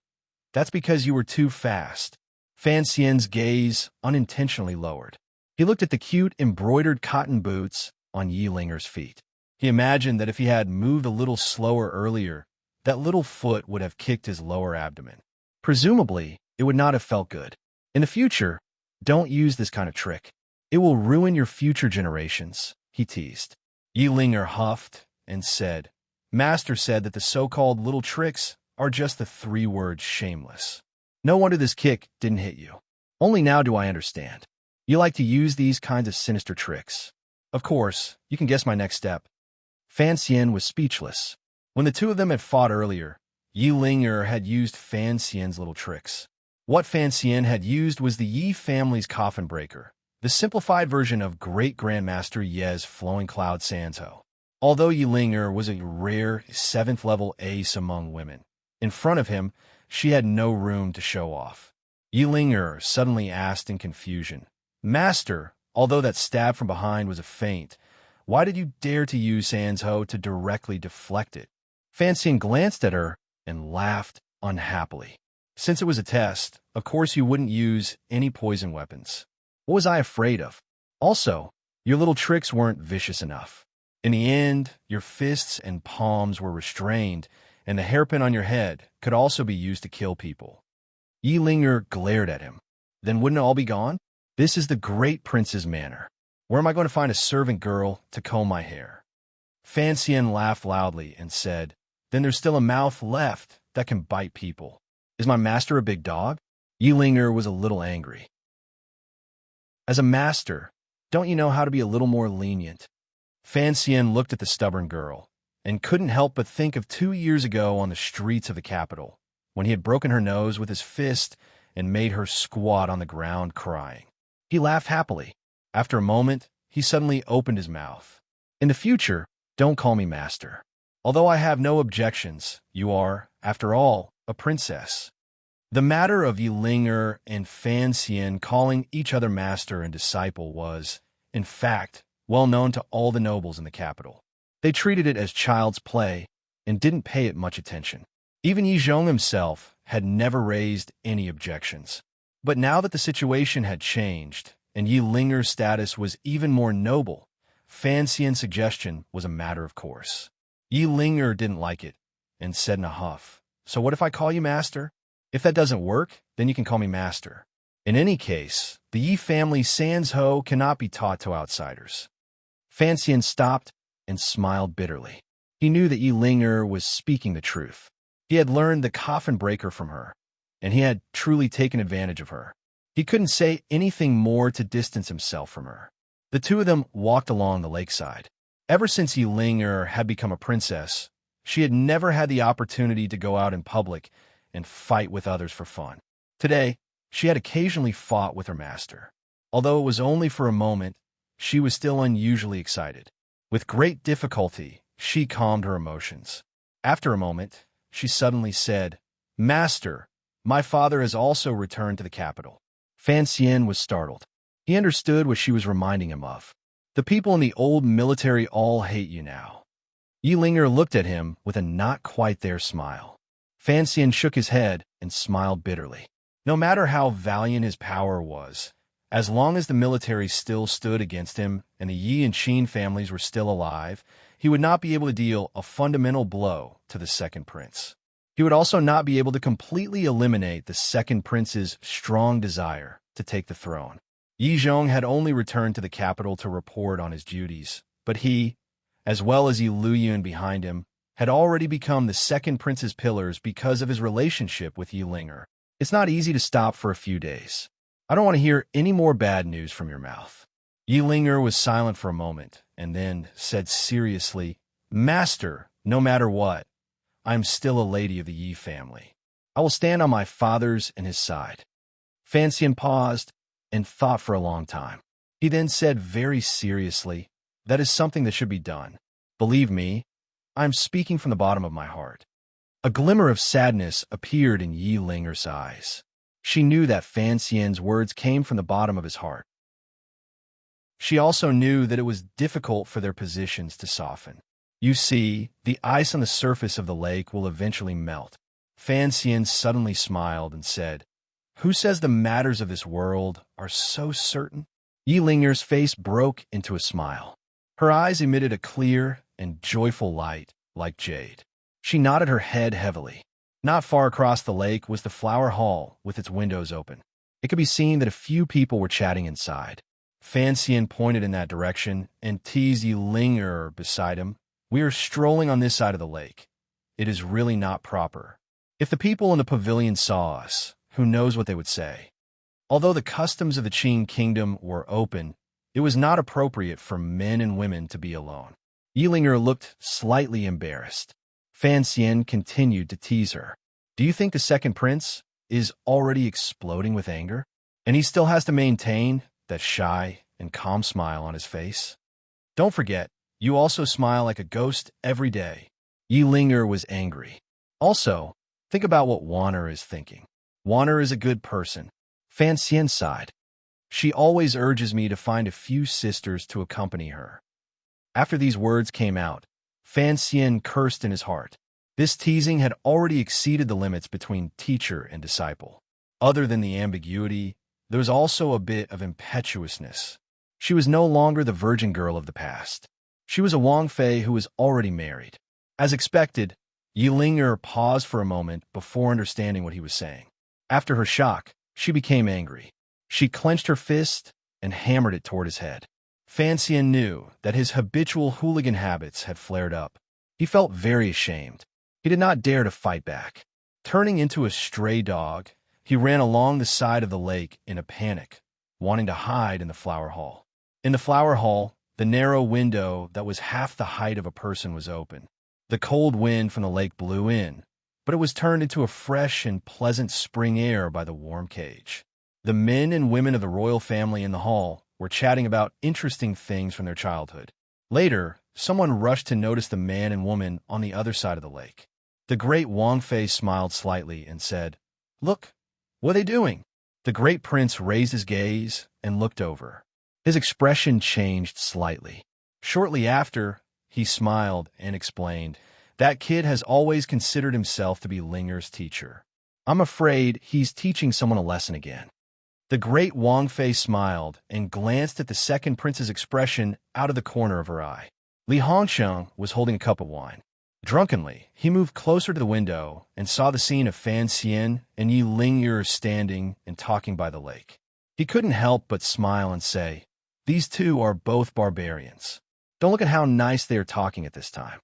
"That's because you were too fast." Fan Xian's gaze unintentionally lowered. He looked at the cute embroidered cotton boots on Yi Ling's feet. He imagined that if he had moved a little slower earlier, that little foot would have kicked his lower abdomen. Presumably, it would not have felt good. In the future, don't use this kind of trick. It will ruin your future generations, he teased. Yi Ling huffed and said, "Master said that the so-called little tricks are just the 3 words shameless. No wonder this kick didn't hit you. Only now do I understand. You like to use these kinds of sinister tricks. Of course, you can guess my next step." Fan Xian was speechless. When the two of them had fought earlier, Yi Ling had used Fan Xian's little tricks. What Fan Xian had used was the Yi family's coffin breaker, the simplified version of Great Grandmaster Ye's flowing cloud Sanzhou. Although Yilinger was a rare 7th-level ace among women, in front of him, she had no room to show off. Yilinger suddenly asked in confusion, "Master, although that stab from behind was a feint, why did you dare to use Sanzho to directly deflect it?" Fanxian glanced at her and laughed unhappily. "Since it was a test, of course you wouldn't use any poison weapons. What was I afraid of? Also, your little tricks weren't vicious enough. In the end, your fists and palms were restrained, and the hairpin on your head could also be used to kill people." Yilinger glared at him. "Then wouldn't it all be gone? This is the great prince's manor. Where am I going to find a servant girl to comb my hair?" Fanxian laughed loudly and said, "Then there's still a mouth left that can bite people. Is my master a big dog?" Yilinger was a little angry. "As a master, don't you know how to be a little more lenient?" Fanxian looked at the stubborn girl and couldn't help but think of 2 years ago on the streets of the capital, when he had broken her nose with his fist and made her squat on the ground crying. He laughed happily. After a moment, he suddenly opened his mouth. "In the future, don't call me master. Although I have no objections, you are, after all, a princess." The matter of Yilinger and Fanxian calling each other master and disciple was, in fact, well known to all the nobles in the capital. They treated it as child's play and didn't pay it much attention. Even Yizhong himself had never raised any objections. But now that the situation had changed, and Yilinger's status was even more noble, Fanxian's suggestion was a matter of course. Yilinger didn't like it, and said in a huff, "So what if I call you master? If that doesn't work, then you can call me master. In any case, the Yi family Sanzho cannot be taught to outsiders." Fanxian stopped and smiled bitterly. He knew that Yilinger was speaking the truth. He had learned the coffin breaker from her, and he had truly taken advantage of her. He couldn't say anything more to distance himself from her. The two of them walked along the lakeside. Ever since Yilinger had become a princess, she had never had the opportunity to go out in public and fight with others for fun. Today, she had occasionally fought with her master. Although it was only for a moment, she was still unusually excited. With great difficulty, she calmed her emotions. After a moment, she suddenly said, "Master, my father has also returned to the capital." Fanxian was startled. He understood what she was reminding him of. "The people in the old military all hate you now." Yilinger looked at him with a not-quite-there smile. Fanxian shook his head and smiled bitterly. No matter how valiant his power was, as long as the military still stood against him and the Yi and Qin families were still alive, he would not be able to deal a fundamental blow to the second prince. He would also not be able to completely eliminate the second prince's strong desire to take the throne. Yizhong had only returned to the capital to report on his duties, but he, as well as Yi Luyun behind him, had already become the second prince's pillars because of his relationship with Yilinger. "It's not easy to stop for a few days. I don't want to hear any more bad news from your mouth." Yilinger was silent for a moment, and then said seriously, "Master, no matter what, I am still a lady of the Yi family. I will stand on my father's and his side." Fanxian paused and thought for a long time. He then said very seriously, "That is something that should be done. Believe me, I am speaking from the bottom of my heart." A glimmer of sadness appeared in Yilinger's eyes. She knew that Fanxian's words came from the bottom of his heart. She also knew that it was difficult for their positions to soften. "You see, the ice on the surface of the lake will eventually melt." Fanxian suddenly smiled and said, "Who says the matters of this world are so certain?" Yilinger's face broke into a smile. Her eyes emitted a clear and joyful light, like jade. She nodded her head heavily. Not far across the lake was the flower hall with its windows open. It could be seen that a few people were chatting inside. Fanxian pointed in that direction and teased Yilinger beside him. "We are strolling on this side of the lake. It is really not proper. If the people in the pavilion saw us, who knows what they would say?" Although the customs of the Qin kingdom were open, it was not appropriate for men and women to be alone. Yilinger looked slightly embarrassed. Fanxian continued to tease her. "Do you think the second prince is already exploding with anger? And he still has to maintain that shy and calm smile on his face? Don't forget, You also smile like a ghost every day. Yi Linger was angry. Also, think about what Wanner is thinking. Wanner is a good person. Fan Xian sighed. She always urges me to find a few sisters to accompany her. After these words came out, Fan Xian cursed in his heart. This teasing had already exceeded the limits between teacher and disciple. Other than the ambiguity, there was also a bit of impetuousness. She was no longer the virgin girl of the past. She was a Wang Fei who was already married. As expected, Yi Linger paused for a moment before understanding what he was saying. After her shock, she became angry. She clenched her fist and hammered it toward his head. Fan Xian knew that his habitual hooligan habits had flared up. He felt very ashamed. He did not dare to fight back. Turning into a stray dog, he ran along the side of the lake in a panic, wanting to hide in the flower hall. In the flower hall, the narrow window that was half the height of a person was open. The cold wind from the lake blew in, but it was turned into a fresh and pleasant spring air by the warm cage. The men and women of the royal family in the hall were chatting about interesting things from their childhood. Later, someone rushed to notice the man and woman on the other side of the lake. The great Wang Fei smiled slightly and said, "Look, what are they doing?" The great prince raised his gaze and looked over. His expression changed slightly. Shortly after, he smiled and explained, "That kid has always considered himself to be Linger's teacher. I'm afraid he's teaching someone a lesson again." The great Wang Fei smiled and glanced at the second prince's expression out of the corner of her eye. Li Hongsheng was holding a cup of wine. Drunkenly, he moved closer to the window and saw the scene of Fan Xian and Yi Linger standing and talking by the lake. He couldn't help but smile and say, "These two are both barbarians. Don't look at how nice they are talking at this time.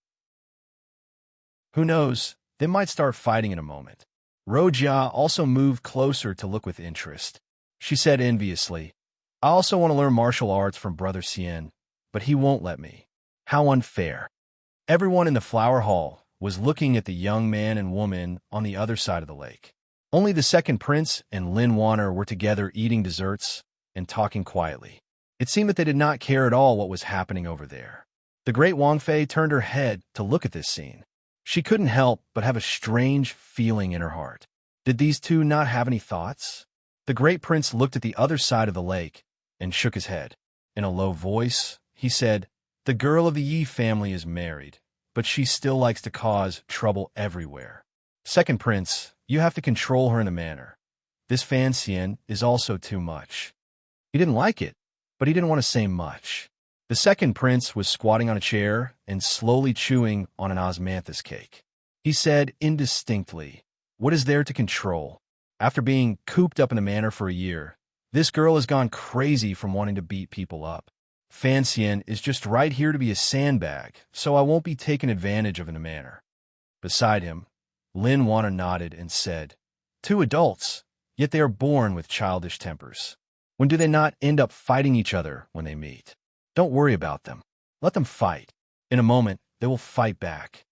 Who knows, they might start fighting in a moment." Rojia also moved closer to look with interest. She said enviously, "I also want to learn martial arts from Brother Xian, but he won't let me. How unfair." Everyone in the flower hall was looking at the young man and woman on the other side of the lake. Only the second prince and Lin Wanner were together eating desserts and talking quietly. It seemed that they did not care at all what was happening over there. The great Wang Fei turned her head to look at this scene. She couldn't help but have a strange feeling in her heart. Did these two not have any thoughts? The great prince looked at the other side of the lake and shook his head. In a low voice, he said, "The girl of the Yi family is married, but she still likes to cause trouble everywhere. Second prince, you have to control her in a manner. This Fan Xian is also too much." He didn't like it, but he didn't want to say much. The second prince was squatting on a chair and slowly chewing on an osmanthus cake. He said indistinctly, "What is there to control? After being cooped up in a manor for a year, this girl has gone crazy from wanting to beat people up. Fan Xian is just right here to be a sandbag, so I won't be taken advantage of in a manner." Beside him, Lin Wanner nodded and said, "Two adults, yet they are born with childish tempers. When do they not end up fighting each other when they meet? Don't worry about them. Let them fight. In a moment, they will fight back."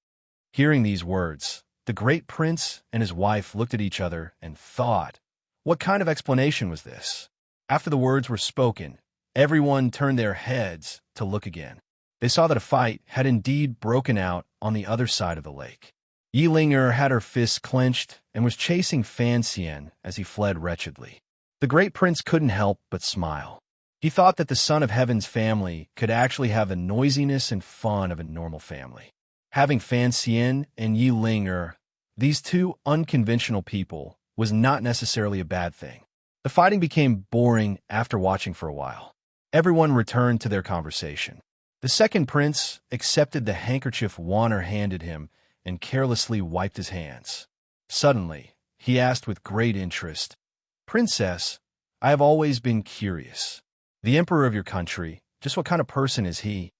Hearing these words, the great prince and his wife looked at each other and thought, what kind of explanation was this? After the words were spoken, everyone turned their heads to look again. They saw that a fight had indeed broken out on the other side of the lake. Yi Linger had her fists clenched and was chasing Fan Xian as he fled wretchedly. The great prince couldn't help but smile. He thought that the son of heaven's family could actually have the noisiness and fun of a normal family. Having Fan Xian and Yi Linger, these two unconventional people, was not necessarily a bad thing. The fighting became boring after watching for a while. Everyone returned to their conversation. The second prince accepted the handkerchief Wanner handed him and carelessly wiped his hands. Suddenly, he asked with great interest, "Princess, I have always been curious. The emperor of your country, just what kind of person is he?"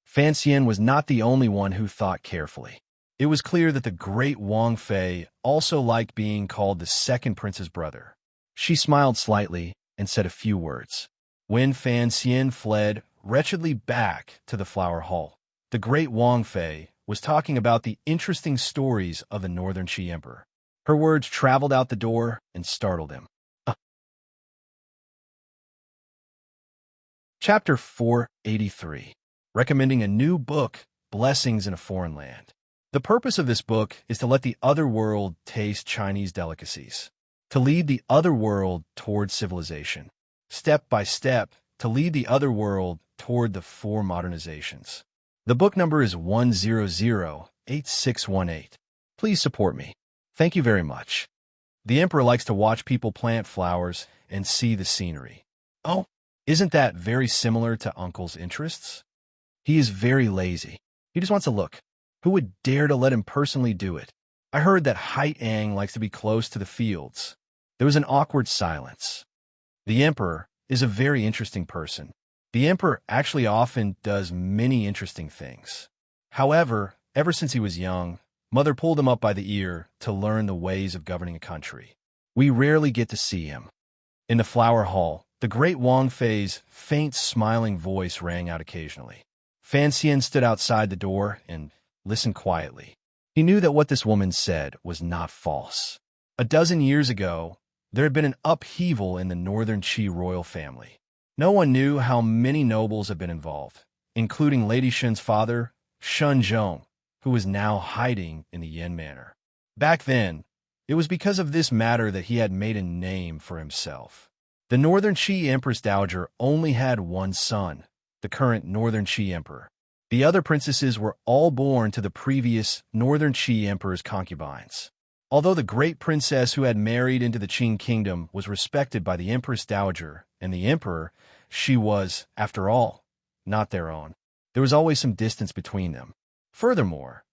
Fan Xian was not the only one who thought carefully. It was clear that the great Wang Fei also liked being called the second prince's brother. She smiled slightly and said a few words. When Fan Xian fled wretchedly back to the flower hall, the great Wang Fei was talking about the interesting stories of the northern Qi emperor. Her words traveled out the door and startled him. Chapter 483. recommending a new book, Blessings in a Foreign Land. The purpose of this book is to let the other world taste Chinese delicacies, to lead the other world toward civilization, step by step, to lead the other world toward the four modernizations. The book number is 1008618. Please support me. Thank you very much. The Emperor likes to watch people plant flowers and see the scenery. Oh, isn't that very similar to Uncle's interests? He is very lazy. He just wants to look. Who would dare to let him personally do it? I heard that Hai-Ang likes to be close to the fields. There was an awkward silence. The Emperor is a very interesting person. The Emperor actually often does many interesting things. However, ever since he was young, Mother pulled him up by the ear to learn the ways of governing a country. We rarely get to see him. In the flower hall, the great Wang Fei's faint smiling voice rang out occasionally. Fan Xian stood outside the door and listened quietly. He knew that what this woman said was not false. A dozen years ago, there had been an upheaval in the northern Qi royal family. No one knew how many nobles had been involved, including Lady Shen's father, Shun Zhong, who was now hiding in the Yin Manor. Back then, it was because of this matter that he had made a name for himself. The Northern Qi Empress Dowager only had one son, the current Northern Qi Emperor. The other princesses were all born to the previous Northern Qi Emperor's concubines. Although the great princess who had married into the Qing kingdom was respected by the Empress Dowager and the Emperor, she was, after all, not their own. There was always some distance between them. Furthermore,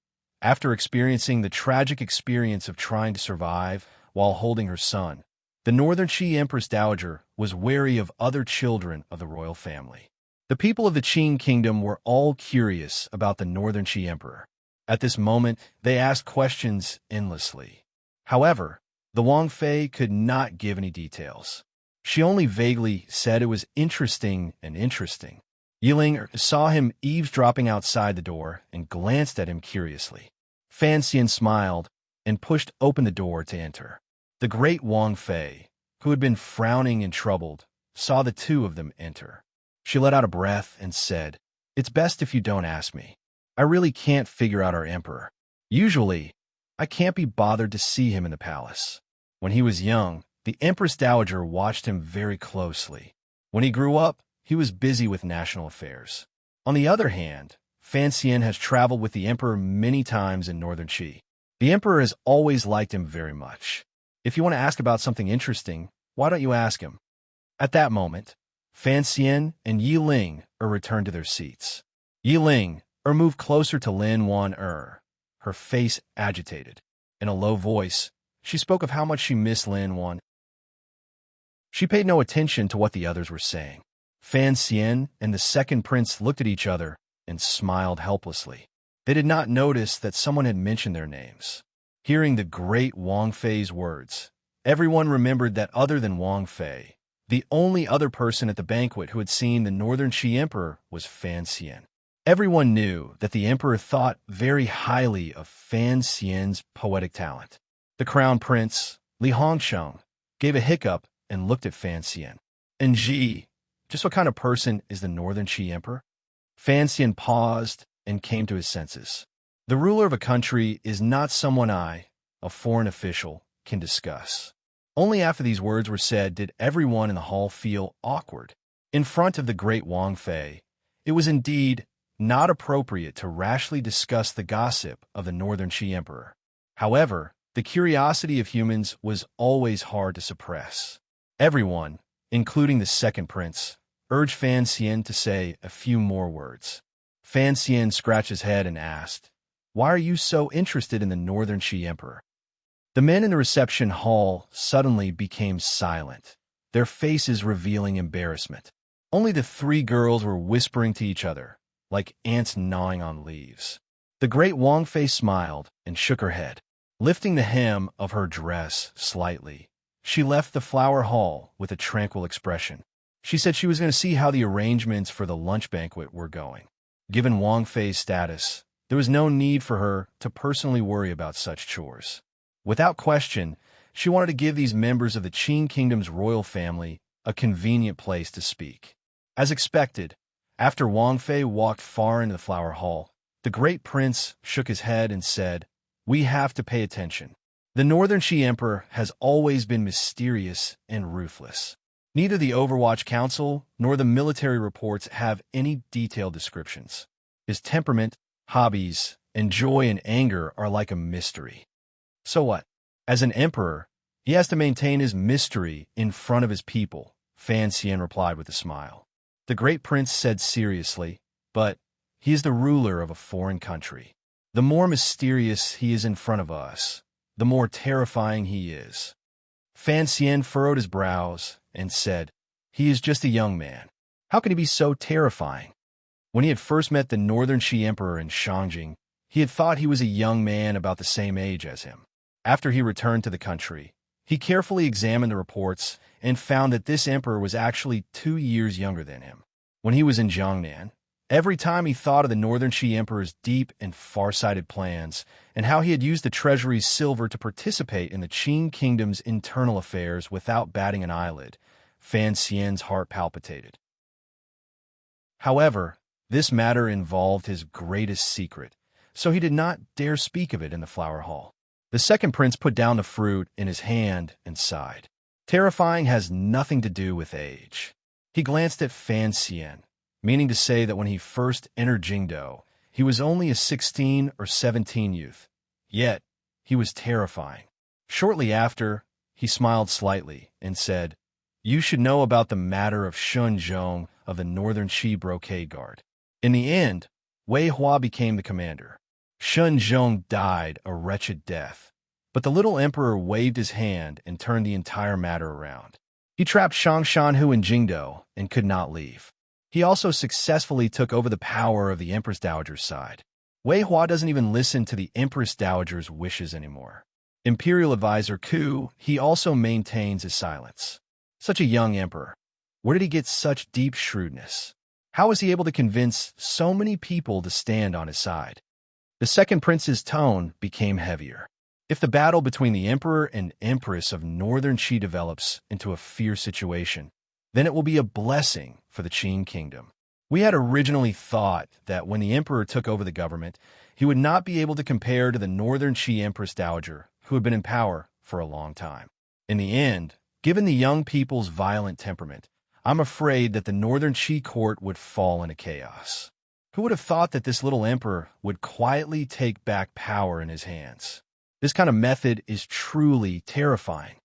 after experiencing the tragic experience of trying to survive while holding her son, the Northern Qi Empress Dowager was wary of other children of the royal family. The people of the Qing kingdom were all curious about the Northern Qi Emperor. At this moment, they asked questions endlessly. However, the Wang Fei could not give any details. She only vaguely said it was interesting and interesting. Yiling saw him eavesdropping outside the door and glanced at him curiously. Fan Xian smiled and pushed open the door to enter. The great Wang Fei, who had been frowning and troubled, saw the two of them enter. She let out a breath and said, "It's best if you don't ask me. I really can't figure out our emperor. Usually, I can't be bothered to see him in the palace." When he was young, the Empress Dowager watched him very closely. When he grew up, he was busy with national affairs. On the other hand, Fan Xian has traveled with the emperor many times in northern Qi. The emperor has always liked him very much. If you want to ask about something interesting, why don't you ask him? At that moment, Fan Xian and Yi Ling returned to their seats. Yi Ling moved closer to Lin Wan, her face agitated. In a low voice, she spoke of how much she missed Lin Wan. She paid no attention to what the others were saying. Fan Xian and the second prince looked at each other and smiled helplessly. They did not notice that someone had mentioned their names. Hearing the great Wang Fei's words, everyone remembered that other than Wang Fei, the only other person at the banquet who had seen the Northern Qi Emperor was Fan Xian. Everyone knew that the emperor thought very highly of Fan Xian's poetic talent. The crown prince, Li Hongsheng, gave a hiccup and looked at Fan Xian. "And Ji, just what kind of person is the Northern Qi Emperor?" Fan Xian paused and came to his senses. The ruler of a country is not someone I, a foreign official, can discuss. Only after these words were said did everyone in the hall feel awkward. In front of the great Wang Fei, it was indeed not appropriate to rashly discuss the gossip of the Northern Qi Emperor. However, the curiosity of humans was always hard to suppress. Everyone, including the second prince, urged Fan Xian to say a few more words. Fan Xian scratched his head and asked, "Why are you so interested in the Northern Qi Emperor?" The men in the reception hall suddenly became silent, their faces revealing embarrassment. Only the three girls were whispering to each other, like ants gnawing on leaves. The great Wang Fei smiled and shook her head. Lifting the hem of her dress slightly, she left the flower hall with a tranquil expression. She said she was going to see how the arrangements for the lunch banquet were going. Given Wang Fei's status, there was no need for her to personally worry about such chores. Without question, she wanted to give these members of the Qing Kingdom's royal family a convenient place to speak. As expected, After Wang Fei walked far into the flower hall, the great prince shook his head and said, "We have to pay attention. The Northern Qi Emperor has always been mysterious and ruthless. Neither the Overwatch Council nor the military reports have any detailed descriptions. His temperament, hobbies, and joy and anger are like a mystery. So what? As an emperor, he has to maintain his mystery in front of his people," Fan Xian replied with a smile. The great prince said seriously, "But he is the ruler of a foreign country. The more mysterious he is in front of us, the more terrifying he is." Fan Xian furrowed his brows and said, "He is just a young man. How can he be so terrifying?" When he had first met the Northern Qi Emperor in Shangjing, he had thought he was a young man about the same age as him. After he returned to the country, he carefully examined the reports and found that this emperor was actually 2 years younger than him. When he was in Jiangnan, every time he thought of the Northern Qi Emperor's deep and far-sighted plans and how he had used the treasury's silver to participate in the Qin kingdom's internal affairs without batting an eyelid, Fan Xian's heart palpitated. However, this matter involved his greatest secret, so he did not dare speak of it in the flower hall. The second prince put down the fruit in his hand and sighed. Terrifying has nothing to do with age. He glanced at Fan Xian, meaning to say that when he first entered Jingdo, he was only a 16 or 17 youth. Yet, he was terrifying. Shortly after, he smiled slightly and said, "You should know about the matter of Shun Zhong of the Northern Qi Brocade Guard. In the end, Wei Hua became the commander. Shun Zhong died a wretched death, but the little emperor waved his hand and turned the entire matter around. He trapped Shang Shanhu in Jingdo and could not leave. He also successfully took over the power of the Empress Dowager's side. Wei Hua doesn't even listen to the Empress Dowager's wishes anymore. Imperial advisor Ku, he also maintains his silence. Such a young emperor. Where did he get such deep shrewdness? How was he able to convince so many people to stand on his side?" The second prince's tone became heavier. "If the battle between the emperor and empress of Northern Qi develops into a fierce situation, then it will be a blessing for the Qin kingdom. We had originally thought that when the emperor took over the government, he would not be able to compare to the Northern Qi Empress Dowager, who had been in power for a long time. In the end, given the young people's violent temperament, I'm afraid that the Northern Qi court would fall into chaos. Who would have thought that this little emperor would quietly take back power in his hands? This kind of method is truly terrifying."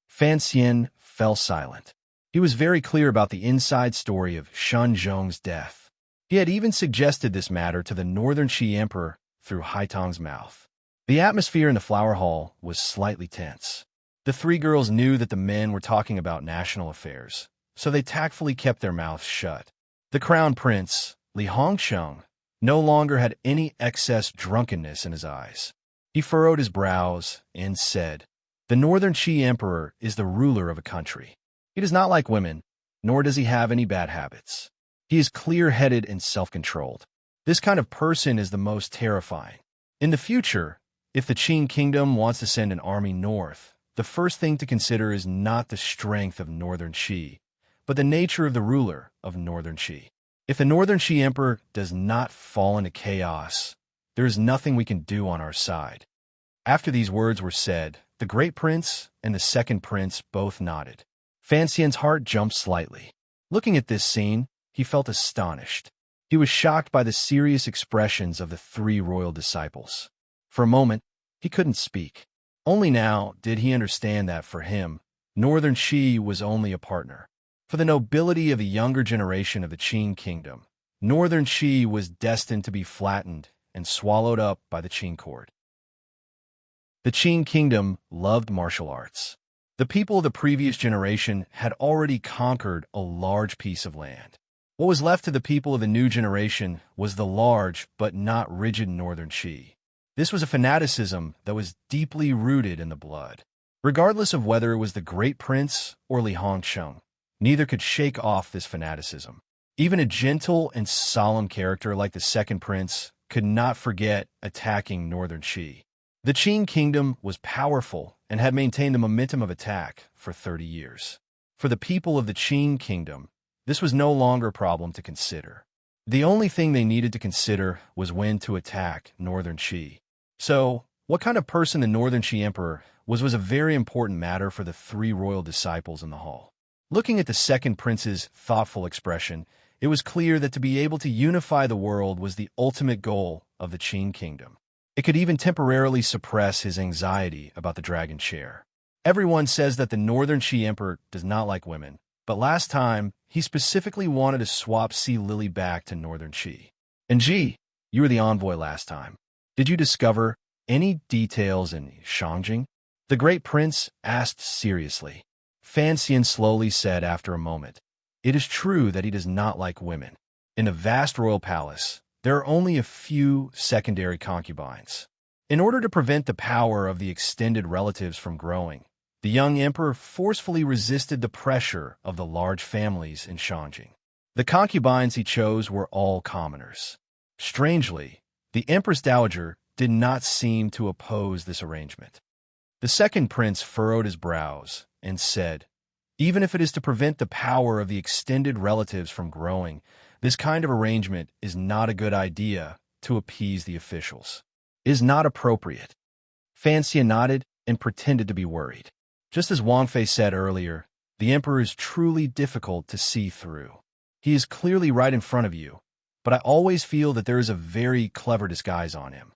Fan Xian fell silent. He was very clear about the inside story of Shun Zhong's death. He had even suggested this matter to the Northern Qi Emperor through Haitong's mouth. The atmosphere in the flower hall was slightly tense. The three girls knew that the men were talking about national affairs, so they tactfully kept their mouths shut. The crown prince, Li Hongsheng, no longer had any excess drunkenness in his eyes. He furrowed his brows and said, "The Northern Qi Emperor is the ruler of a country. He does not like women, nor does he have any bad habits. He is clear-headed and self-controlled. This kind of person is the most terrifying. In the future, if the Qin kingdom wants to send an army north, the first thing to consider is not the strength of Northern Qi, but the nature of the ruler of Northern Qi. If the Northern Qi Emperor does not fall into chaos, there is nothing we can do on our side." After these words were said, the great prince and the second prince both nodded. Fan Xian's heart jumped slightly. Looking at this scene, he felt astonished. He was shocked by the serious expressions of the three royal disciples. For a moment, he couldn't speak. Only now did he understand that for him, Northern Qi was only a partner. For the nobility of the younger generation of the Qin kingdom, Northern Qi was destined to be flattened and swallowed up by the Qin court. The Qin kingdom loved martial arts. The people of the previous generation had already conquered a large piece of land. What was left to the people of the new generation was the large but not rigid Northern Qi. This was a fanaticism that was deeply rooted in the blood. Regardless of whether it was the great prince or Li Hongsheng, neither could shake off this fanaticism. Even a gentle and solemn character like the second prince could not forget attacking Northern Qi. The Qin kingdom was powerful and had maintained the momentum of attack for 30 years. For the people of the Qin kingdom, this was no longer a problem to consider. The only thing they needed to consider was when to attack Northern Qi. So, what kind of person the Northern Qi Emperor was a very important matter for the three royal disciples in the hall. Looking at the second prince's thoughtful expression, it was clear that to be able to unify the world was the ultimate goal of the Qin kingdom. It could even temporarily suppress his anxiety about the dragon chair. Everyone says that the Northern Qi Emperor does not like women, but last time, he specifically wanted to swap Sea Lily back to Northern Qi. And gee, you were the envoy last time. Did you discover any details in Shangjing? The great prince asked seriously. Fan Xian slowly said after a moment, "It is true that he does not like women. In the vast royal palace, there are only a few secondary concubines. In order to prevent the power of the extended relatives from growing, the young emperor forcefully resisted the pressure of the large families in Shangjing. The concubines he chose were all commoners. Strangely, the Empress Dowager did not seem to oppose this arrangement." The second prince furrowed his brows and said, "Even if it is to prevent the power of the extended relatives from growing, this kind of arrangement is not a good idea to appease the officials. It is not appropriate." Fan Xian nodded and pretended to be worried. Just as Wang Fei said earlier, the emperor is truly difficult to see through. He is clearly right in front of you, but I always feel that there is a very clever disguise on him.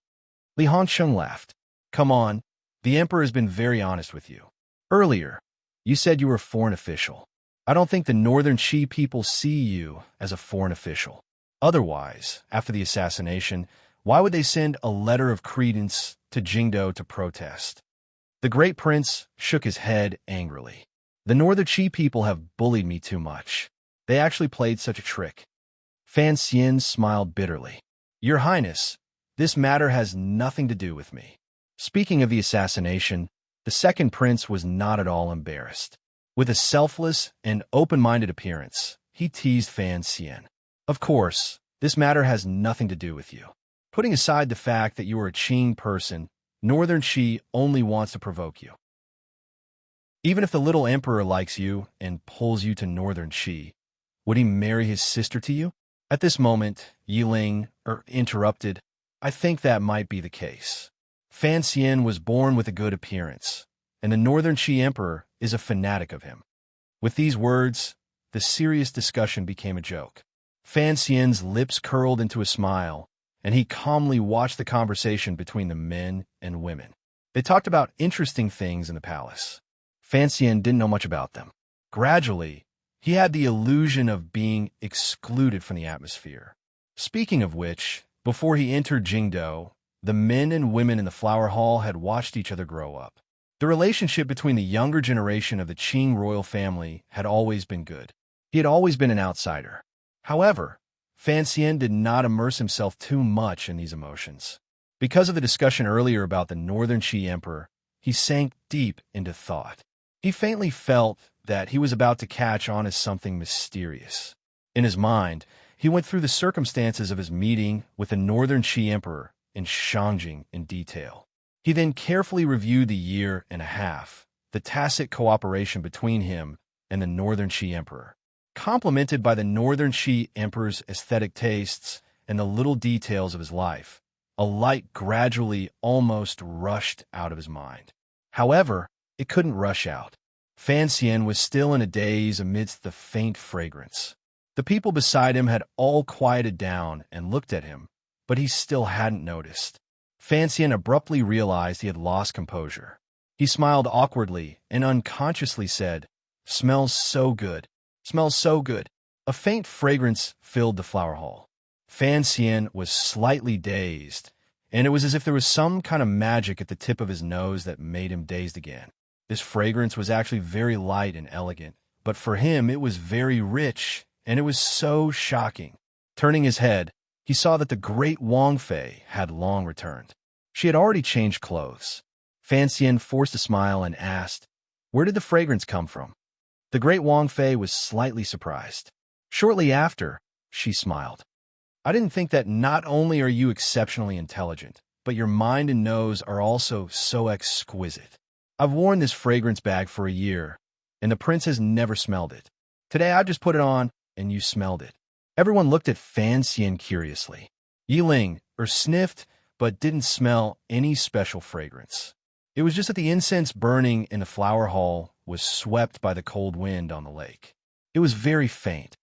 Li Hongsheng laughed. "Come on, the emperor has been very honest with you. Earlier, you said you were a foreign official. I don't think the Northern Qi people see you as a foreign official. Otherwise, after the assassination, why would they send a letter of credence to Jingdo to protest?" The great prince shook his head angrily. "The Northern Qi people have bullied me too much. They actually played such a trick." Fan Xian smiled bitterly. "Your Highness, this matter has nothing to do with me." Speaking of the assassination, the second prince was not at all embarrassed. With a selfless and open-minded appearance, he teased Fan Xian. "Of course, this matter has nothing to do with you. Putting aside the fact that you are a Qing person, Northern Qi only wants to provoke you. Even if the little emperor likes you and pulls you to Northern Qi, would he marry his sister to you?" At this moment, Yiling interrupted. "I think that might be the case. Fan Xian was born with a good appearance, and the Northern Qi Emperor is a fanatic of him." With these words, the serious discussion became a joke. Fan Xian's lips curled into a smile, and he calmly watched the conversation between the men and women. They talked about interesting things in the palace. Fan Xian didn't know much about them. Gradually, he had the illusion of being excluded from the atmosphere. Speaking of which, before he entered Jingdo, the men and women in the flower hall had watched each other grow up. The relationship between the younger generation of the Qing royal family had always been good. He had always been an outsider. However, Fan Xian did not immerse himself too much in these emotions. Because of the discussion earlier about the Northern Qi Emperor, he sank deep into thought. He faintly felt that he was about to catch on as something mysterious. In his mind, he went through the circumstances of his meeting with the Northern Qi Emperor in Shangjing in detail. He then carefully reviewed the year and a half, the tacit cooperation between him and the Northern Qi Emperor, complemented by the Northern Qi Emperor's aesthetic tastes and the little details of his life. A light gradually almost rushed out of his mind. However, it couldn't rush out. Fan Xian was still in a daze amidst the faint fragrance. The people beside him had all quieted down and looked at him, but he still hadn't noticed. Fan Xian abruptly realized he had lost composure. He smiled awkwardly and unconsciously said, "Smells so good. Smells so good." A faint fragrance filled the flower hall. Fan Xian was slightly dazed, and it was as if there was some kind of magic at the tip of his nose that made him dazed again. This fragrance was actually very light and elegant, but for him it was very rich, and it was so shocking. Turning his head, he saw that the great Wang Fei had long returned. She had already changed clothes. Fan Xian forced a smile and asked, "Where did the fragrance come from?" The great Wang Fei was slightly surprised. Shortly after, she smiled. "I didn't think that not only are you exceptionally intelligent, but your mind and nose are also so exquisite. I've worn this fragrance bag for a year, and the prince has never smelled it. Today I just put it on, and you smelled it. Everyone looked at Fan Xian curiously. Yiling sniffed, but didn't smell any special fragrance. It was just that the incense burning in the flower hall was swept by the cold wind on the lake. It was very faint.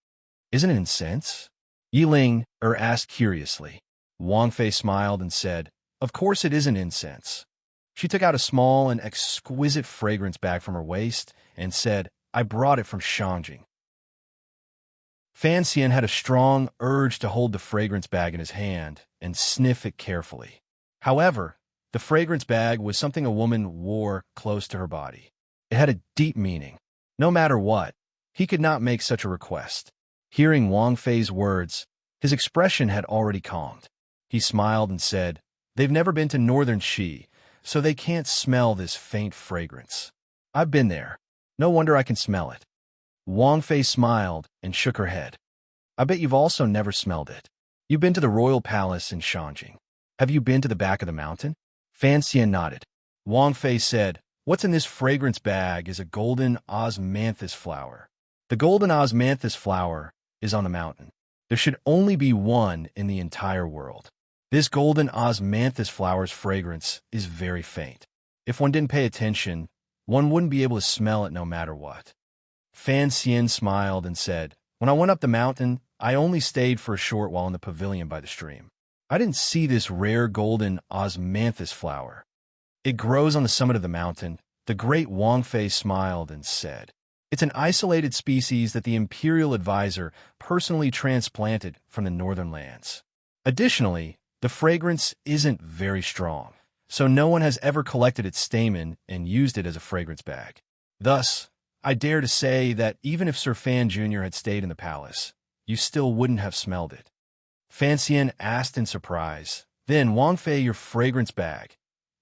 Isn't it incense? Yiling asked curiously. Wang Fei smiled and said, Of course it isn't incense. She took out a small and exquisite fragrance bag from her waist and said, I brought it from Shangjing. Fan Xian had a strong urge to hold the fragrance bag in his hand and sniff it carefully. However, the fragrance bag was something a woman wore close to her body. It had a deep meaning. No matter what, he could not make such a request. Hearing Wang Fei's words, his expression had already calmed. He smiled and said, They've never been to northern Qi, so they can't smell this faint fragrance. I've been there. No wonder I can smell it. Wang Fei smiled and shook her head. I bet you've also never smelled it. You've been to the royal palace in Shangjing. Have you been to the back of the mountain? Fan Xian nodded. Wang Fei said, What's in this fragrance bag is a golden osmanthus flower. The golden osmanthus flower is on the mountain. There should only be one in the entire world. This golden osmanthus flower's fragrance is very faint. If one didn't pay attention, one wouldn't be able to smell it no matter what. Fan Xian smiled and said, When I went up the mountain, I only stayed for a short while in the pavilion by the stream. I didn't see this rare golden osmanthus flower. It grows on the summit of the mountain. The great Wang Fei smiled and said, It's an isolated species that the imperial advisor personally transplanted from the northern lands. Additionally, the fragrance isn't very strong, so no one has ever collected its stamen and used it as a fragrance bag. Thus, I dare to say that even if Sir Fan Jr. had stayed in the palace, you still wouldn't have smelled it. Fan Xian asked in surprise, Then, Wang Fei, your fragrance bag.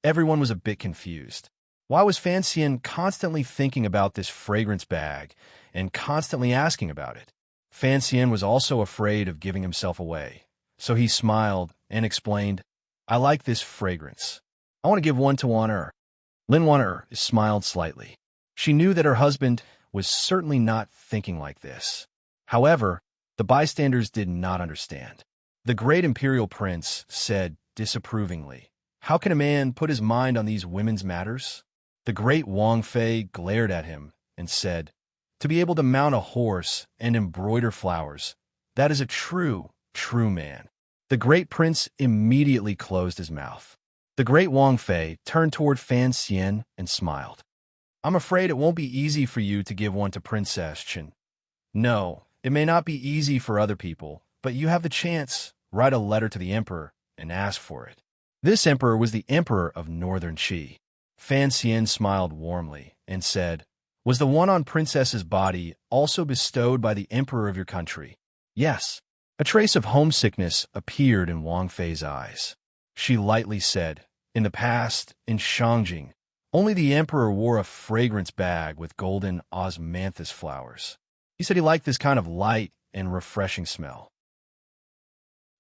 Everyone was a bit confused. Why was Fan Xian constantly thinking about this fragrance bag and constantly asking about it? Fan Xian was also afraid of giving himself away, so he smiled and explained, I like this fragrance. I want to give one to Wan. Lin Wan smiled slightly. She knew that her husband was certainly not thinking like this. However, the bystanders did not understand. The great imperial prince said disapprovingly, How can a man put his mind on these women's matters? The great Wang Fei glared at him and said, To be able to mount a horse and embroider flowers, that is a true man. The great prince immediately closed his mouth. The great Wang Fei turned toward Fan Xian and smiled. I'm afraid it won't be easy for you to give one to Princess Chen. No, it may not be easy for other people, but you have the chance. Write a letter to the emperor and ask for it. This emperor was the emperor of northern Qi. Fan Xian smiled warmly and said, Was the one on Princess's body also bestowed by the emperor of your country? Yes. A trace of homesickness appeared in Wang Fei's eyes. She lightly said, In the past, in Shangjing, only the emperor wore a fragrance bag with golden osmanthus flowers. He said he liked this kind of light and refreshing smell.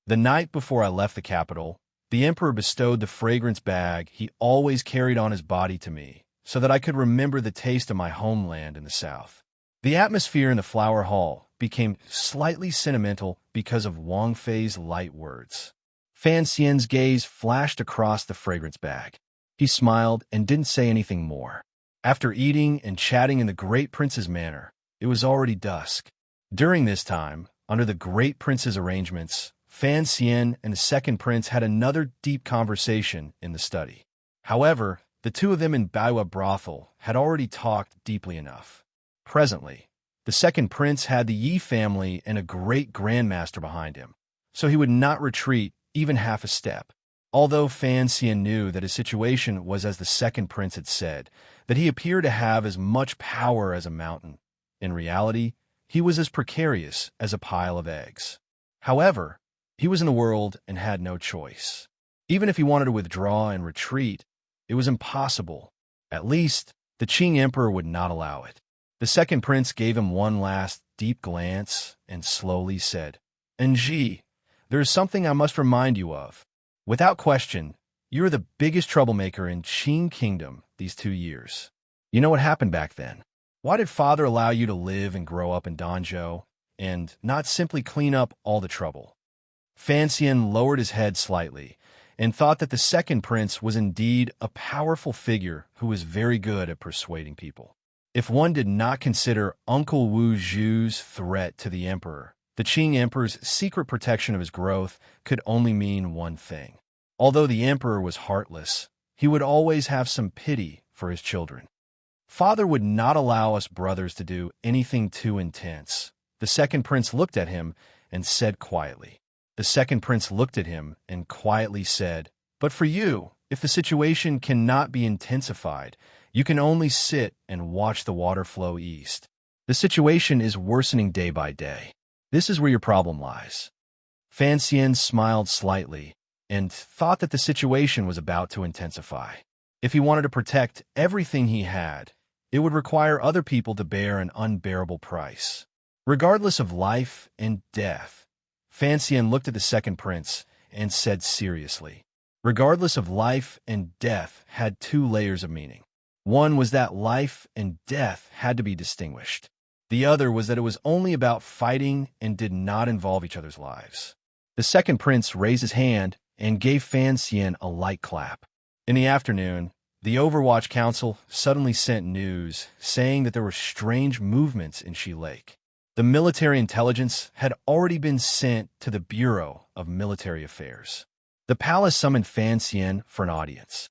The night before I left the capital, the emperor bestowed the fragrance bag he always carried on his body to me, so that I could remember the taste of my homeland in the south. The atmosphere in the flower hall became slightly sentimental because of Wang Fei's light words. Fan Xian's gaze flashed across the fragrance bag. He smiled and didn't say anything more. After eating and chatting in the great prince's manor, it was already dusk. During this time, under the great prince's arrangements, Fan Xian and the second prince had another deep conversation in the study. However, the two of them in Baiwa brothel had already talked deeply enough. Presently, the second prince had the Yi family and a great grandmaster behind him, so he would not retreat even half a step. Although Fan Xian knew that his situation was as the second prince had said, that he appeared to have as much power as a mountain, in reality, he was as precarious as a pile of eggs. However, he was in the world and had no choice. Even if he wanted to withdraw and retreat, it was impossible. At least, the Qing emperor would not allow it. The second prince gave him one last deep glance and slowly said, Enji, there is something I must remind you of. Without question, you are the biggest troublemaker in Qing Kingdom these 2 years. You know what happened back then? Why did father allow you to live and grow up in Danzhou? and not simply clean up all the trouble. Fanxian lowered his head slightly and thought that the second prince was indeed a powerful figure who was very good at persuading people. If one did not consider Uncle Wu Zhu's threat to the emperor, the Qing emperor's secret protection of his growth could only mean one thing. Although the emperor was heartless, he would always have some pity for his children. Father would not allow us brothers to do anything too intense. The second prince looked at him and said quietly. The second prince looked at him and quietly said, "But for you, if the situation cannot be intensified, you can only sit and watch the water flow east. The situation is worsening day by day. This is where your problem lies." Fanxian smiled slightly and thought that the situation was about to intensify. If he wanted to protect everything he had, it would require other people to bear an unbearable price. Regardless of life and death, Fanxian looked at the second prince and said seriously, regardless of life and death had two layers of meaning. One was that life and death had to be distinguished. The other was that it was only about fighting and did not involve each other's lives. The second prince raised his hand and gave Fanxian a light clap. In the afternoon, the Overwatch Council suddenly sent news saying that there were strange movements in Shi Lake. The military intelligence had already been sent to the Bureau of Military Affairs. The palace summoned Fanxian for an audience.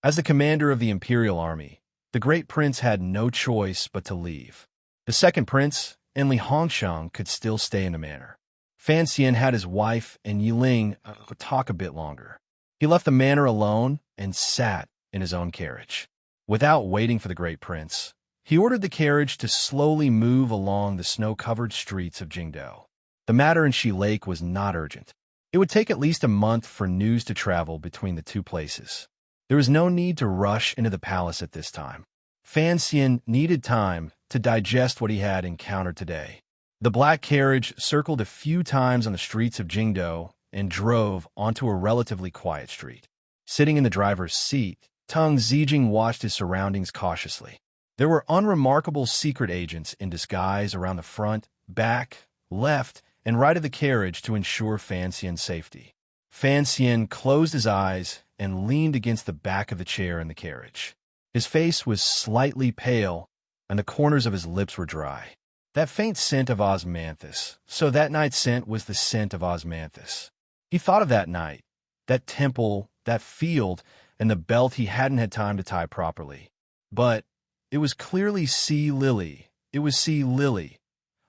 As the commander of the imperial army, the great prince had no choice but to leave. The second prince and Li Hongshang could still stay in the manor. Fanxian had his wife and Yiling talk a bit longer. He left the manor alone and sat in his own carriage. Without waiting for the great prince, he ordered the carriage to slowly move along the snow-covered streets of Jingdao. The matter in Shi Lake was not urgent. It would take at least a month for news to travel between the two places. There was no need to rush into the palace at this time. Fanxian needed time to digest what he had encountered today. The black carriage circled a few times on the streets of Jingdao and drove onto a relatively quiet street. Sitting in the driver's seat, Teng Zijing watched his surroundings cautiously. There were unremarkable secret agents in disguise around the front, back, left, and right of the carriage to ensure Fanxian's safety. Fanxian closed his eyes and leaned against the back of the chair in the carriage. His face was slightly pale, and the corners of his lips were dry. That faint scent of osmanthus. So that night's scent was the scent of osmanthus. He thought of that night, that temple, that field, and the belt he hadn't had time to tie properly. But it was clearly sea lily. It was sea lily.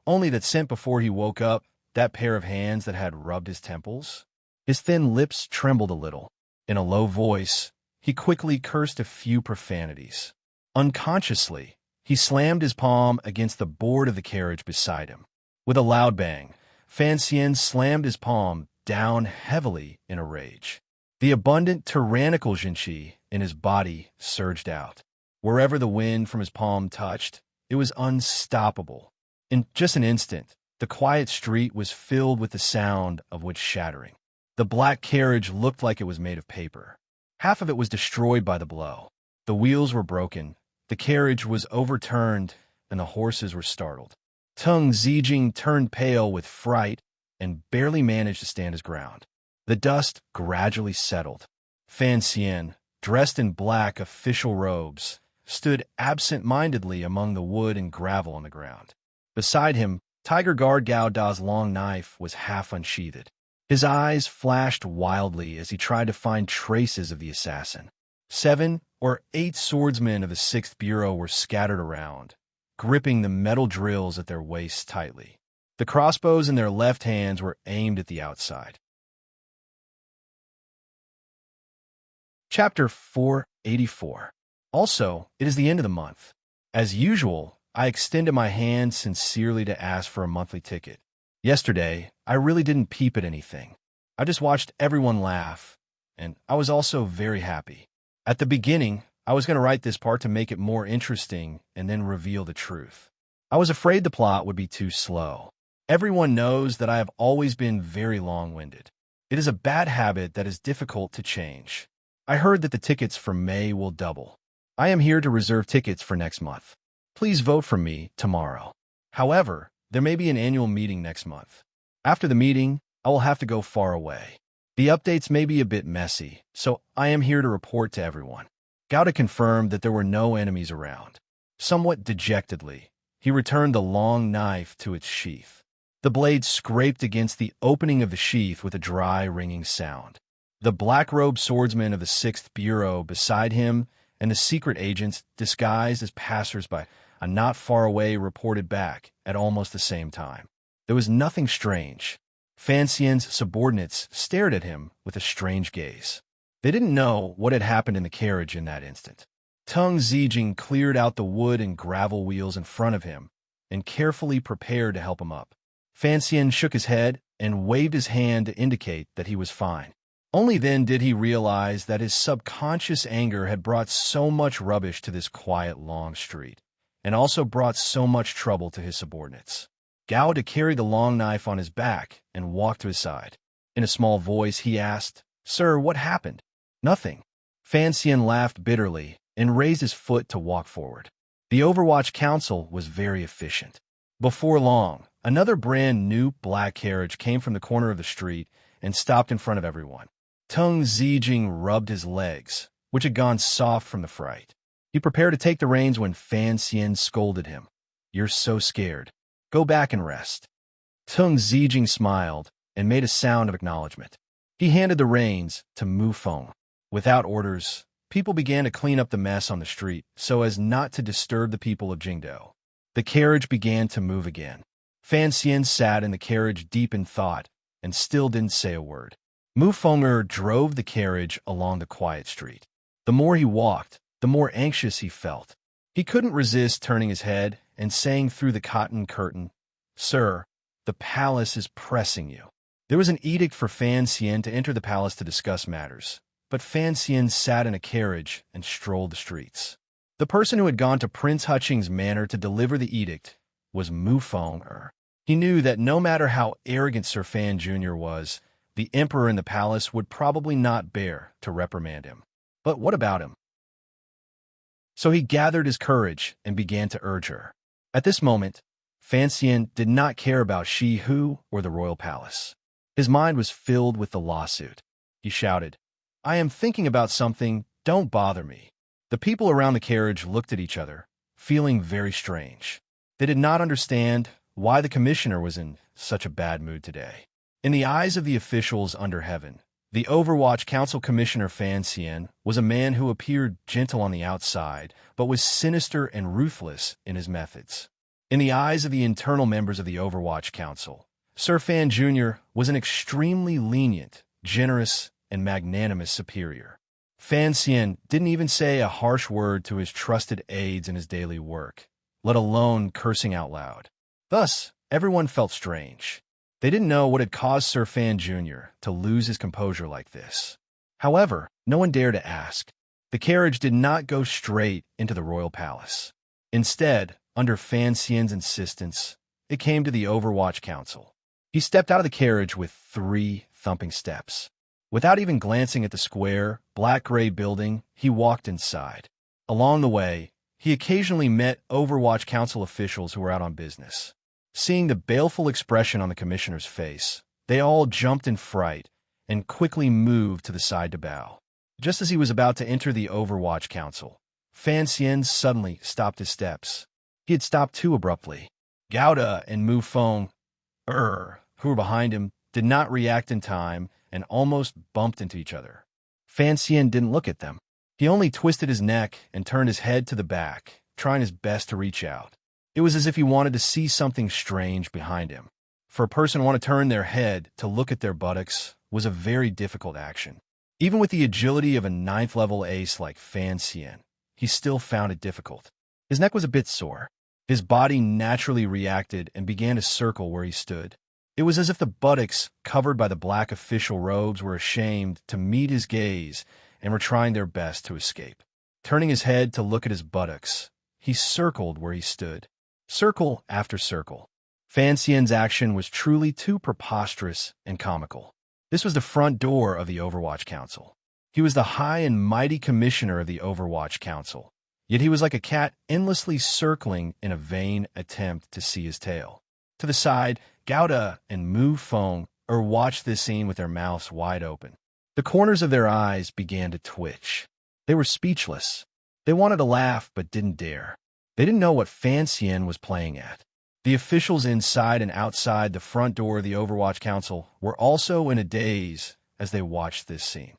Only that scent before he woke up, that pair of hands that had rubbed his temples. His thin lips trembled a little. In a low voice, he quickly cursed a few profanities. Unconsciously, he slammed his palm against the board of the carriage beside him. With a loud bang, Fanxian slammed his palm down heavily in a rage. The abundant tyrannical Jinqi in his body surged out. Wherever the wind from his palm touched, it was unstoppable. In just an instant, the quiet street was filled with the sound of wood shattering. The black carriage looked like it was made of paper. Half of it was destroyed by the blow. The wheels were broken, the carriage was overturned, and the horses were startled. Teng Zijing turned pale with fright and barely managed to stand his ground. The dust gradually settled. Fanxian, dressed in black official robes, stood absent-mindedly among the wood and gravel on the ground. Beside him, Tiger Guard Gao Da's long knife was half unsheathed. His eyes flashed wildly as he tried to find traces of the assassin. 7 or 8 swordsmen of the 6th Bureau were scattered around, gripping the metal drills at their waists tightly. The crossbows in their left hands were aimed at the outside. Chapter 484. Also, it is the end of the month. As usual, I extended my hand sincerely to ask for a monthly ticket. Yesterday, I really didn't peep at anything. I just watched everyone laugh, and I was also very happy. At the beginning, I was going to write this part to make it more interesting and then reveal the truth. I was afraid the plot would be too slow. Everyone knows that I have always been very long-winded. It is a bad habit that is difficult to change. I heard that the tickets for May will double. I am here to reserve tickets for next month. Please vote for me tomorrow. However, There may be an annual meeting next month. After the meeting, I will have to go far away. The updates may be a bit messy, so I am here to report to everyone." Gauda confirmed that there were no enemies around. Somewhat dejectedly, he returned the long knife to its sheath. The blade scraped against the opening of the sheath with a dry, ringing sound. The black-robed swordsman of the 6th Bureau beside him and the secret agents, disguised as passers-by, not far away, reported back at almost the same time. There was nothing strange. Fan Xian's subordinates stared at him with a strange gaze. They didn't know what had happened in the carriage in that instant. Tung Zijing cleared out the wood and gravel wheels in front of him and carefully prepared to help him up. Fan Xian shook his head and waved his hand to indicate that he was fine. Only then did he realize that his subconscious anger had brought so much rubbish to this quiet, long street, and also brought so much trouble to his subordinates. Gauda carried the long knife on his back and walked to his side. In a small voice, he asked, "Sir, what happened?" "Nothing." Fan Xian laughed bitterly and raised his foot to walk forward. The Overwatch Council was very efficient. Before long, another brand new black carriage came from the corner of the street and stopped in front of everyone. Tung Zijing rubbed his legs, which had gone soft from the fright. He prepared to take the reins when Fan Xian scolded him. "You're so scared. Go back and rest." Tung Zijing smiled and made a sound of acknowledgement. He handed the reins to Mu Feng. Without orders, people began to clean up the mess on the street so as not to disturb the people of Jingdou. The carriage began to move again. Fan Xian sat in the carriage deep in thought and still didn't say a word. Mu Fenger drove the carriage along the quiet street. The more he walked, the more anxious he felt. He couldn't resist turning his head and saying through the cotton curtain, "Sir, the palace is pressing you." There was an edict for Fan Xian to enter the palace to discuss matters, but Fan Xian sat in a carriage and strolled the streets. The person who had gone to Prince Huching's manor to deliver the edict was Mu Fenger. He knew that no matter how arrogant Sir Fan Jr. was, the emperor in the palace would probably not bear to reprimand him. But what about him? So he gathered his courage and began to urge her. At this moment, Fan Xian did not care about Shi Hu or the royal palace. His mind was filled with the lawsuit. He shouted, "I am thinking about something, don't bother me." The people around the carriage looked at each other, feeling very strange. They did not understand why the commissioner was in such a bad mood today. In the eyes of the officials under heaven, the Overwatch Council Commissioner Fan Xian was a man who appeared gentle on the outside, but was sinister and ruthless in his methods. In the eyes of the internal members of the Overwatch Council, Sir Fan Jr. was an extremely lenient, generous, and magnanimous superior. Fan Xian didn't even say a harsh word to his trusted aides in his daily work, let alone cursing out loud. Thus, everyone felt strange. They didn't know what had caused Sir Fan Jr. to lose his composure like this. However, no one dared to ask. The carriage did not go straight into the royal palace. Instead, under Fan Xian's insistence, it came to the Overwatch Council. He stepped out of the carriage with 3 thumping steps. Without even glancing at the square, black-gray building, he walked inside. Along the way, he occasionally met Overwatch Council officials who were out on business. Seeing the baleful expression on the commissioner's face, they all jumped in fright and quickly moved to the side to bow. Just as he was about to enter the Overwatch Council, Fan Xian suddenly stopped his steps. He had stopped too abruptly. Gauda and Mu Feng, who were behind him, did not react in time and almost bumped into each other. Fan Xian didn't look at them. He only twisted his neck and turned his head to the back, trying his best to reach out. It was as if he wanted to see something strange behind him. For a person to want to turn their head to look at their buttocks was a very difficult action. Even with the agility of a 9th-level ace like Fan Xian, he still found it difficult. His neck was a bit sore. His body naturally reacted and began to circle where he stood. It was as if the buttocks, covered by the black official robes, were ashamed to meet his gaze and were trying their best to escape. Turning his head to look at his buttocks, he circled where he stood. Circle after circle. Fan Xian's action was truly too preposterous and comical. This was the front door of the Overwatch Council. He was the high and mighty commissioner of the Overwatch Council, yet he was like a cat endlessly circling in a vain attempt to see his tail. To the side, Gouda and Mu Feng watched this scene with their mouths wide open. The corners of their eyes began to twitch. They were speechless. They wanted to laugh but didn't dare. They didn't know what Fan Xian was playing at. The officials inside and outside the front door of the Overwatch Council were also in a daze as they watched this scene.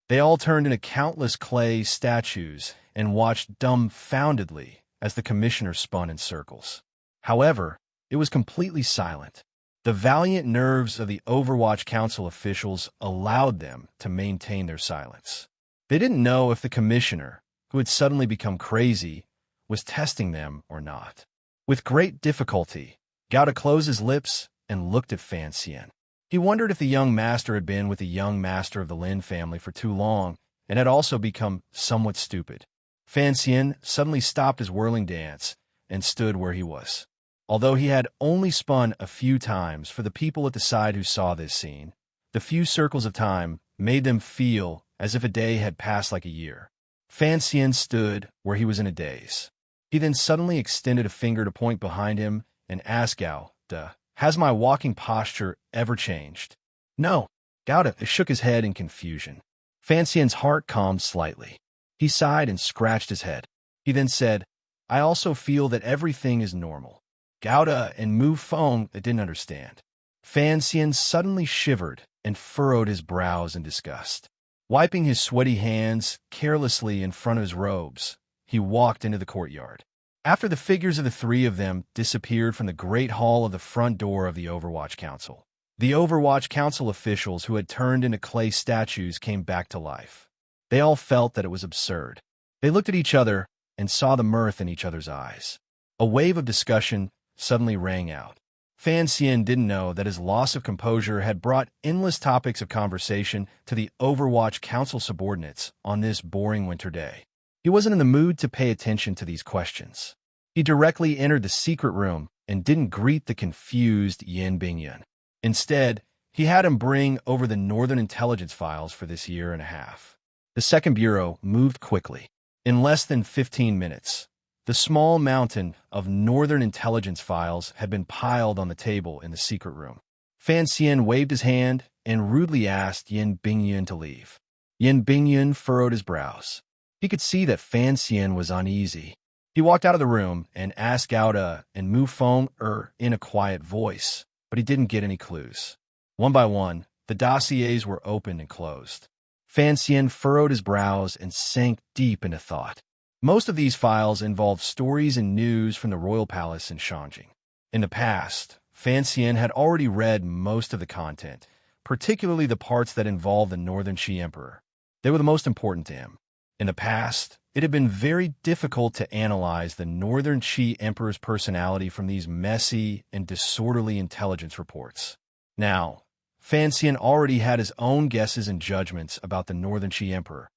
They all turned into countless clay statues and watched dumbfoundedly as the commissioner spun in circles. However, it was completely silent. The valiant nerves of the Overwatch Council officials allowed them to maintain their silence. They didn't know if the commissioner, who had suddenly become crazy, was testing them or not. With great difficulty, Gouda closed his lips and looked at Fan Xian. He wondered if the young master had been with the young master of the Lin family for too long and had also become somewhat stupid. Fan Xian suddenly stopped his whirling dance and stood where he was. Although he had only spun a few times, for the people at the side who saw this scene, the few circles of time made them feel as if a day had passed like a year. Fan Xian stood where he was in a daze. He then suddenly extended a finger to point behind him and asked Gouda, "Has my walking posture ever changed?" "No." Gouda shook his head in confusion. Fan Xian's heart calmed slightly. He sighed and scratched his head. He then said, "I also feel that everything is normal." Gouda and Mu Feng didn't understand. Fan Xian suddenly shivered and furrowed his brows in disgust. Wiping his sweaty hands carelessly in front of his robes, he walked into the courtyard. After the figures of the three of them disappeared from the great hall of the front door of the Overwatch Council, the Overwatch Council officials who had turned into clay statues came back to life. They all felt that it was absurd. They looked at each other and saw the mirth in each other's eyes. A wave of discussion suddenly rang out. Fan Xian didn't know that his loss of composure had brought endless topics of conversation to the Overwatch Council subordinates on this boring winter day. He wasn't in the mood to pay attention to these questions. He directly entered the secret room and didn't greet the confused Yin Bingyun. Instead, he had him bring over the Northern intelligence files for this year and a half. The Second Bureau moved quickly. In less than 15 minutes, the small mountain of Northern intelligence files had been piled on the table in the secret room. Fan Xian waved his hand and rudely asked Yin Bingyun to leave. Yin Bingyun furrowed his brows. He could see that Fan Xian was uneasy. He walked out of the room and asked Gouda and Mu Feng in a quiet voice, but he didn't get any clues. One by one, the dossiers were opened and closed. Fan Xian furrowed his brows and sank deep into thought. Most of these files involved stories and news from the royal palace in Shangjing. In the past, Fan Xian had already read most of the content, particularly the parts that involved the Northern Qi Emperor. They were the most important to him. In the past, it had been very difficult to analyze the Northern Qi Emperor's personality from these messy and disorderly intelligence reports. Now, Fan Xian already had his own guesses and judgments about the Northern Qi Emperor.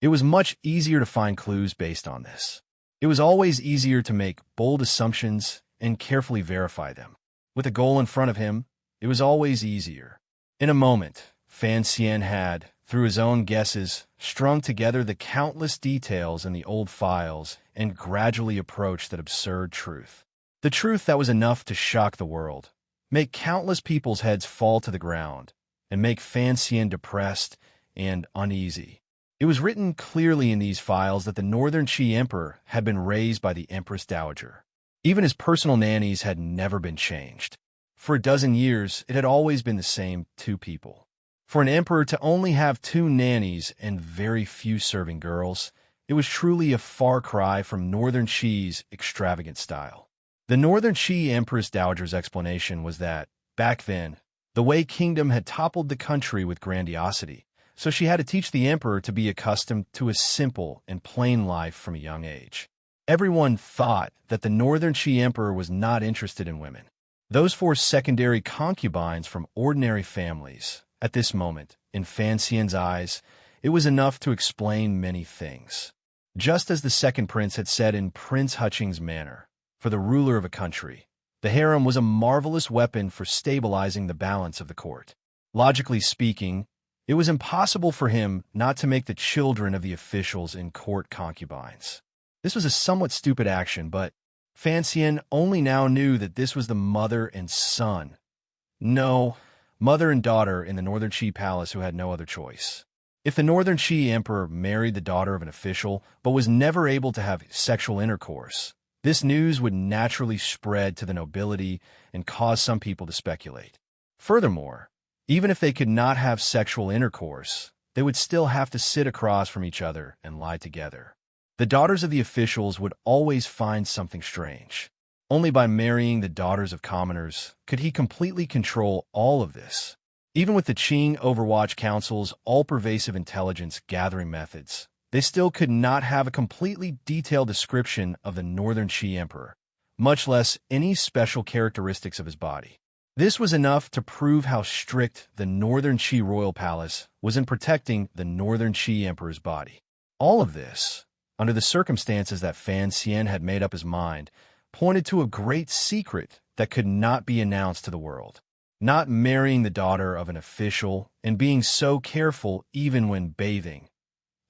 It was much easier to find clues based on this. It was always easier to make bold assumptions and carefully verify them. With a goal in front of him, it was always easier. In a moment, Fan Xian had, through his own guesses, strung together the countless details in the old files and gradually approached that absurd truth. The truth that was enough to shock the world, make countless people's heads fall to the ground, and make Fan Xian depressed and uneasy. It was written clearly in these files that the Northern Qi Emperor had been raised by the Empress Dowager. Even his personal nannies had never been changed. For a dozen years, it had always been the same two people. For an emperor to only have two nannies and very few serving girls, it was truly a far cry from Northern Qi's extravagant style. The Northern Qi Empress Dowager's explanation was that, back then, the Wei Kingdom had toppled the country with grandiosity, so she had to teach the emperor to be accustomed to a simple and plain life from a young age. Everyone thought that the Northern Qi Emperor was not interested in women. Those four secondary concubines from ordinary families, at this moment, in Fan Xian's eyes, it was enough to explain many things. Just as the second prince had said in Prince Hutching's manner, for the ruler of a country, the harem was a marvelous weapon for stabilizing the balance of the court. Logically speaking, it was impossible for him not to make the children of the officials in court concubines. This was a somewhat stupid action, but Fan Xian only now knew that this was the mother and son. No, mother and daughter in the Northern Qi Palace who had no other choice. If the Northern Qi Emperor married the daughter of an official but was never able to have sexual intercourse, this news would naturally spread to the nobility and cause some people to speculate. Furthermore, even if they could not have sexual intercourse, they would still have to sit across from each other and lie together. The daughters of the officials would always find something strange. Only by marrying the daughters of commoners could he completely control all of this. Even with the Qing Overwatch Council's all-pervasive intelligence gathering methods, they still could not have a completely detailed description of the Northern Qi Emperor, much less any special characteristics of his body. This was enough to prove how strict the Northern Qi Royal Palace was in protecting the Northern Qi Emperor's body. All of this, under the circumstances that Fan Xian had made up his mind, pointed to a great secret that could not be announced to the world. Not marrying the daughter of an official and being so careful even when bathing.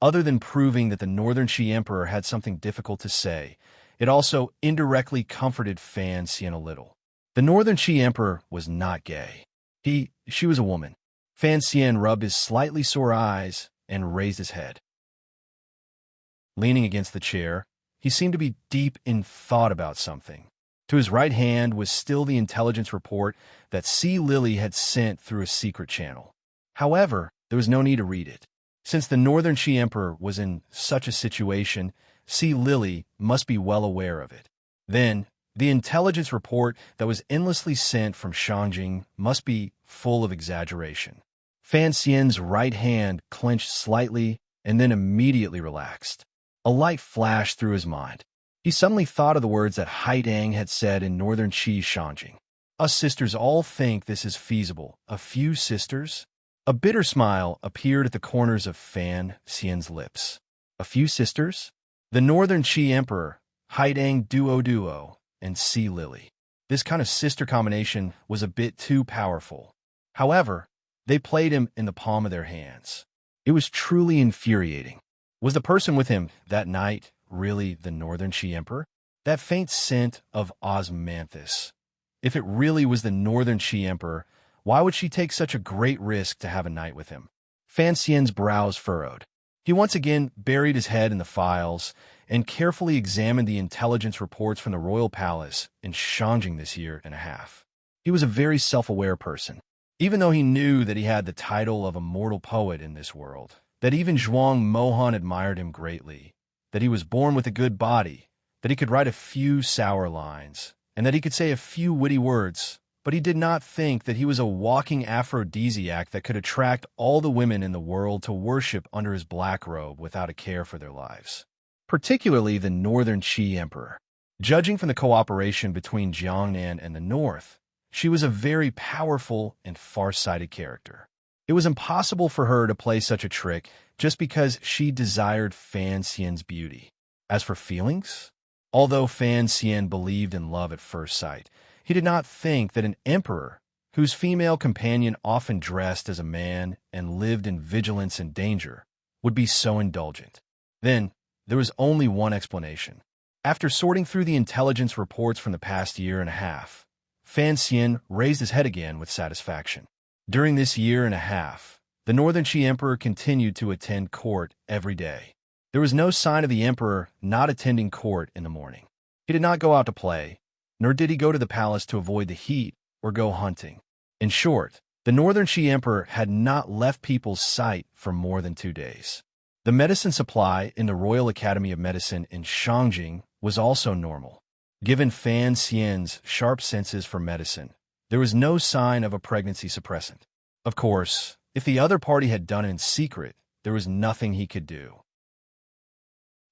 Other than proving that the Northern Qi Emperor had something difficult to say, it also indirectly comforted Fan Xian a little. The Northern Qi Emperor was not gay. She was a woman. Fan Xian rubbed his slightly sore eyes and raised his head. Leaning against the chair, he seemed to be deep in thought about something. To his right hand was still the intelligence report that Sea Lily had sent through a secret channel. However, there was no need to read it. Since the Northern Qi Emperor was in such a situation, Sea Lily must be well aware of it. Then, the intelligence report that was endlessly sent from Shangjing must be full of exaggeration. Fan Xian's right hand clenched slightly and then immediately relaxed. A light flashed through his mind. He suddenly thought of the words that Haidang had said in Northern Qi Shangjing. Us sisters all think this is feasible. A few sisters? A bitter smile appeared at the corners of Fan Xian's lips. A few sisters? The Northern Qi Emperor, Haidang Duo, and Sea Lily. This kind of sister combination was a bit too powerful. However, they played him in the palm of their hands. It was truly infuriating. Was the person with him that night really the Northern Qi Emperor? That faint scent of osmanthus. If it really was the Northern Qi Emperor, why would she take such a great risk to have a night with him? Fan Xian's brows furrowed. He once again buried his head in the files and carefully examined the intelligence reports from the royal palace in Shangjing this year and a half. He was a very self-aware person. Even though he knew that he had the title of immortal poet in this world, that even Zhuang Mohan admired him greatly, that he was born with a good body, that he could write a few sour lines, and that he could say a few witty words, but he did not think that he was a walking aphrodisiac that could attract all the women in the world to worship under his black robe without a care for their lives. Particularly the Northern Qi Emperor. Judging from the cooperation between Jiangnan and the North, she was a very powerful and far-sighted character. It was impossible for her to play such a trick just because she desired Fan Xian's beauty. As for feelings, although Fan Xian believed in love at first sight, he did not think that an emperor, whose female companion often dressed as a man and lived in vigilance and danger, would be so indulgent. Then, there was only one explanation. After sorting through the intelligence reports from the past year and a half, Fan Xian raised his head again with satisfaction. During this year and a half, the Northern Qi Emperor continued to attend court every day. There was no sign of the emperor not attending court in the morning. He did not go out to play, nor did he go to the palace to avoid the heat or go hunting. In short, the Northern Qi Emperor had not left people's sight for more than 2 days. The medicine supply in the Royal Academy of Medicine in Shangjing was also normal. Given Fan Xian's sharp senses for medicine, there was no sign of a pregnancy suppressant. Of course, if the other party had done it in secret, there was nothing he could do.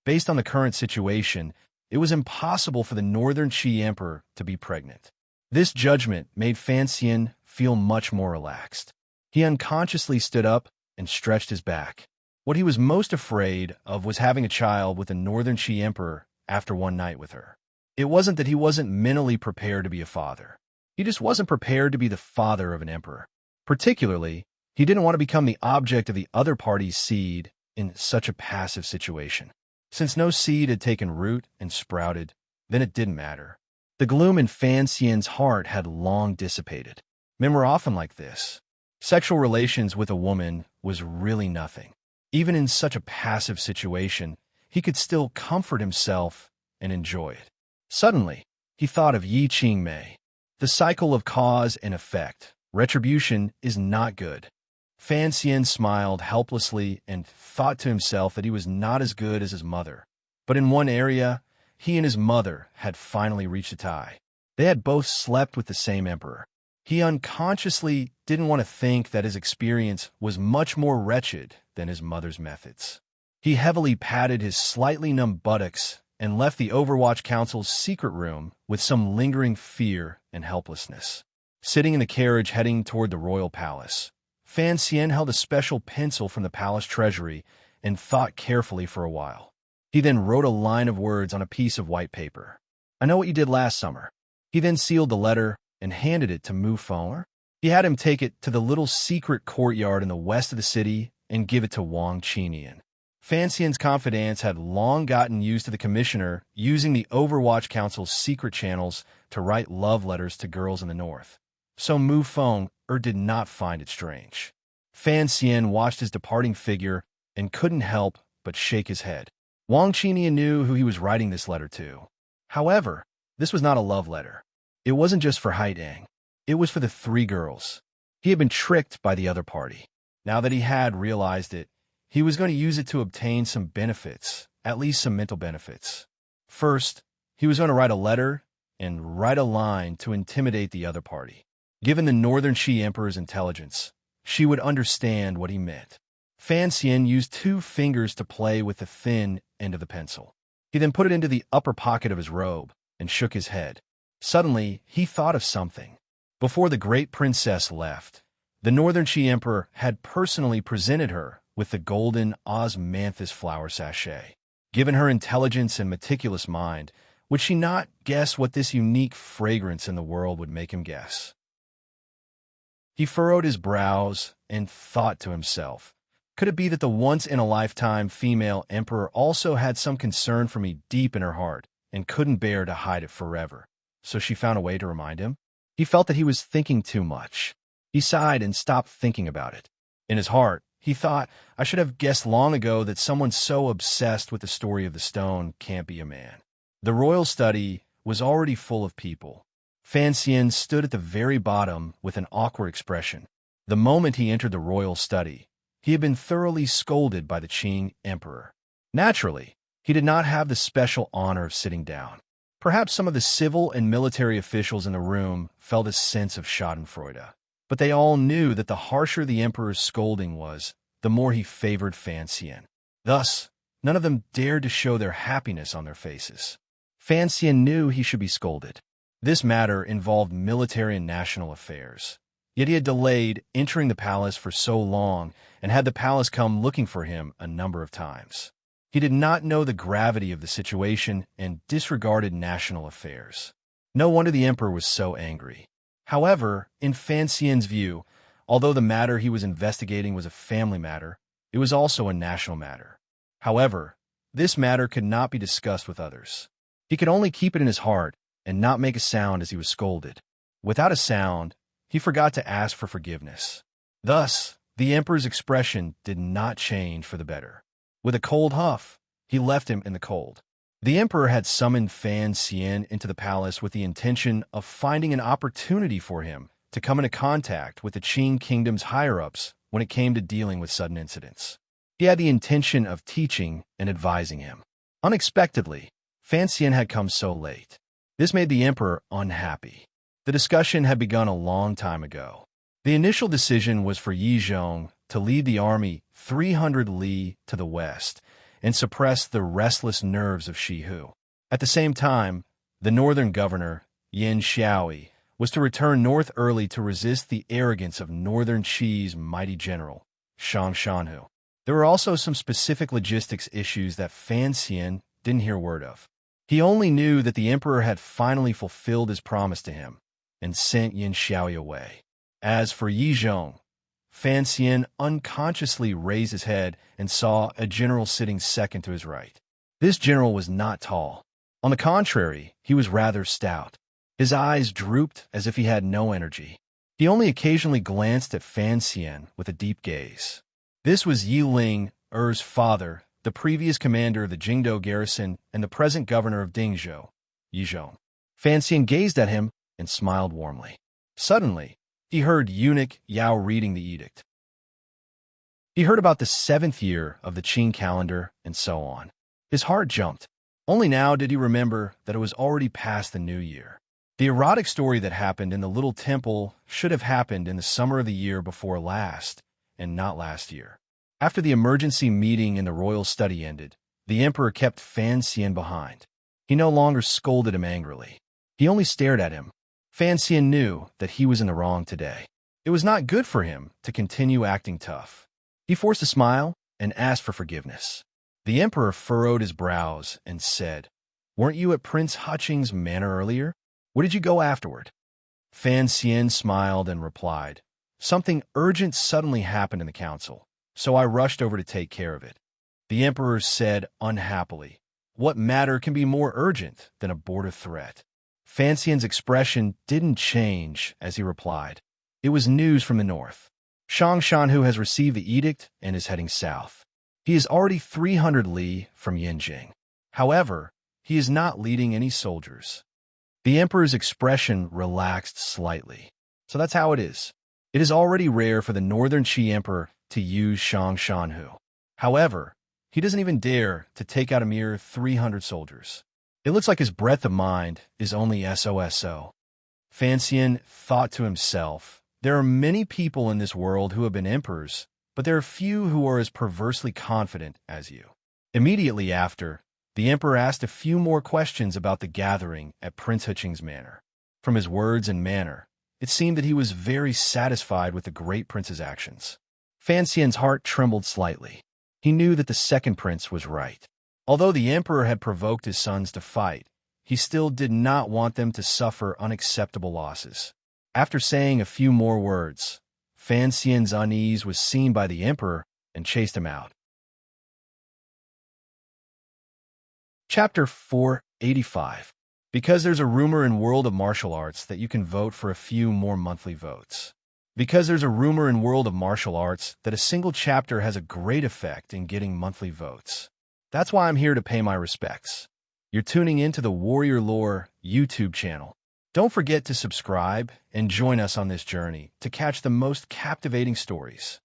Based on the current situation, it was impossible for the Northern Qi Emperor to be pregnant. This judgment made Fan Xian feel much more relaxed. He unconsciously stood up and stretched his back. What he was most afraid of was having a child with the Northern Qi Emperor after one night with her. It wasn't that he wasn't mentally prepared to be a father. He just wasn't prepared to be the father of an emperor. Particularly, he didn't want to become the object of the other party's seed in such a passive situation. Since no seed had taken root and sprouted, then it didn't matter. The gloom in Fan Xian's heart had long dissipated. Men were often like this. Sexual relations with a woman was really nothing. Even in such a passive situation, he could still comfort himself and enjoy it. Suddenly, he thought of Yi Qing Mei. The cycle of cause and effect. Retribution is not good. Fan Xian smiled helplessly and thought to himself that he was not as good as his mother. But in one area, he and his mother had finally reached a tie. They had both slept with the same emperor. He unconsciously didn't want to think that his experience was much more wretched than his mother's methods. He heavily patted his slightly numb buttocks and left the Overwatch Council's secret room with some lingering fear and helplessness. Sitting in the carriage heading toward the royal palace, Fan Xian held a special pencil from the palace treasury and thought carefully for a while. He then wrote a line of words on a piece of white paper. "I know what you did last summer." He then sealed the letter and handed it to Mu Feng. He had him take it to the little secret courtyard in the west of the city and give it to Wang Qinian. Fan Xian's confidants had long gotten used to the commissioner using the Overwatch Council's secret channels to write love letters to girls in the north. So Mu Feng did not find it strange. Fan Xian watched his departing figure and couldn't help but shake his head. Wang Qinian knew who he was writing this letter to. However, this was not a love letter. It wasn't just for Haidang. It was for the three girls. He had been tricked by the other party. Now that he had realized it, he was going to use it to obtain some benefits, at least some mental benefits. First, he was going to write a letter and write a line to intimidate the other party. Given the Northern Qi Emperor's intelligence, she would understand what he meant. Fan Xian used 2 fingers to play with the thin end of the pencil. He then put it into the upper pocket of his robe and shook his head. Suddenly, he thought of something. Before the great princess left, the Northern Qi Emperor had personally presented her with the golden osmanthus flower sachet. Given her intelligence and meticulous mind, would she not guess what this unique fragrance in the world would make him guess? He furrowed his brows and thought to himself, could it be that the once-in-a-lifetime female emperor also had some concern for me deep in her heart and couldn't bear to hide it forever? So she found a way to remind him? He felt that he was thinking too much. He sighed and stopped thinking about it. In his heart, he thought, I should have guessed long ago that someone so obsessed with the story of the stone can't be a man. The royal study was already full of people. Fan Xian stood at the very bottom with an awkward expression. The moment he entered the royal study, he had been thoroughly scolded by the Qing emperor. Naturally, he did not have the special honor of sitting down. Perhaps some of the civil and military officials in the room felt a sense of schadenfreude, but they all knew that the harsher the emperor's scolding was, the more he favored Fan Xian. Thus, none of them dared to show their happiness on their faces. Fan Xian knew he should be scolded. This matter involved military and national affairs. Yet he had delayed entering the palace for so long and had the palace come looking for him a number of times. He did not know the gravity of the situation and disregarded national affairs. No wonder the emperor was so angry. However, in Fan Xian's view, although the matter he was investigating was a family matter, it was also a national matter. However, this matter could not be discussed with others. He could only keep it in his heart and not make a sound as he was scolded. Without a sound, he forgot to ask for forgiveness. Thus, the emperor's expression did not change for the better. With a cold huff, he left him in the cold. The emperor had summoned Fan Xian into the palace with the intention of finding an opportunity for him to come into contact with the Qing kingdom's higher-ups when it came to dealing with sudden incidents. He had the intention of teaching and advising him. Unexpectedly, Fan Xian had come so late. This made the emperor unhappy. The discussion had begun a long time ago. The initial decision was for Yi Zhong to lead the army 300 li to the west and suppress the restless nerves of Shi Hu. At the same time, the northern governor, Yan Xiaoi, was to return north early to resist the arrogance of northern Qi's mighty general, Shang Shanhu. There were also some specific logistics issues that Fan Xian didn't hear word of. He only knew that the emperor had finally fulfilled his promise to him and sent Yan Xiaoi away. As for Yi Zhong, Fan Xian unconsciously raised his head and saw a general sitting second to his right. This general was not tall. On the contrary, he was rather stout. His eyes drooped as if he had no energy. He only occasionally glanced at Fan Xian with a deep gaze. This was Yi Ling, Er's father, the previous commander of the Jingdou garrison and the present governor of Dingzhou, Yizhou. Fan Xian gazed at him and smiled warmly. Suddenly, he heard eunuch Yao reading the edict. He heard about the 7th year of the Qing calendar and so on. His heart jumped. Only now did he remember that it was already past the new year. The erotic story that happened in the little temple should have happened in the summer of the year before last, and not last year. After the emergency meeting in the royal study ended, the emperor kept Fan Xian behind. He no longer scolded him angrily. He only stared at him. Fan Xian knew that he was in the wrong today. It was not good for him to continue acting tough. He forced a smile and asked for forgiveness. The emperor furrowed his brows and said, "Weren't you at Prince Huqing's manor earlier? What did you go afterward?" Fan Xian smiled and replied, "Something urgent suddenly happened in the council, so I rushed over to take care of it." The emperor said unhappily, "What matter can be more urgent than a border threat?" Fan Xian's expression didn't change as he replied, "It was news from the north. Shang Shanhu has received the edict and is heading south. He is already 300 li from Yanjing. However, he is not leading any soldiers." The emperor's expression relaxed slightly. So that's how it is. It is already rare for the northern Qi emperor to use Shang Shanhu. However, he doesn't even dare to take out a mere 300 soldiers. It looks like his breadth of mind is only SOSO. Fan Xian thought to himself, there are many people in this world who have been emperors, but there are few who are as perversely confident as you. Immediately after, the emperor asked a few more questions about the gathering at Prince Huqing's manor. From his words and manner, it seemed that he was very satisfied with the great prince's actions. Fan Xian's heart trembled slightly. He knew that the second prince was right. Although the emperor had provoked his sons to fight, he still did not want them to suffer unacceptable losses. After saying a few more words, Fan Xian's unease was seen by the emperor and chased him out. Chapter 485. Because there's a rumor in World of Martial Arts that you can vote for a few more monthly votes. Because there's a rumor in World of Martial Arts that a single chapter has a great effect in getting monthly votes. That's why I'm here to pay my respects. You're tuning into the Warrior Lore YouTube channel. Don't forget to subscribe and join us on this journey to catch the most captivating stories.